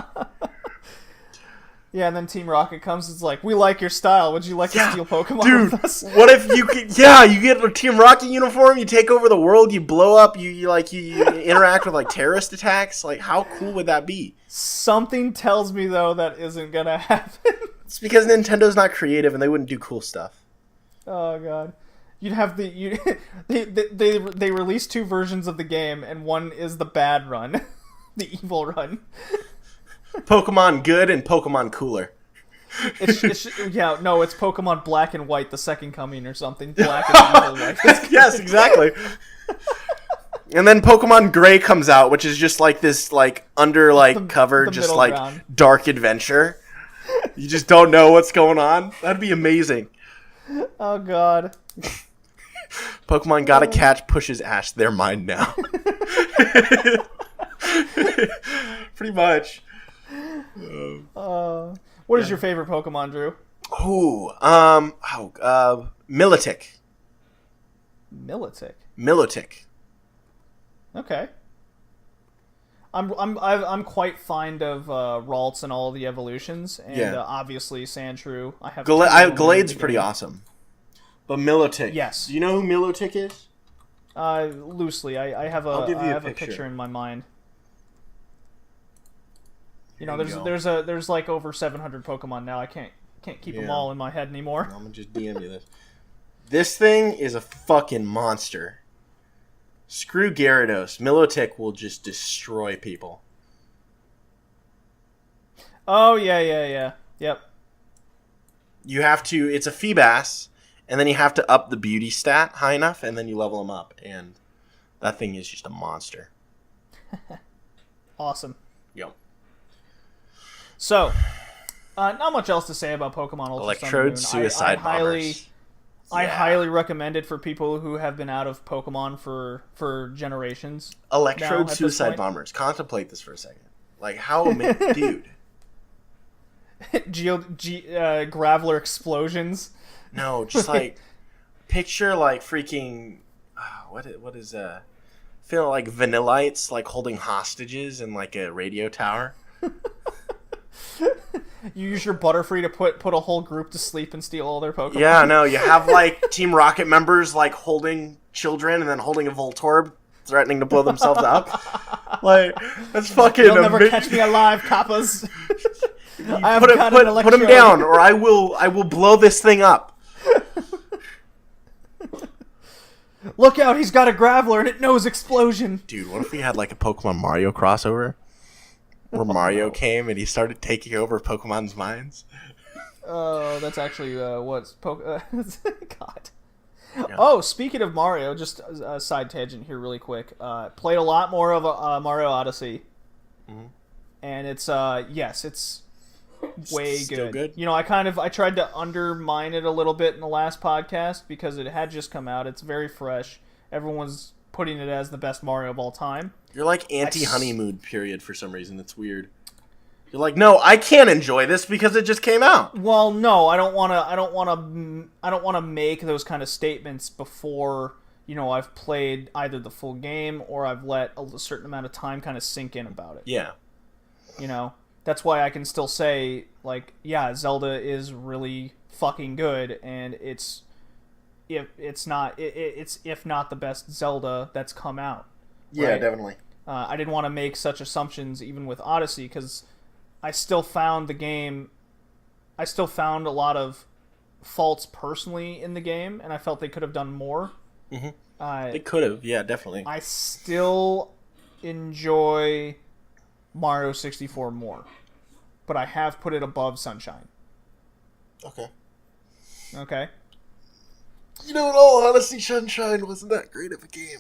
Yeah, and then Team Rocket comes. It's like, we like your style. Would you like to steal Pokemon dude, with us? What if you could? Yeah, you get a Team Rocket uniform. You take over the world. You blow up. You interact with like terrorist attacks. Like, how cool would that be? Something tells me though that isn't gonna happen. It's because Nintendo's not creative and they wouldn't do cool stuff. Oh god. You'd have they released 2 versions of the game, and one is the bad run, the evil run. Pokemon Good and Pokemon Cooler. It's Pokemon Black and White, the second coming or something. Black and evil white. Yes, exactly. And then Pokemon Gray comes out, which is just like this, like under like cover, just like ground. dark adventure. You just don't know what's going on. That'd be amazing. Oh god. Pokemon Gotta Catch pushes Ash. They're mine now. Pretty much. What is your favorite Pokemon, Drew? Milotic. Milotic. Okay. I'm quite fond of Ralts and all the evolutions, and obviously Sandshrew. I have Glade's pretty awesome, but Milotic. Yes. Do you know who Milotic is? Loosely, I have a picture in my mind. You know, there's like over 700 Pokemon now. I can't keep them all in my head anymore. I'm gonna just DM you this. This thing is a fucking monster. Screw Gyarados. Milotic will just destroy people. Oh, yeah. Yep. You have to... It's a Feebas, and then you have to up the beauty stat high enough, and then you level them up, and that thing is just a monster. Awesome. Yep. So, not much else to say about Pokemon Ultra Electrode Suicide Bombers. I highly recommend it for people who have been out of Pokemon for generations. Electrode Suicide Bombers. Contemplate this for a second. Like, how... dude. Graveler explosions. No, just like... picture, like, freaking... what is... feel like Vanillites, like, holding hostages in, like, a radio tower. You use your Butterfree to put a whole group to sleep and steal all their Pokemon. Yeah, no, you have, like, Team Rocket members, like, holding children and then holding a Voltorb, threatening to blow themselves up. Like, that's fucking You'll never catch me alive, Kappas. Put him down, or I will blow this thing up. Look out, he's got a Graveler and it knows explosion. Dude, what if we had, like, a Pokemon Mario crossover? Where Mario came and he started taking over Pokemon's minds. Oh, that's actually what's God. Yeah. Oh, speaking of Mario, just a side tangent here, really quick. Played a lot more of Mario Odyssey, and it's it's way Still good. You know, I tried to undermine it a little bit in the last podcast because it had just come out. It's very fresh. Everyone's putting it as the best Mario of all time. You're like anti-honeymoon period for some reason. It's weird. You're like, no, I can't enjoy this because it just came out. Well, no, I don't want to make those kind of statements before, you know, I've played either the full game or I've let a certain amount of time kind of sink in about it. Yeah. You know, that's why I can still say, like, yeah, Zelda is really fucking good, and it's if not the best Zelda that's come out. Yeah, right? definitely. I didn't want to make such assumptions even with Odyssey because I still found a lot of faults personally in the game, and I felt they could have done more. Mm-hmm. They could have, yeah, definitely. I still enjoy Mario 64 more, but I have put it above Sunshine. Okay. You know, in all honesty, Sunshine wasn't that great of a game.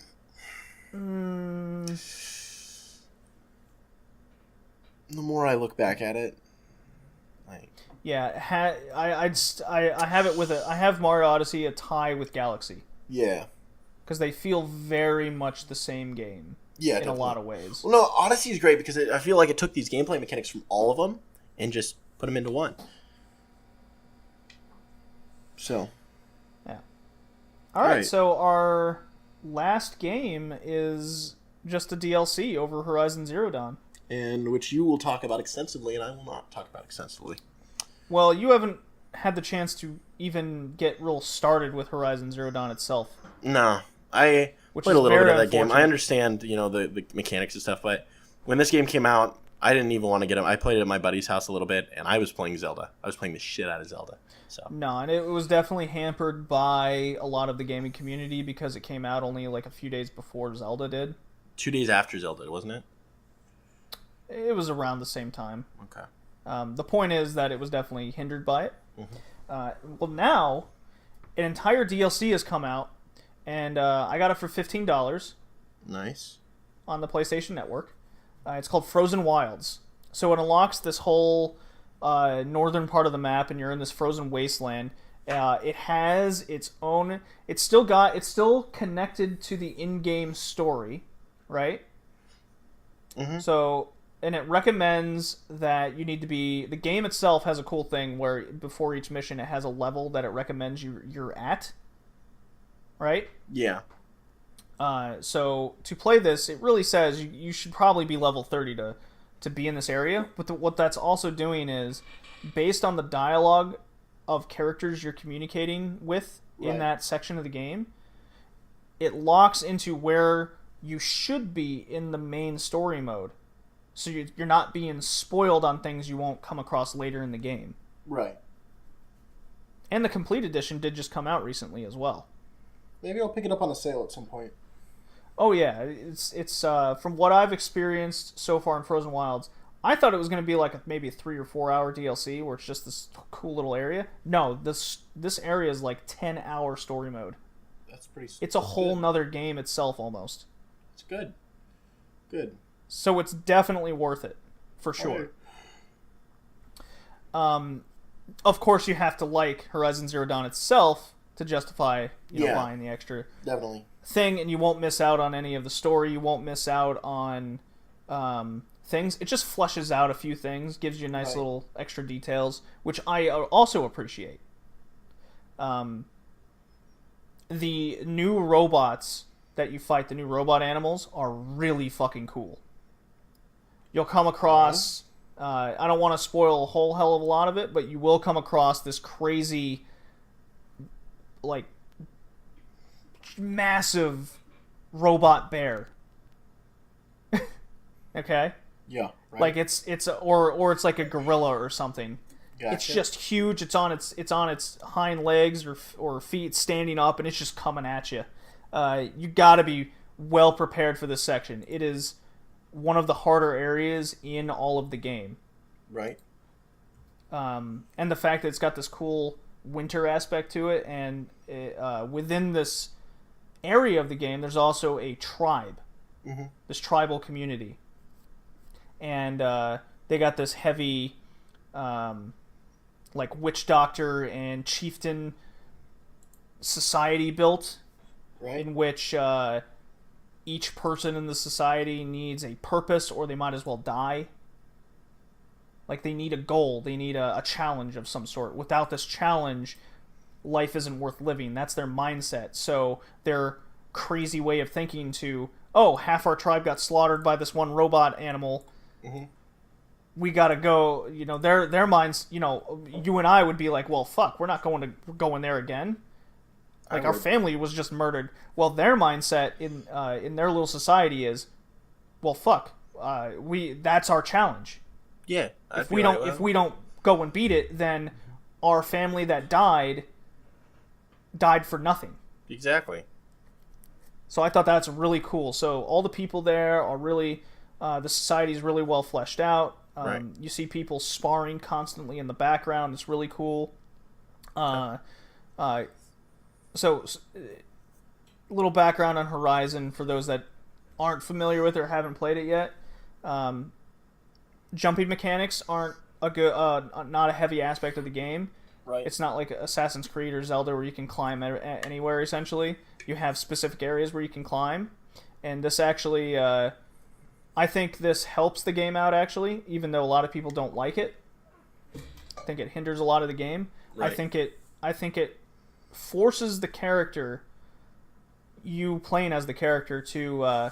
The more I look back at it, like, yeah, I have it with I have Mario Odyssey a tie with Galaxy. Yeah, because they feel very much the same game. Yeah, in definitely. a lot of ways. Well, no, Odyssey is great because I feel like it took these gameplay mechanics from all of them and just put them into one. So, yeah. All right. So our last game is just a DLC over Horizon Zero Dawn, and which you will talk about extensively, and I will not talk about extensively. Well, you haven't had the chance to even get real started with Horizon Zero Dawn itself. No, I Which played is a little bit very of that game. I unfortunate. understand, the mechanics and stuff, but when this game came out, I didn't even want to get it. I played it at my buddy's house a little bit, and I was playing Zelda. I was playing the shit out of Zelda. So No, and it was definitely hampered by a lot of the gaming community because it came out only like a few days before Zelda did. 2 days after Zelda, wasn't it? It was around the same time. Okay. The point is that it was definitely hindered by it. Mm-hmm. Well, now an entire DLC has come out, and I got it for $15 Nice. on the PlayStation Network. It's called Frozen Wilds. So it unlocks this whole northern part of the map, and you're in this frozen wasteland. It has its own. It's still connected to the in-game story, right? Mm-hmm. So, and it recommends that you need to be. The game itself has a cool thing where before each mission, it has a level that it recommends you're at, right? Yeah. So to play this, it really says you should probably be level 30 to be in this area. But what that's also doing is, based on the dialogue of characters you're communicating with in that section of the game, it locks into where you should be in the main story mode. So you're not being spoiled on things you won't come across later in the game. Right. And the Complete Edition did just come out recently as well. Maybe I'll pick it up on a sale at some point. Oh yeah, it's from what I've experienced so far in Frozen Wilds, I thought it was going to be like maybe a 3 or 4 hour DLC where it's just this cool little area. No, this area is like 10-hour story mode. That's pretty. It's a whole nother game itself almost. It's good. Good. So it's definitely worth it for sure. Of course, you have to like Horizon Zero Dawn itself to justify buying the extra Definitely. thing, and you won't miss out on any of the story. You won't miss out on things. It just fleshes out a few things, gives you nice little extra details, which I also appreciate. The new robots that you fight, the new robot animals, are really fucking cool. You'll come across... I don't want to spoil a whole hell of a lot of it, but you will come across this crazy, like, massive robot bear. Okay? Yeah. Right. Like it's or it's like a gorilla or something. Gotcha. It's just huge. It's on its hind legs or feet, standing up, and it's just coming at you. You got to be well prepared for this section. It is one of the harder areas in all of the game. Right. And the fact that it's got this cool winter aspect to it, and within this area of the game, there's also a tribe, this tribal community, and they got this heavy, like witch doctor and chieftain society built, Right. in which each person in the society needs a purpose, or they might as well die. Like, they need a goal, they need a challenge of some sort. Without this challenge, life isn't worth living. That's their mindset. So their crazy way of thinking to, oh, half our tribe got slaughtered by this one robot animal. We gotta go. Their minds. You and I would be like, well, fuck, we're not going there again. Like, our family was just murdered. Well, their mindset in their little society is, well, fuck, that's our challenge. Yeah. If we don't go and beat it, then our family that died for nothing. Exactly. So I thought that's really cool. So all the people there are really, the society is really well fleshed out. Right. You see people sparring constantly in the background. It's really cool. So, a little background on Horizon for those that aren't familiar with it or haven't played it yet. Jumping mechanics aren't not a heavy aspect of the game. Right. It's not like Assassin's Creed or Zelda where you can climb anywhere, essentially. You have specific areas where you can climb. And this actually, I think this helps the game out, actually, even though a lot of people don't like it. I think it hinders a lot of the game. Right. I think it forces the character, you playing as the character, to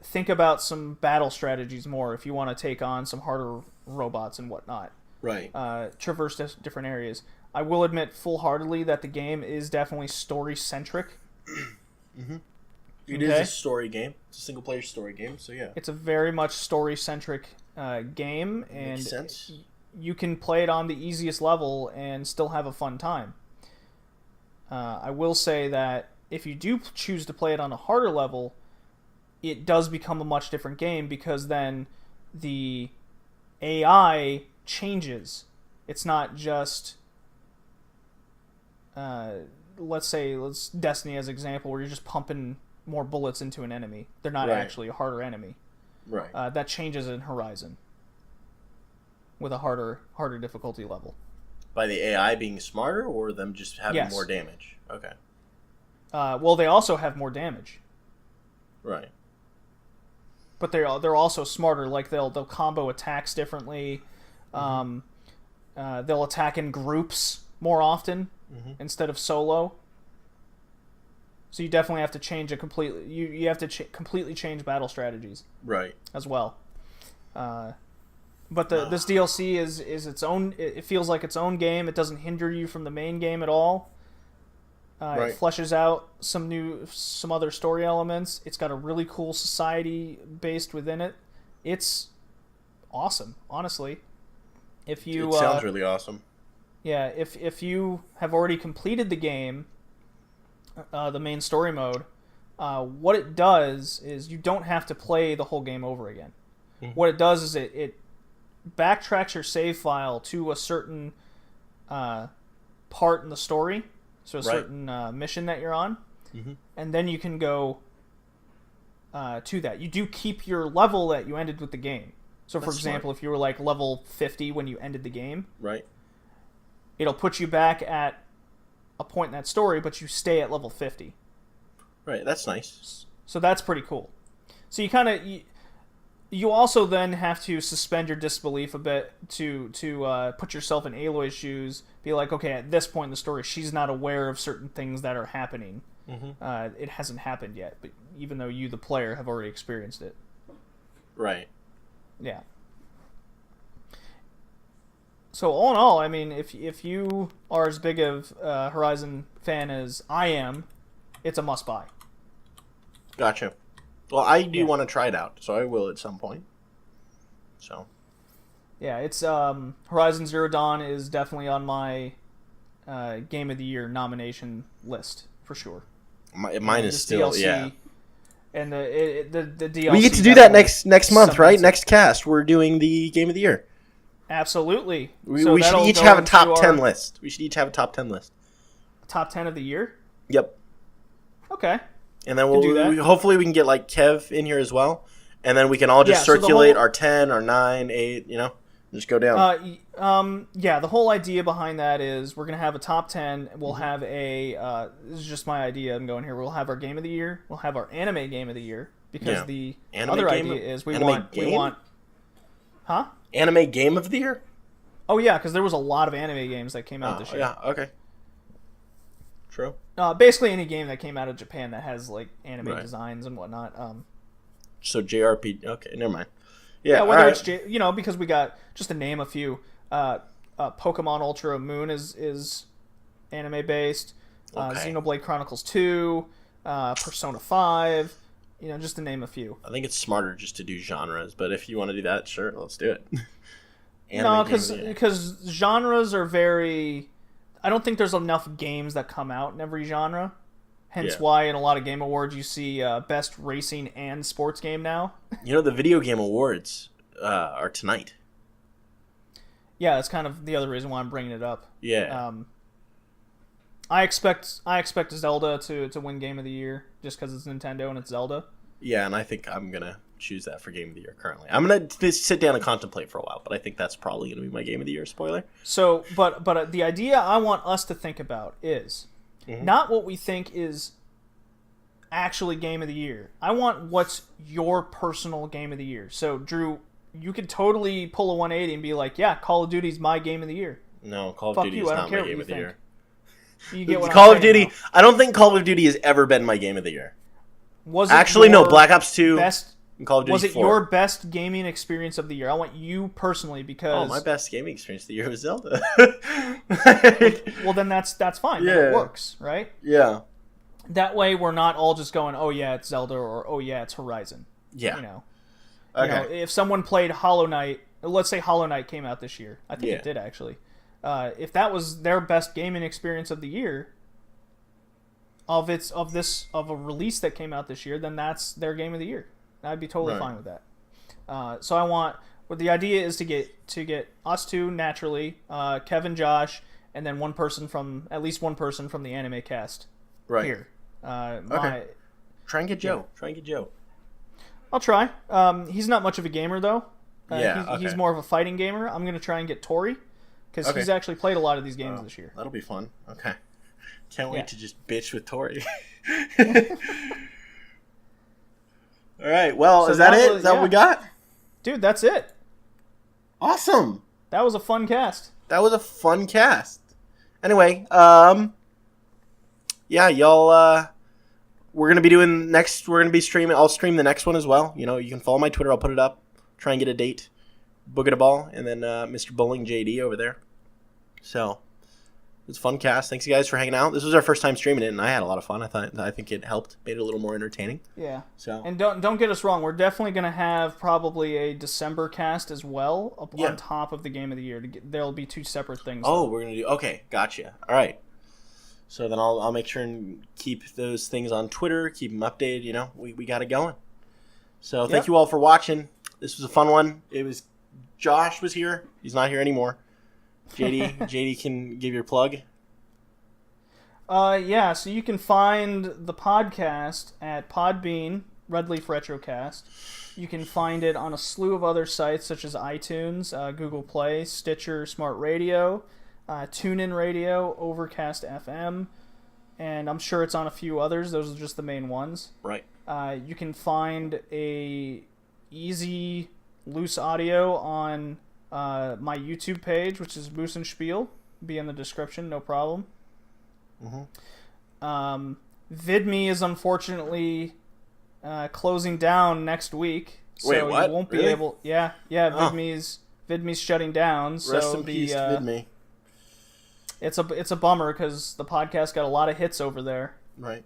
think about some battle strategies more if you want to take on some harder robots and whatnot. Right. traverse different areas. I will admit full-heartedly that the game is definitely story-centric. It is a story game. It's a single-player story game, so yeah. It's a very much story-centric game, and Makes sense. you can play it on the easiest level and still have a fun time. I will say that if you do choose to play it on a harder level, it does become a much different game, because then the AI changes. It's not just, let's Destiny as an example, where you're just pumping more bullets into an enemy. They're not actually a harder enemy. Right. That changes in Horizon with a harder difficulty level. By the AI being smarter, or them just having Yes. more damage? Okay. Well, they also have more damage, Right. but they're also smarter. Like they'll combo attacks differently. They'll attack in groups more often instead of solo. So you definitely have to change you have to completely change battle strategies Right. as well. But this DLC is its own. It feels like its own game. It doesn't hinder you from the main game at all. Right. It fleshes out some other story elements. It's got a really cool society based within it. It's awesome, honestly. If you It sounds really awesome. yeah, if you have already completed the game, the main story mode, what it does is you don't have to play the whole game over again. What it does is it backtracks your save file to a certain part in the story, so a certain mission that you're on, and then you can go to that. You do keep your level that you ended with the game. So, for example, if you were like level 50 when you ended the game, Right. it'll put you back at a point in that story, but you stay at level 50. Right. That's nice. So that's pretty cool. So you also then have to suspend your disbelief a bit to put yourself in Aloy's shoes. Be like, okay, at this point in the story, she's not aware of certain things that are happening. It hasn't happened yet, but even though you, the player, have already experienced it. Right. Yeah. So all in all, I mean, if you are as big of a Horizon fan as I am, it's a must-buy. Gotcha. Well, I do want to try it out, so I will at some point. So. Yeah, it's Horizon Zero Dawn is definitely on my Game of the Year nomination list for sure. Mine is still DLC, yeah. And the DLC. We get to do that next month, right? Next cast, we're doing the Game of the Year. Absolutely. We So should that'll each go have a into top 10 our list. We should each have a top 10 list. Top 10 of the year. Yep. Okay. And then do that. hopefully we can get like Kev in here as well, and then we can all just Yeah, so the circulate whole- our 10, our 9, 8, just go down. Yeah, the whole idea behind that is we're gonna have a top 10. We'll have a. This is just my idea. I'm going here. We'll have our Game of the Year. We'll have our Anime Game of the Year, because the Anime other game idea is we anime game? want. Huh? Anime Game of the Year? Oh yeah, because there was a lot of anime games that came out this year. Yeah, okay. True. Basically any game that came out of Japan that has like anime Right. designs and whatnot. So JRPG. Okay, never mind. Yeah, Whether alright. it's because we got, just to name a few, Pokemon Ultra Moon is anime based. Okay. Xenoblade Chronicles 2, Persona 5, just to name a few. I think it's smarter just to do genres, but if you want to do that, sure, let's do it. No, Anime Game of the Year. because genres are very. I don't think there's enough games that come out in every genre. Hence why in a lot of game awards you see best racing and sports game now. The video game awards are tonight. Yeah, that's kind of the other reason why I'm bringing it up. Yeah. I expect Zelda to win Game of the Year just because it's Nintendo and it's Zelda. Yeah, and I think I'm going to choose that for Game of the Year currently. I'm going to sit down and contemplate for a while, but I think that's probably going to be my Game of the Year, spoiler. So, but the idea I want us to think about is not what we think is actually Game of the Year. I want what's your personal Game of the Year. So, Drew, you could totally pull a 180 and be like, yeah, Call of Duty's my Game of the Year. No, Call of Fuck Duty you, is I don't not care my what Game you of the think. Year. You get what Call I'm of saying Duty, now. I don't think Call of Duty has ever been my Game of the Year. Was it Actually, no, your Black Ops 2. best in Call of Duty Was it 4. your best gaming experience of the year? I want you personally because. Oh, my best gaming experience of the year was Zelda. Well, then that's fine. Yeah. Then it works, right? Yeah. That way, we're not all just going, "Oh yeah, it's Zelda," or "Oh yeah, it's Horizon." Yeah. You know, Okay. if someone played Hollow Knight, let's say Hollow Knight came out this year. I think Yeah. it did actually. If that was their best gaming experience of the year, of a release that came out this year, then that's their game of the year. I'd be totally Right. fine with that. So I want. Well, the idea is to get us two naturally, Kevin, Josh, and then at least one person from the anime cast Right. here. Okay. Try and get Joe. Try and get Joe. I'll try. He's not much of a gamer though. He's okay. more of a fighting gamer. I'm gonna try and get Tori because Okay. he's actually played a lot of these games this year. That'll be fun. Okay. Can't wait Yeah. to just bitch with Tori. All right. Well, So is that that it? was- Is that what we yeah. got? Dude, that's it. Awesome. That was a fun cast. That was a fun cast. Anyway, yeah, y'all, we're going to be doing next, we're going to be streaming, I'll stream the next one as well. You know, you can follow my Twitter, I'll put it up, try and get a date, book it a ball, and then Mr. Bowling JD over there. So, it's a fun cast. Thanks you guys for hanging out. This was our first time streaming it, and I had a lot of fun. I think it helped, made it a little more entertaining. Yeah. So, And don't get us wrong. We're definitely gonna have probably a December cast as well on top of the game of the year. There'll be two separate things. oh, we're going to do, okay, gotcha. All right. So then I'll make sure and keep those things on Twitter, keep them updated. You know, we got it going. So thank you all for watching. This was a fun one. Josh was here. He's not here anymore. JD can give your plug. Yeah. So you can find the podcast at Podbean, Red Leaf Retrocast. You can find it on a slew of other sites such as iTunes, Google Play, Stitcher, Smart Radio, TuneIn Radio, Overcast FM, and I'm sure it's on a few others. Those are just the main ones. Right. You can find a easy loose audio on my YouTube page, which is Moose and Spiel. Be in the description, no problem. VidMe is unfortunately closing down next week, so Wait, what? you won't be Really? able. Yeah. VidMe's shutting down. So Rest in peace, VidMe. It's a bummer because the podcast got a lot of hits over there. Right.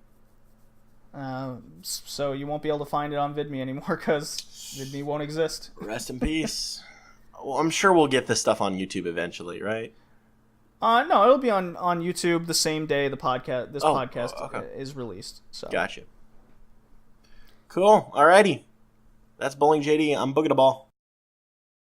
So you won't be able to find it on VidMe anymore because VidMe won't exist. Rest in peace. Well, I'm sure we'll get this stuff on YouTube eventually, right? No, it'll be on YouTube the same day the podcast okay. is released. So Gotcha. Cool. Alrighty. That's Bowling JD. I'm Booking a Ball.